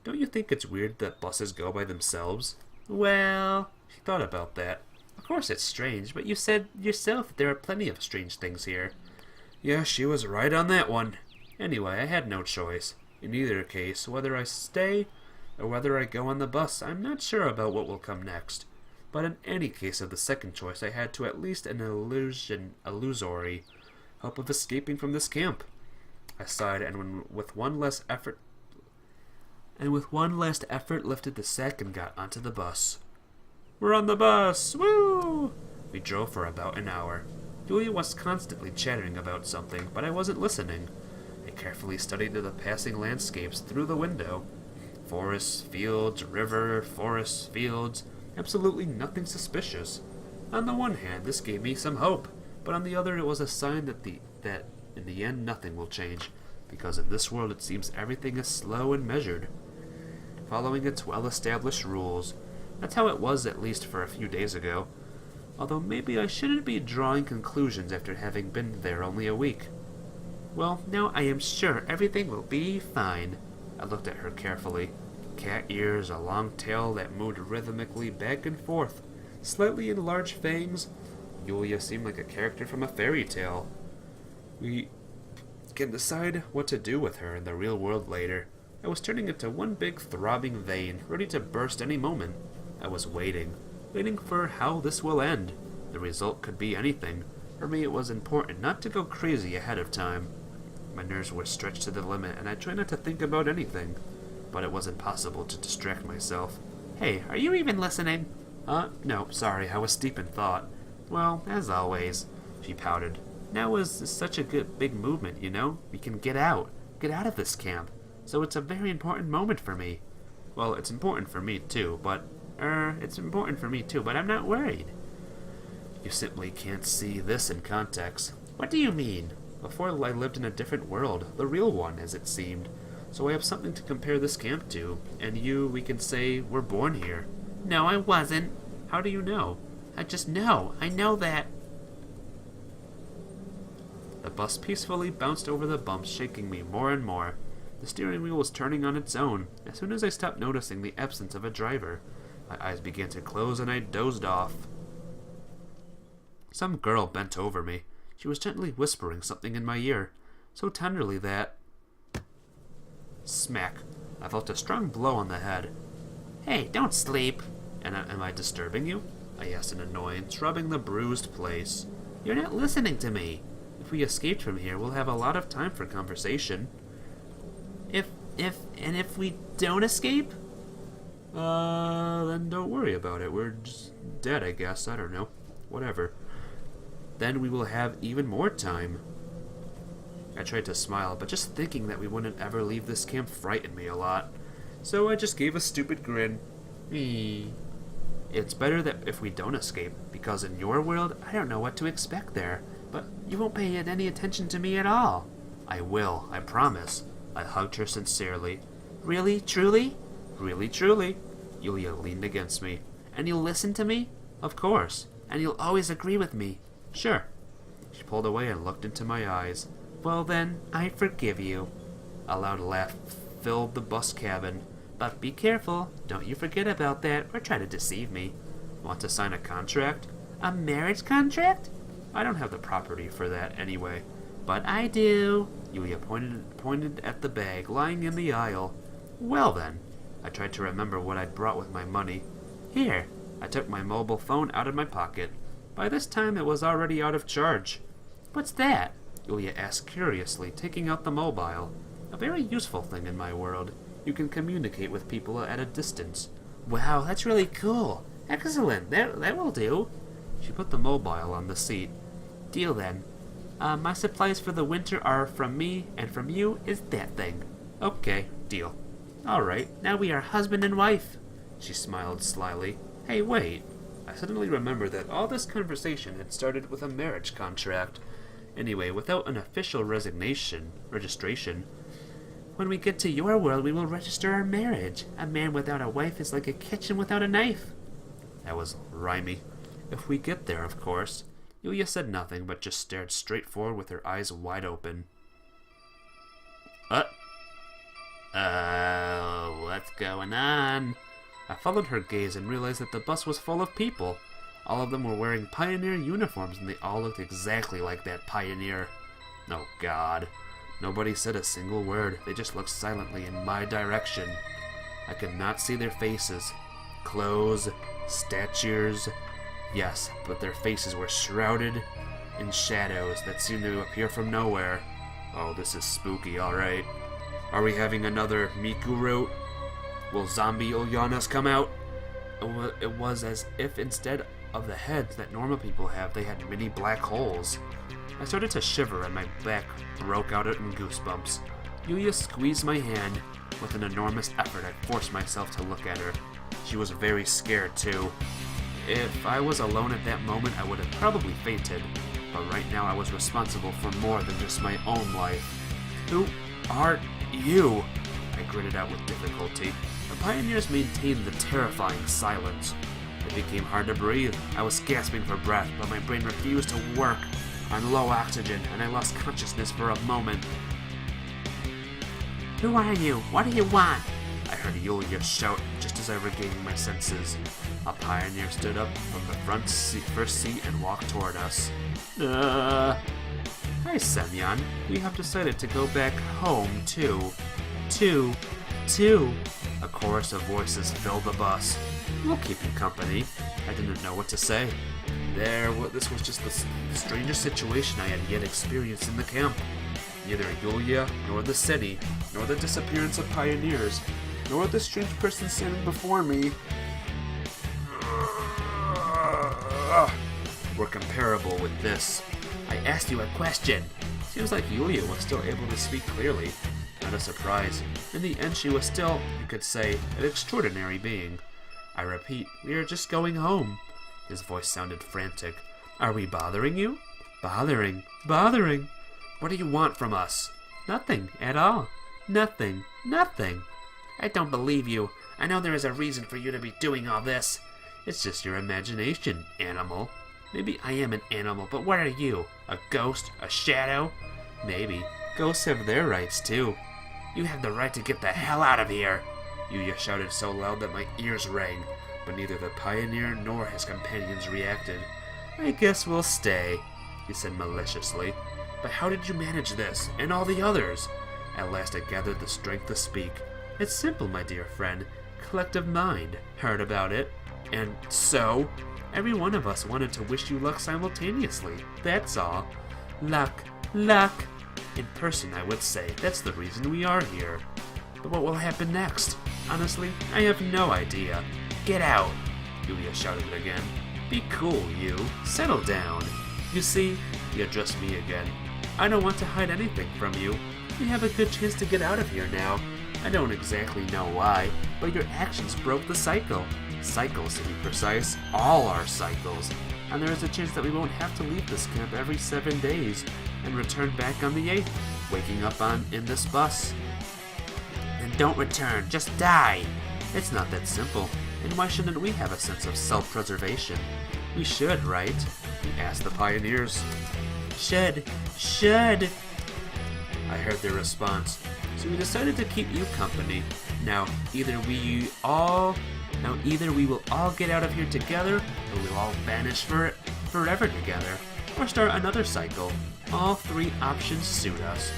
Don't you think it's weird that buses go by themselves? Well, she thought about that. Of course it's strange, but you said yourself that there are plenty of strange things here. Yeah, she was right on that one. Anyway, I had no choice. In either case, whether I stay or whether I go on the bus, I'm not sure about what will come next. But in any case of the second choice, I had to at least an illusory hope of escaping from this camp. I sighed and with one last effort lifted the sack and got onto the bus. We're on the bus! Woo! We drove for about an hour. Yulia was constantly chattering about something, but I wasn't listening. I carefully studied the passing landscapes through the window. Forests, fields, river, forests, fields. Absolutely nothing suspicious. On the one hand, this gave me some hope, but on the other it was a sign that in the end nothing will change, because in this world it seems everything is slow and measured, following its well-established rules. That's how it was, at least for a few days ago. Although maybe I shouldn't be drawing conclusions after having been there only a week. Well, now I am sure everything will be fine. I looked at her carefully. Cat ears, a long tail that moved rhythmically back and forth, slightly enlarged fangs. Yulia seemed like a character from a fairy tale. We can decide what to do with her in the real world later. I was turning into one big throbbing vein, ready to burst any moment. I was waiting for how this will end. The result could be anything. For me, it was important not to go crazy ahead of time. My nerves were stretched to the limit, and I tried not to think about anything. But it was impossible to distract myself. Hey, are you even listening? No, sorry, I was deep in thought. Well, as always, she pouted. Now is such a good big movement, you know? We can get out of this camp. So it's a very important moment for me. Well, it's important for me too, but I'm not worried. You simply can't see this in context. What do you mean? Before, I lived in a different world, the real one, as it seemed. So I have something to compare this camp to, and you, we can say, were born here. No, I wasn't. How do you know? I just know. I know that. The bus peacefully bounced over the bumps, shaking me more and more. The steering wheel was turning on its own. As soon as I stopped noticing the absence of a driver, my eyes began to close and I dozed off. Some girl bent over me. She was gently whispering something in my ear, so tenderly that... Smack. I felt a strong blow on the head. Hey, don't sleep. And am I disturbing you? I asked in annoyance, rubbing the bruised place. You're not listening to me. If we escaped from here, we'll have a lot of time for conversation. If we don't escape? Then don't worry about it. We're just dead, I guess. I don't know. Whatever. Then we will have even more time. I tried to smile, but just thinking that we wouldn't ever leave this camp frightened me a lot. So I just gave a stupid grin. It's better that if we don't escape, because in your world, I don't know what to expect there. But you won't pay any attention to me at all. I will, I promise. I hugged her sincerely. Really? Truly? Really, truly. Yulia leaned against me. And you'll listen to me? Of course. And you'll always agree with me? Sure. She pulled away and looked into my eyes. Well then, I forgive you. A loud laugh filled the bus cabin. But be careful. Don't you forget about that or try to deceive me. Want to sign a contract? A marriage contract? I don't have the property for that anyway. But I do. Yulia pointed at the bag lying in the aisle. Well then. I tried to remember what I'd brought with my money. Here. I took my mobile phone out of my pocket. By this time it was already out of charge. What's that? Yulia asked curiously, taking out the mobile. A very useful thing in my world. You can communicate with people at a distance. Wow, that's really cool. Excellent. That will do. She put the mobile on the seat. Deal then. My supplies for the winter are from me, and from you is that thing. Okay, deal. All right, now we are husband and wife. She smiled slyly. Hey, wait. I suddenly remembered that all this conversation had started with a marriage contract. Anyway, without an official registration, when we get to your world, we will register our marriage. A man without a wife is like a kitchen without a knife. That was rhymy. If we get there, of course. Yulia said nothing, but just stared straight forward with her eyes wide open. What's going on? I followed her gaze and realized that the bus was full of people. All of them were wearing Pioneer uniforms, and they all looked exactly like that Pioneer. Oh, God. Nobody said a single word. They just looked silently in my direction. I could not see their faces. Clothes, statures. Yes, but their faces were shrouded in shadows that seemed to appear from nowhere. Oh, this is spooky, alright. Are we having another Miku route? Will zombie Ulyanas come out? It was as if instead of the heads that normal people have, they had many black holes. I started to shiver and my back broke out in goosebumps. Yulia squeezed my hand. With an enormous effort, I forced myself to look at her. She was very scared, too. If I was alone at that moment, I would have probably fainted. But right now, I was responsible for more than just my own life. Who are you? I gritted out with difficulty. The pioneers maintained the terrifying silence. It became hard to breathe. I was gasping for breath, but my brain refused to work on low oxygen, and I lost consciousness for a moment. Who are you? What do you want? I heard Yulia shout just as I regained my senses. A pioneer stood up from the first seat and walked toward us. Hi, Semyon. We have decided to go back home, too. A chorus of voices filled the bus. We'll keep you company. I didn't know what to say. This was just the strangest situation I had yet experienced in the camp. Neither Yulia, nor the city, nor the disappearance of pioneers, nor the strange person standing before me were comparable with this. I asked you a question. Seems like Yulia was still able to speak clearly. Not a surprise. In the end, she was still, you could say, an extraordinary being. I repeat, we are just going home. His voice sounded frantic. Are we bothering you? Bothering. What do you want from us? Nothing at all. Nothing. I don't believe you. I know there is a reason for you to be doing all this. It's just your imagination, animal. Maybe I am an animal, but what are you? A ghost? A shadow? Maybe. Ghosts have their rights, too. You have the right to get the hell out of here! Yuya shouted so loud that my ears rang, but neither the pioneer nor his companions reacted. I guess we'll stay, he said maliciously. But how did you manage this, and all the others? At last I gathered the strength to speak. It's simple, my dear friend. Collective mind. Heard about it. And so? Every one of us wanted to wish you luck simultaneously. That's all. Luck. In person, I would say. That's the reason we are here. But what will happen next? Honestly, I have no idea. Get out! Yulia shouted again. Be cool, you. Settle down. You see, he addressed me again. I don't want to hide anything from you. You have a good chance to get out of here now. I don't exactly know why, but your actions broke the cycle. Cycles, to be precise. All our cycles. And there is a chance that we won't have to leave this camp every 7 days and return back on the 8th, waking up in this bus. Then don't return, just die! It's not that simple, and why shouldn't we have a sense of self-preservation? We should, right? We asked the pioneers. Should. I heard their response, so we decided to keep you company. Now, either we will all get out of here together, or we'll all vanish forever together, or start another cycle. All 3 options suit us.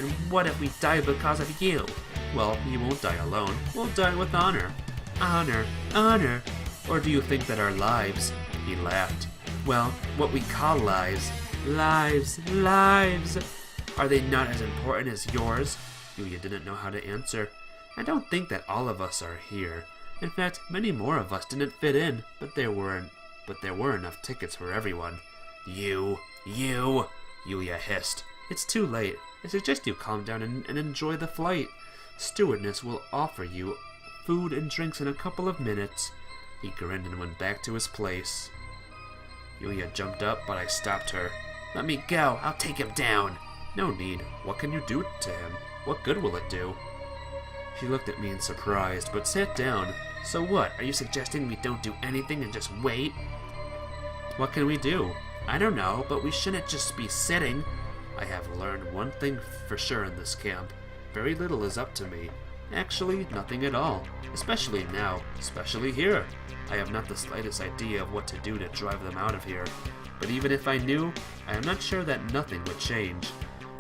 And what if we die because of you? Well, you won't die alone. We'll die with honor. Honor. Or do you think that our lives... He laughed. Well, what we call lives. Lives. Are they not as important as yours? Yuya didn't know how to answer. I don't think that all of us are here. In fact, many more of us didn't fit in, but there were enough tickets for everyone. You, Yulia hissed. It's too late. I suggest you calm down and enjoy the flight. Stewardess will offer you food and drinks in a couple of minutes. He grinned and went back to his place. Yulia jumped up, but I stopped her. Let me go. I'll take him down. No need. What can you do to him? What good will it do? She looked at me in surprise, but sat down. So what? Are you suggesting we don't do anything and just wait? What can we do? I don't know, but we shouldn't just be sitting. I have learned one thing for sure in this camp. Very little is up to me. Actually, nothing at all. Especially now. Especially here. I have not the slightest idea of what to do to drive them out of here. But even if I knew, I am not sure that nothing would change.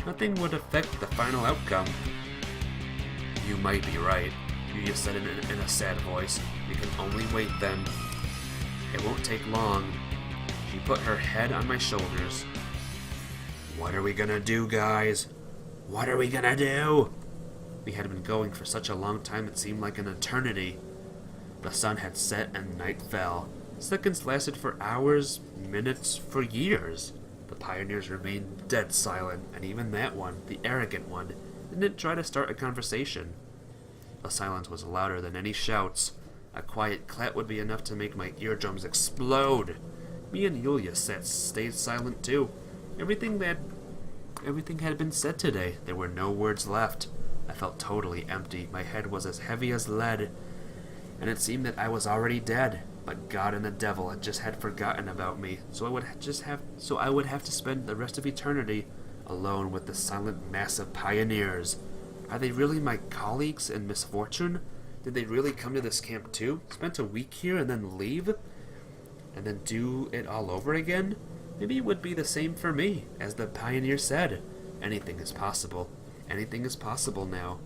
Nothing would affect the final outcome. You might be right, Yuya said in a sad voice. We can only wait then. It won't take long. She put her head on my shoulders. What are we gonna do, guys? What are we gonna do? We had been going for such a long time it seemed like an eternity. The sun had set and night fell. Seconds lasted for hours, minutes, for years. The pioneers remained dead silent, and even that one, the arrogant one, didn't try to start a conversation. The silence was louder than any shouts. A quiet clap would be enough to make my eardrums explode. Me and Yulia stayed silent too. Everything had been said today. There were no words left. I felt totally empty. My head was as heavy as lead, and it seemed that I was already dead. But God and the devil had forgotten about me, so I would have to spend the rest of eternity alone with the silent mass of pioneers. Are they really my colleagues in misfortune? Did they really come to this camp too? Spent a week here and then leave? And then do it all over again? Maybe it would be the same for me, as the pioneer said. Anything is possible. Anything is possible now.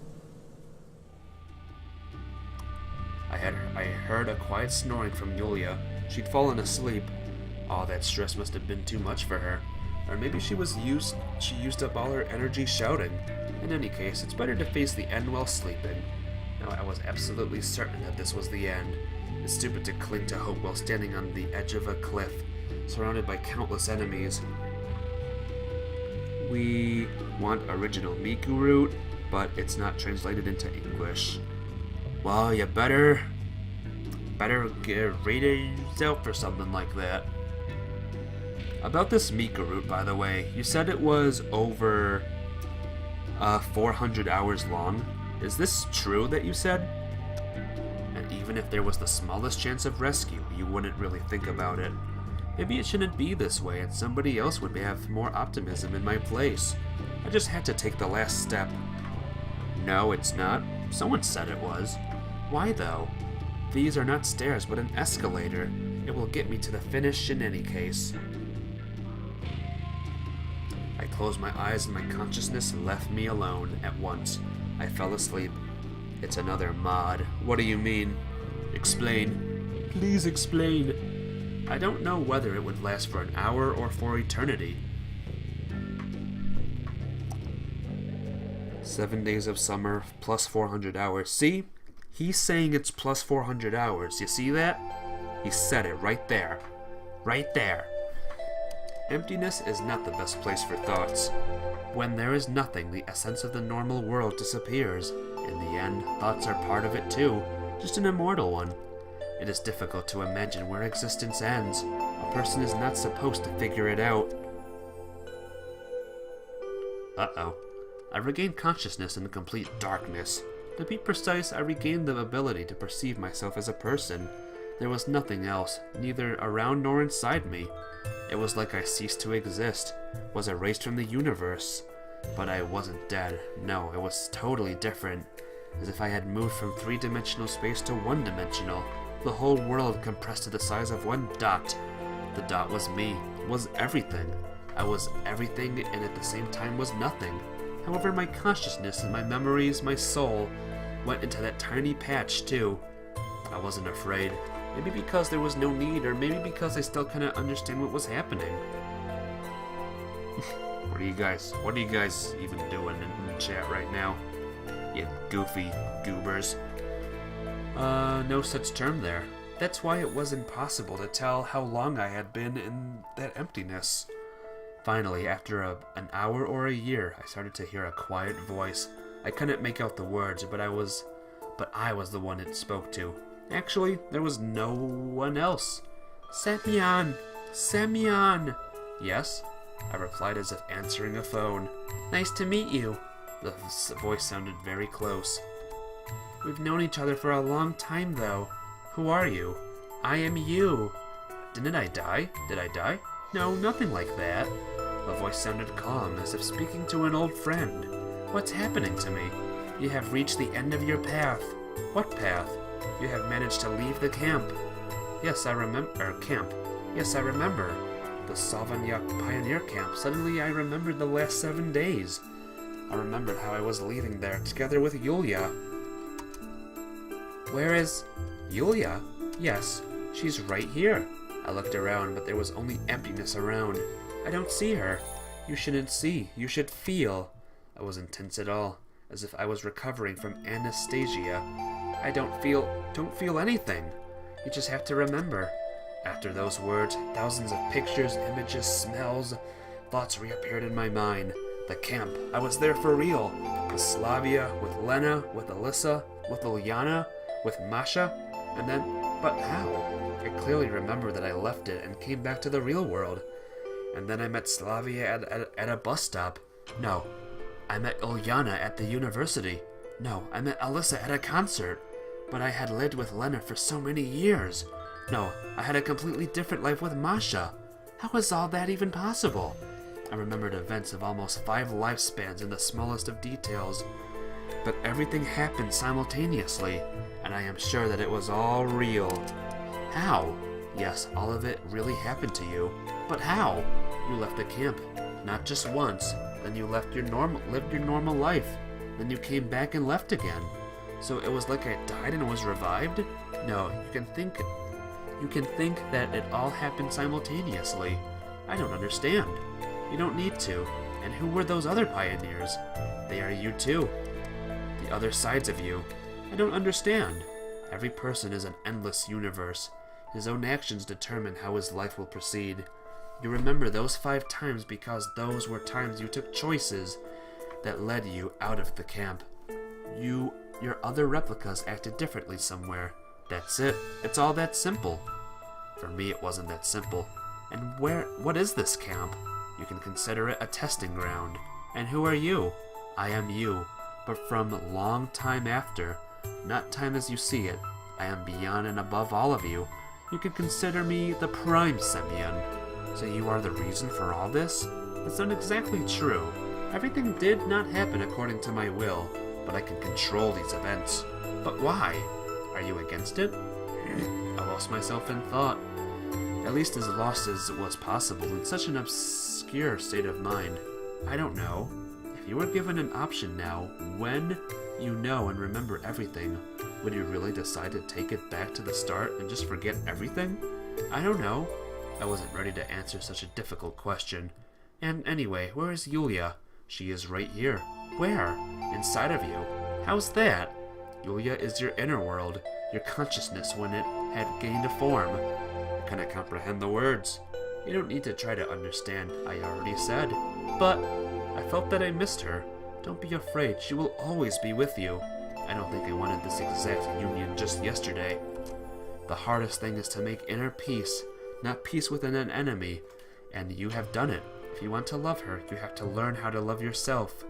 I heard a quiet snoring from Yulia. She'd fallen asleep. All that stress must have been too much for her. Or maybe she used up all her energy shouting. In any case, it's better to face the end while sleeping. Now, I was absolutely certain that this was the end. It's stupid to cling to hope while standing on the edge of a cliff, surrounded by countless enemies. We want original Miku root, but it's not translated into English. Well, you better get ready yourself for something like that. About this Miku root, by the way, you said it was over 400 hours long. Is this true that you said? And even if there was the smallest chance of rescue, you wouldn't really think about it. Maybe it shouldn't be this way and somebody else would have more optimism in my place. I just had to take the last step. No, it's not. Someone said it was. Why though? These are not stairs but an escalator. It will get me to the finish in any case. I closed my eyes and my consciousness left me alone at once. I fell asleep. It's another mod. What do you mean? Explain. Please explain. I don't know whether it would last for an hour or for eternity. 7 days of summer plus 400 hours. See? He's saying it's plus 400 hours. You see that? He said it right there. Right there. Emptiness is not the best place for thoughts. When there is nothing, the essence of the normal world disappears. In the end, thoughts are part of it too, just an immortal one. It is difficult to imagine where existence ends. A person is not supposed to figure it out. Uh-oh. I regained consciousness in complete darkness. To be precise, I regained the ability to perceive myself as a person. There was nothing else, neither around nor inside me. It was like I ceased to exist, was erased from the universe. But I wasn't dead. No, it was totally different. As if I had moved from three-dimensional space to one-dimensional. The whole world compressed to the size of one dot. The dot was me, was everything. I was everything and at the same time was nothing. However, my consciousness and my memories, my soul, went into that tiny patch too. I wasn't afraid. Maybe because there was no need, or maybe because I still couldn't understand what was happening. What are you guys even doing in the chat right now? You goofy goobers. No such term there. That's why it was impossible to tell how long I had been in that emptiness. Finally, after an hour or a year, I started to hear a quiet voice. I couldn't make out the words, but I was the one it spoke to. Actually, there was no one else. Semyon! Semyon! Yes? I replied as if answering a phone. Nice to meet you. The voice sounded very close. We've known each other for a long time, though. Who are you? I am you. Didn't I die? Did I die? No, nothing like that. The voice sounded calm, as if speaking to an old friend. What's happening to me? You have reached the end of your path. What path? You have managed to leave the camp. Yes, I remember. Camp. Yes, I remember. The Savanyak Pioneer Camp. Suddenly I remembered the last 7 days. I remembered how I was leaving there together with Yulia. Where is Yulia? Yes, she's right here. I looked around, but there was only emptiness around. I don't see her. You shouldn't see. You should feel. I wasn't tense at all, as if I was recovering from anesthesia. I don't feel anything. You just have to remember. After those words, thousands of pictures, images, smells, thoughts reappeared in my mind. The camp. I was there for real. With Slavia, with Lena, with Alyssa, with Ilyana, with Masha, and then, but how? I clearly remember that I left it and came back to the real world. And then I met Slavia at a bus stop. No, I met Ilyana at the university. No, I met Alyssa at a concert. But I had lived with Lena for so many years. No, I had a completely different life with Masha. How is all that even possible? I remembered events of almost 5 lifespans in the smallest of details. But everything happened simultaneously, and I am sure that it was all real. How? Yes, all of it really happened to you. But how? You left the camp, not just once, then you lived your normal life, then you came back and left again. So it was like I died and was revived? No, you can think that it all happened simultaneously. I don't understand. You don't need to. And who were those other pioneers? They are you too. The other sides of you. I don't understand. Every person is an endless universe. His own actions determine how his life will proceed. You remember those 5 times because those were times you took choices that led you out of the camp. Your other replicas acted differently somewhere. That's it. It's all that simple. For me, it wasn't that simple. And what is this camp? You can consider it a testing ground. And who are you? I am you, but from a long time after. Not time as you see it. I am beyond and above all of you. You can consider me the prime Semyon. So you are the reason for all this? That's not exactly true. Everything did not happen according to my will, but I can control these events. But why? Are you against it? I lost myself in thought. At least as lost as was possible in such an obscure state of mind. I don't know. If you were given an option now, when you know and remember everything, would you really decide to take it back to the start and just forget everything? I don't know. I wasn't ready to answer such a difficult question. And anyway, where is Yulia? She is right here. Where? Inside of you. How's that? Yulia is your inner world, your consciousness when it had gained a form. I cannot comprehend the words. You don't need to try to understand, I already said. But I felt that I missed her. Don't be afraid, she will always be with you. I don't think I wanted this exact union just yesterday. The hardest thing is to make inner peace, not peace with an enemy, and you have done it. If you want to love her, you have to learn how to love yourself.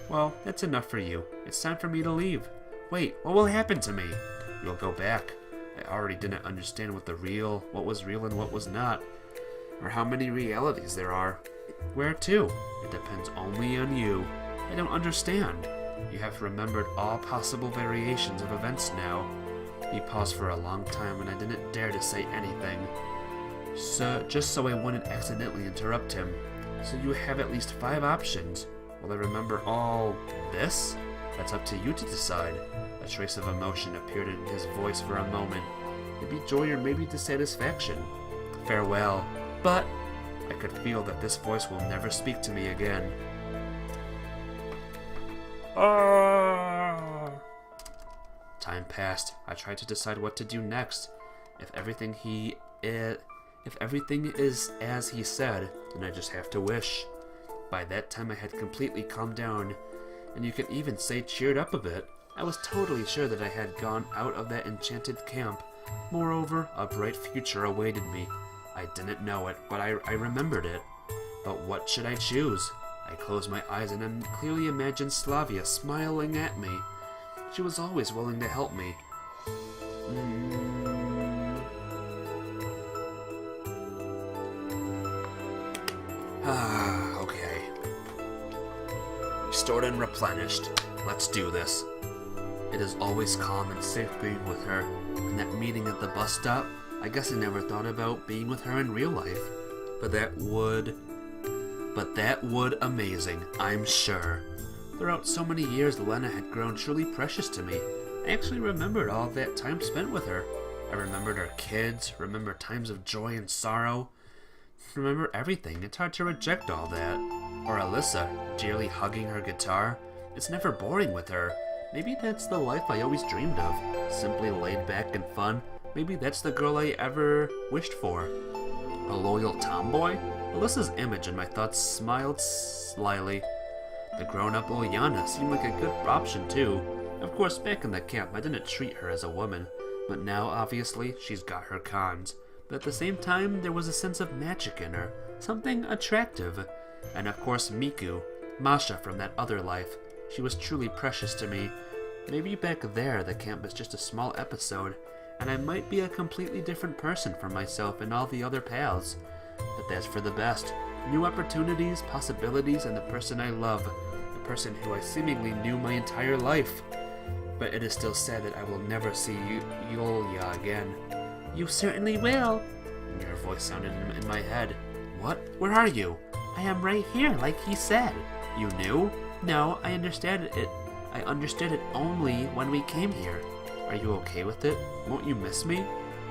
Well, that's enough for you. It's time for me to leave. Wait, what will happen to me? You'll go back. I already didn't understand what was real and what was not, or how many realities there are. Where to? It depends only on you. I don't understand. You have remembered all possible variations of events now. He paused for a long time and I didn't dare to say anything. Just so I wouldn't accidentally interrupt him. So you have at least 5 options. Will I remember all this? That's up to you to decide. A trace of emotion appeared in his voice for a moment. Maybe joy or maybe dissatisfaction. Farewell. But I could feel that this voice will never speak to me again. Time passed. I tried to decide what to do next. If everything is as he said, then I just have to wish. By that time I had completely calmed down, and you could even say cheered up a bit. I was totally sure that I had gone out of that enchanted camp. Moreover, a bright future awaited me. I didn't know it, but I remembered it. But what should I choose? I closed my eyes and clearly imagined Slavia smiling at me. She was always willing to help me. Okay. Restored and replenished. Let's do this. It is always calm and safe being with her. And that meeting at the bus stop, I guess I never thought about being with her in real life. But that would amazing, I'm sure. Throughout so many years, Lena had grown truly precious to me. I actually remembered all that time spent with her. I remembered our kids, remembered times of joy and sorrow. Remember everything. It's hard to reject all that. Or Alyssa, dearly hugging her guitar. It's never boring with her. Maybe that's the life I always dreamed of. Simply laid back and fun. Maybe that's the girl I ever wished for. A loyal tomboy? Alyssa's image in my thoughts smiled slyly. The grown-up Ilyana seemed like a good option too. Of course, back in the camp I didn't treat her as a woman, but now obviously she's got her cons. But at the same time there was a sense of magic in her, something attractive. And of course Miku, Masha from that other life. She was truly precious to me. Maybe back there the camp was just a small episode, and I might be a completely different person from myself in all the other paths. But that's for the best. New opportunities, possibilities, and the person I love. The person who I seemingly knew my entire life. But it is still sad that I will never see Yulia again. You certainly will. Your voice sounded in my head. What? Where are you? I am right here, like he said. You knew? No, I understood it. I understood it only when we came here. Are you okay with it? Won't you miss me?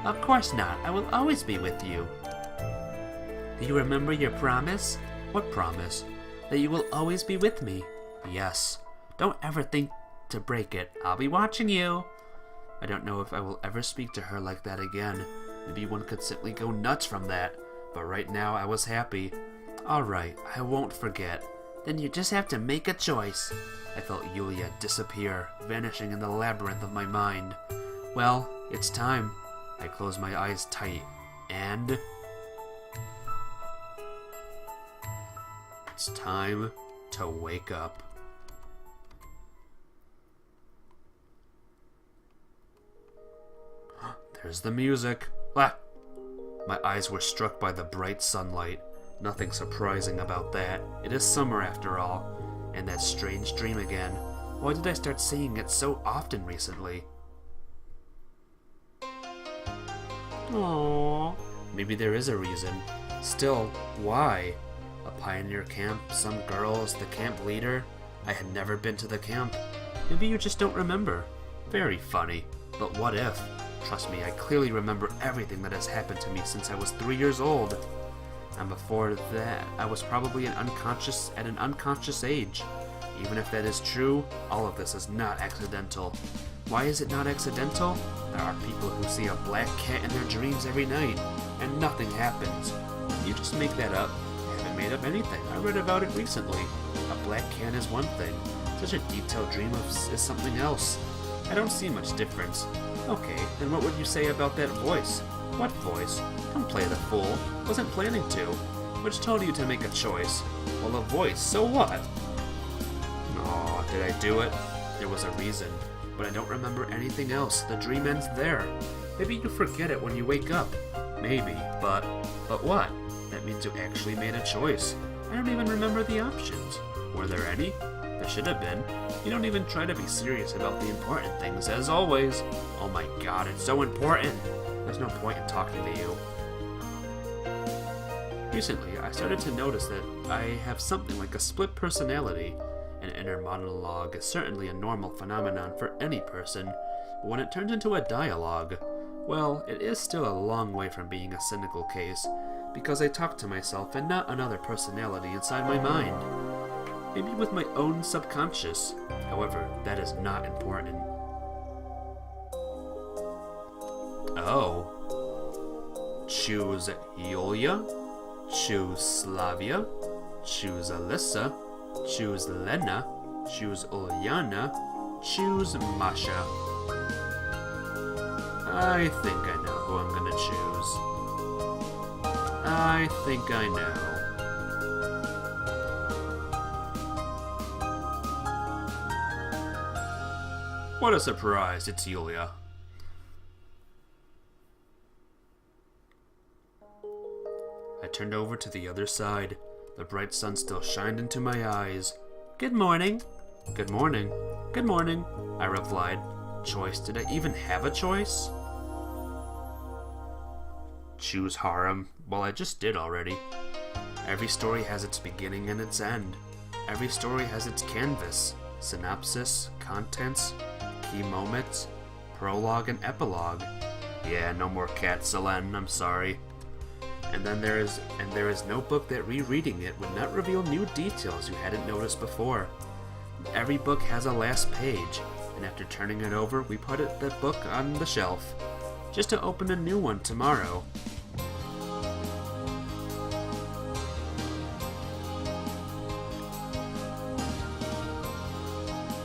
Of course not. I will always be with you. Do you remember your promise? What promise? That you will always be with me. Yes. Don't ever think to break it. I'll be watching you. I don't know if I will ever speak to her like that again. Maybe one could simply go nuts from that. But right now, I was happy. Alright, I won't forget. Then you just have to make a choice. I felt Yulia disappear, vanishing in the labyrinth of my mind. Well, it's time. I closed my eyes tight, and... it's time to wake up. There's the music. Ah! My eyes were struck by the bright sunlight. Nothing surprising about that. It is summer after all. And that strange dream again. Why did I start seeing it so often recently? Aww. Maybe there is a reason. Still, why? A pioneer camp, some girls, the camp leader? I had never been to the camp. Maybe you just don't remember. Very funny. But what if? Trust me, I clearly remember everything that has happened to me since I was 3 years old. And before that, I was probably at an unconscious age. Even if that is true, all of this is not accidental. Why is it not accidental? There are people who see a black cat in their dreams every night, and nothing happens. You just make that up. I haven't made up anything. I read about it recently. A black cat is one thing. Such a detailed dream is something else. I don't see much difference. Okay, then what would you say about that voice? What voice? Don't play the fool. Wasn't planning to. Which told you to make a choice. Well, a voice, so what? Aw, did I do it? There was a reason. But I don't remember anything else. The dream ends there. Maybe you forget it when you wake up. Maybe, but what? That means you actually made a choice. I don't even remember the options. Were there any? There should have been. You don't even try to be serious about the important things, as always. Oh my god, it's so important. There's no point in talking to you. Recently, I started to notice that I have something like a split personality. An inner monologue is certainly a normal phenomenon for any person, but when it turns into a dialogue, well, it is still a long way from being a cynical case, because I talk to myself and not another personality inside my mind. Maybe with my own subconscious. However, that is not important. Oh. Choose Yulia. Choose Slavia. Choose Alyssa. Choose Lena. Choose Ulyana. Choose Masha. I think I know who I'm gonna choose. I think I know. What a surprise, it's Yulia. I turned over to the other side. The bright sun still shined into my eyes. Good morning. Good morning. Good morning, I replied. Choice? Did I even have a choice? Choose harem. Well, I just did already. Every story has its beginning and its end. Every story has its canvas, synopsis, contents, key moments, prologue, and epilogue. Yeah, no more cat, Selene, I'm sorry. And there is no book that rereading it would not reveal new details you hadn't noticed before. Every book has a last page, and after turning it over, we put the book on the shelf, just to open a new one tomorrow.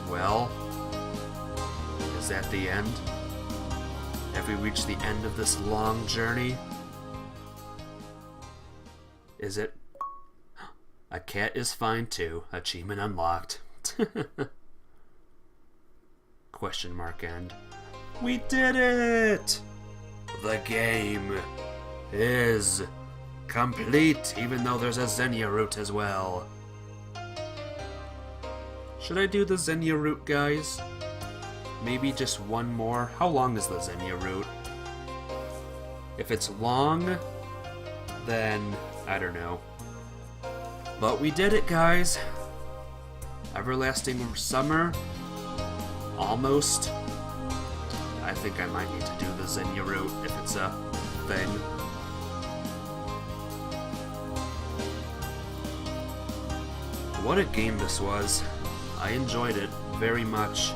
Well, is that the end? Have we reached the end of this long journey? Is it? A cat is fine too. Achievement unlocked. Question mark end. We did it! The game is complete, even though there's a Xenia route as well. Should I do the Xenia route, guys? Maybe just one more? How long is the Xenia route? If it's long, then I don't know. But we did it, guys. Everlasting Summer. Almost. I think I might need to do the Xenia route if it's a thing. What a game this was. I enjoyed it very much.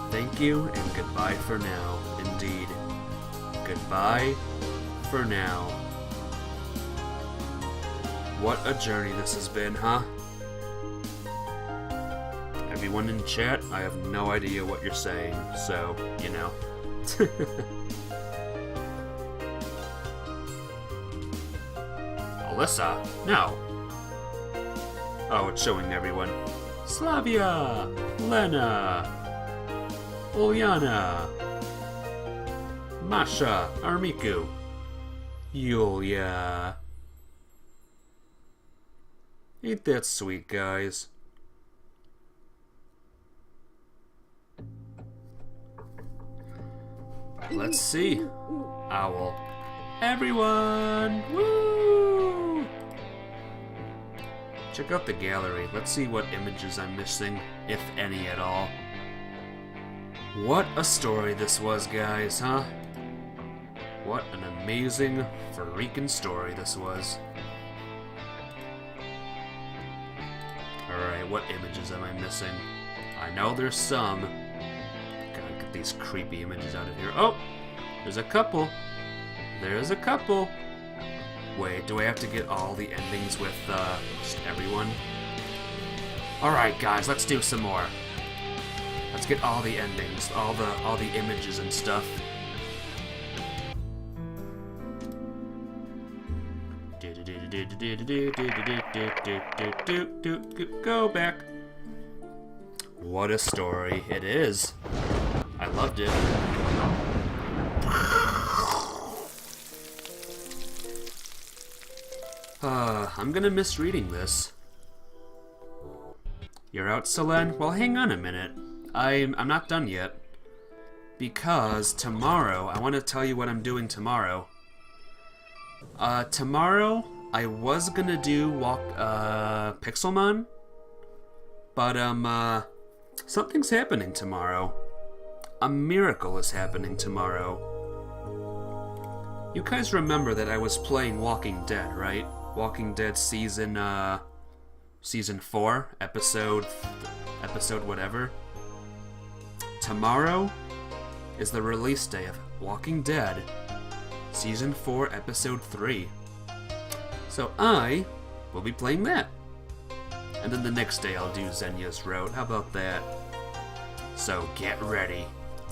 Thank you and goodbye for now, indeed. Goodbye for now. What a journey this has been, huh? Everyone in chat, I have no idea what you're saying, so, you know. Alyssa? No. Oh, it's showing everyone. Slavia! Lena! Uliana! Masha! Armiku! Yulia! Ain't that sweet, guys? Let's see. Owl. Everyone! Woo! Check out the gallery. Let's see what images I'm missing, if any at all. What a story this was, guys, huh? What an amazing, freaking story this was. Alright, what images am I missing? I know there's some. Gotta get these creepy images out of here. Oh! There's a couple. There's a couple. Wait, do I have to get all the endings with, just everyone? Alright, guys, let's do some more. Let's get all the endings, all the images and stuff. Go back. What a story it is. I loved it. I'm gonna miss reading this. You're out, Selene? Well, hang on a minute. I'm not done yet. Because tomorrow, I want to tell you what I'm doing tomorrow. Tomorrow, I was gonna do Pixelmon. But, something's happening tomorrow. A miracle is happening tomorrow. You guys remember that I was playing Walking Dead, right? Walking Dead season 4, episode whatever. Tomorrow is the release day of Walking Dead season 4, episode 3. So I will be playing that. And then the next day I'll do Xenia's Route. How about that? So get ready.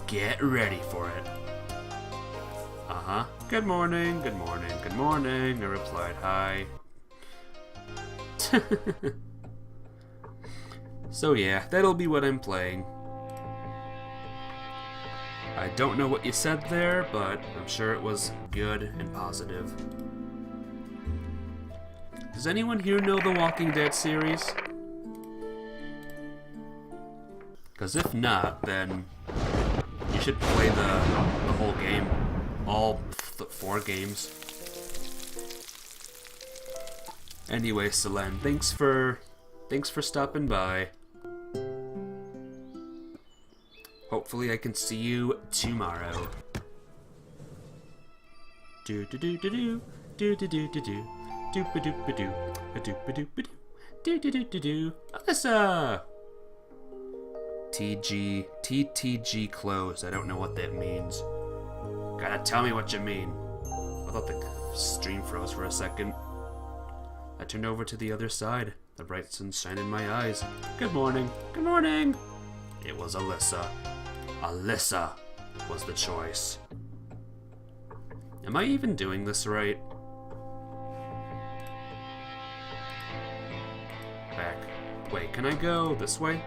Get ready for it. Uh-huh. Good morning, good morning, good morning. I replied, hi. So yeah, that'll be what I'm playing. I don't know what you said there, but I'm sure it was good and positive. Does anyone here know the Walking Dead series? Because if not, then you should play the whole game. All 4 games. Anyway, Selene, thanks for stopping by. Hopefully I can see you tomorrow. Do do do do do do do do do do do ba do ba do a do ba do ba do do do do do do. Alyssa. TTG closed. I don't know what that means. Gotta tell me what you mean. I thought the stream froze for a second. I turned over to the other side. The bright sun shined in my eyes. Good morning. Good morning. It was Alyssa. Alyssa was the choice. Am I even doing this right? Back. Wait, can I go this way?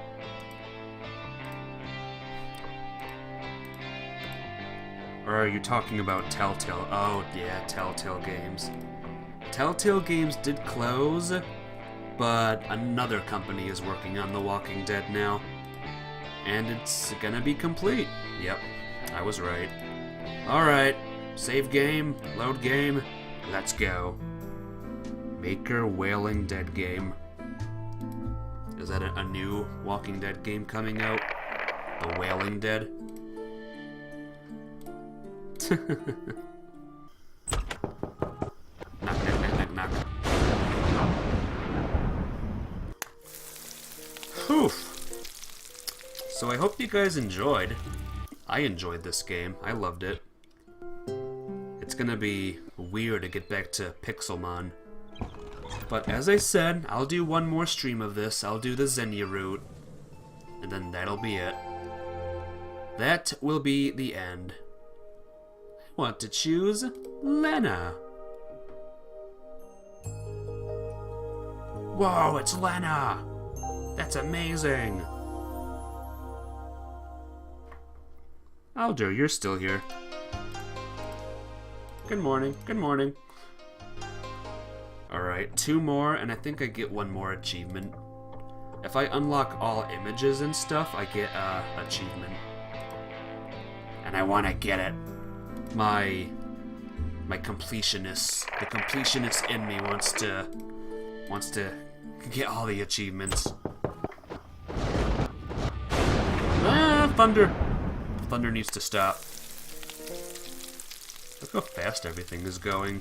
Or are you talking about Telltale? Oh, yeah, Telltale Games. Telltale Games did close, but another company is working on The Walking Dead now. And it's gonna be complete. Yep, I was right. Alright, Save game, load game, let's go. Maker Wailing Dead game. Is that a new Walking Dead game coming out? The Wailing Dead? Knock, knock, knock, knock, knock. Whew. So I hope you guys enjoyed. I enjoyed this game. I loved it. It's gonna be weird to get back to Pixelmon. But as I said, I'll do one more stream of this. I'll do the Xenia route. And then that'll be it. That will be the end. I want to choose Lena. Whoa, it's Lena! That's amazing! Alder, you're still here. Good morning, good morning. Alright, 2 more, and I think I get 1 more achievement. If I unlock all images and stuff, I get achievement. And I want to get it. My completionist, the completionist in me wants to get all the achievements. Ah, thunder! Thunder needs to stop. Look how fast everything is going.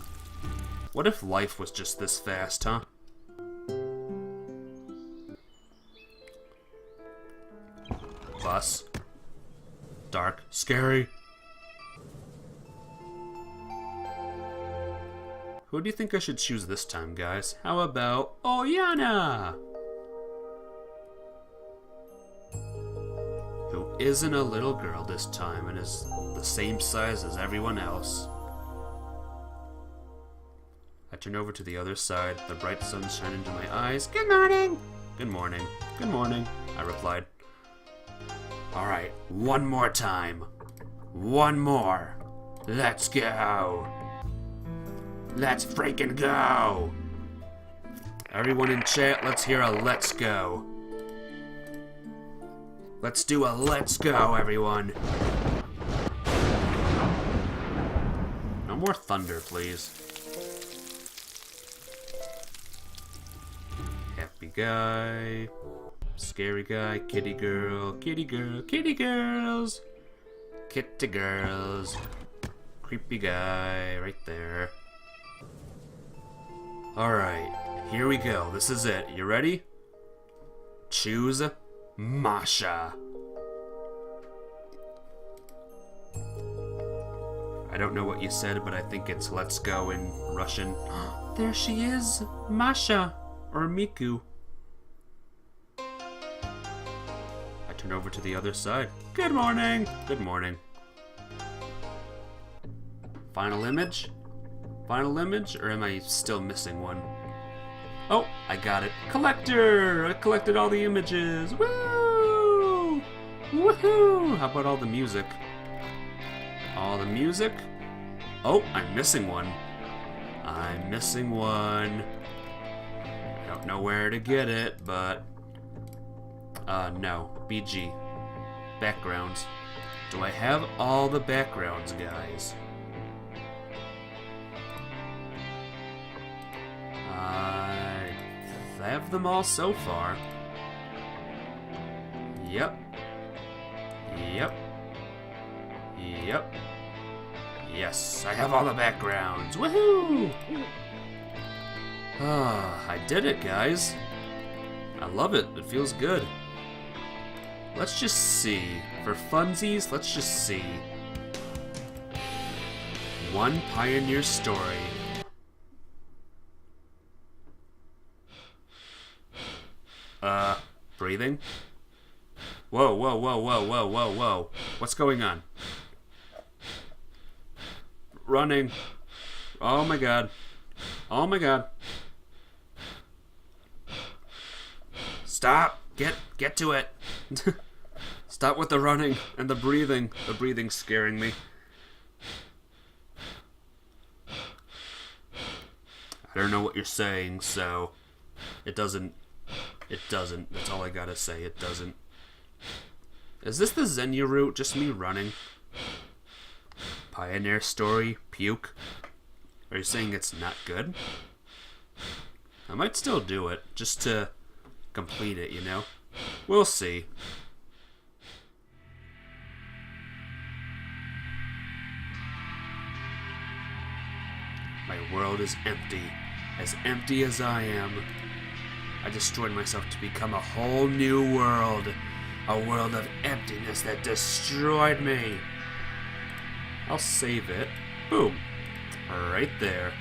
What if life was just this fast, huh? Bus. Dark. Scary. Who do you think I should choose this time, guys? How about Oyana? Who isn't a little girl this time and is the same size as everyone else. I turn over to the other side. The bright sun shines into my eyes. Good morning! Good morning. Good morning, I replied. Alright, 1 more time. 1 more. Let's go. Let's freaking go. Everyone in chat, let's hear a let's go. Let's do a let's go, everyone. No more thunder, please. Happy guy. Scary guy. Kitty girl. Kitty girl. Kitty girls. Kitty girls. Creepy guy. Right there. Alright. Here we go. This is it. You ready? Choose Masha. I don't know what you said, but I think it's let's go in Russian. There she is, Masha, or Miku. I turn over to the other side. Good morning. Good morning. Final image? Final image, or am I still missing one? Oh, I got it. Collector! I collected all the images. Woo! Woohoo! How about all the music? All the music? Oh, I'm missing one. I'm missing one. I don't know where to get it, but... no. BG. Backgrounds. Do I have all the backgrounds, guys? I have them all so far. Yep. Yep. Yep. Yes, I have all the backgrounds. Woohoo! Ah, I did it, guys. I love it. It feels good. Let's just see. For funsies, let's just see. One Pioneer Story. Breathing? Whoa, whoa, whoa, whoa, whoa, whoa, whoa. What's going on? Running. Oh my god. Oh my god. Stop! Get to it! Stop with the running and the breathing. The breathing's scaring me. I don't know what you're saying, so it doesn't. That's all I gotta say. It doesn't. Is this the Xenia route? Just me running? Pioneer story, puke. Are you saying it's not good? I might still do it, just to complete it, you know? We'll see. My world is empty as I am. I destroyed myself to become a whole new world. A world of emptiness that destroyed me. I'll save it. Boom. Right there.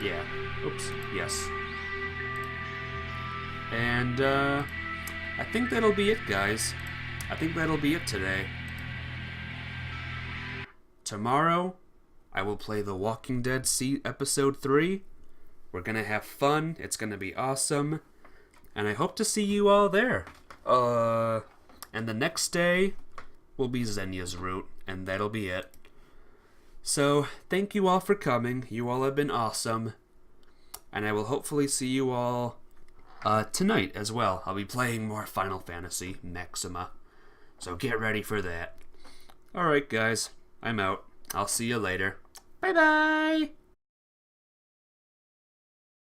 Yeah. Oops. Yes. And, I think that'll be it, guys. I think that'll be it today. Tomorrow, I will play The Walking Dead Episode 3. We're gonna have fun. It's gonna be awesome. And I hope to see you all there. And the next day will be Xenia's route, and that'll be it. So, thank you all for coming. You all have been awesome. And I will hopefully see you all tonight as well. I'll be playing more Final Fantasy Maxima. So get ready for that. Alright, guys. I'm out. I'll see you later. Bye-bye!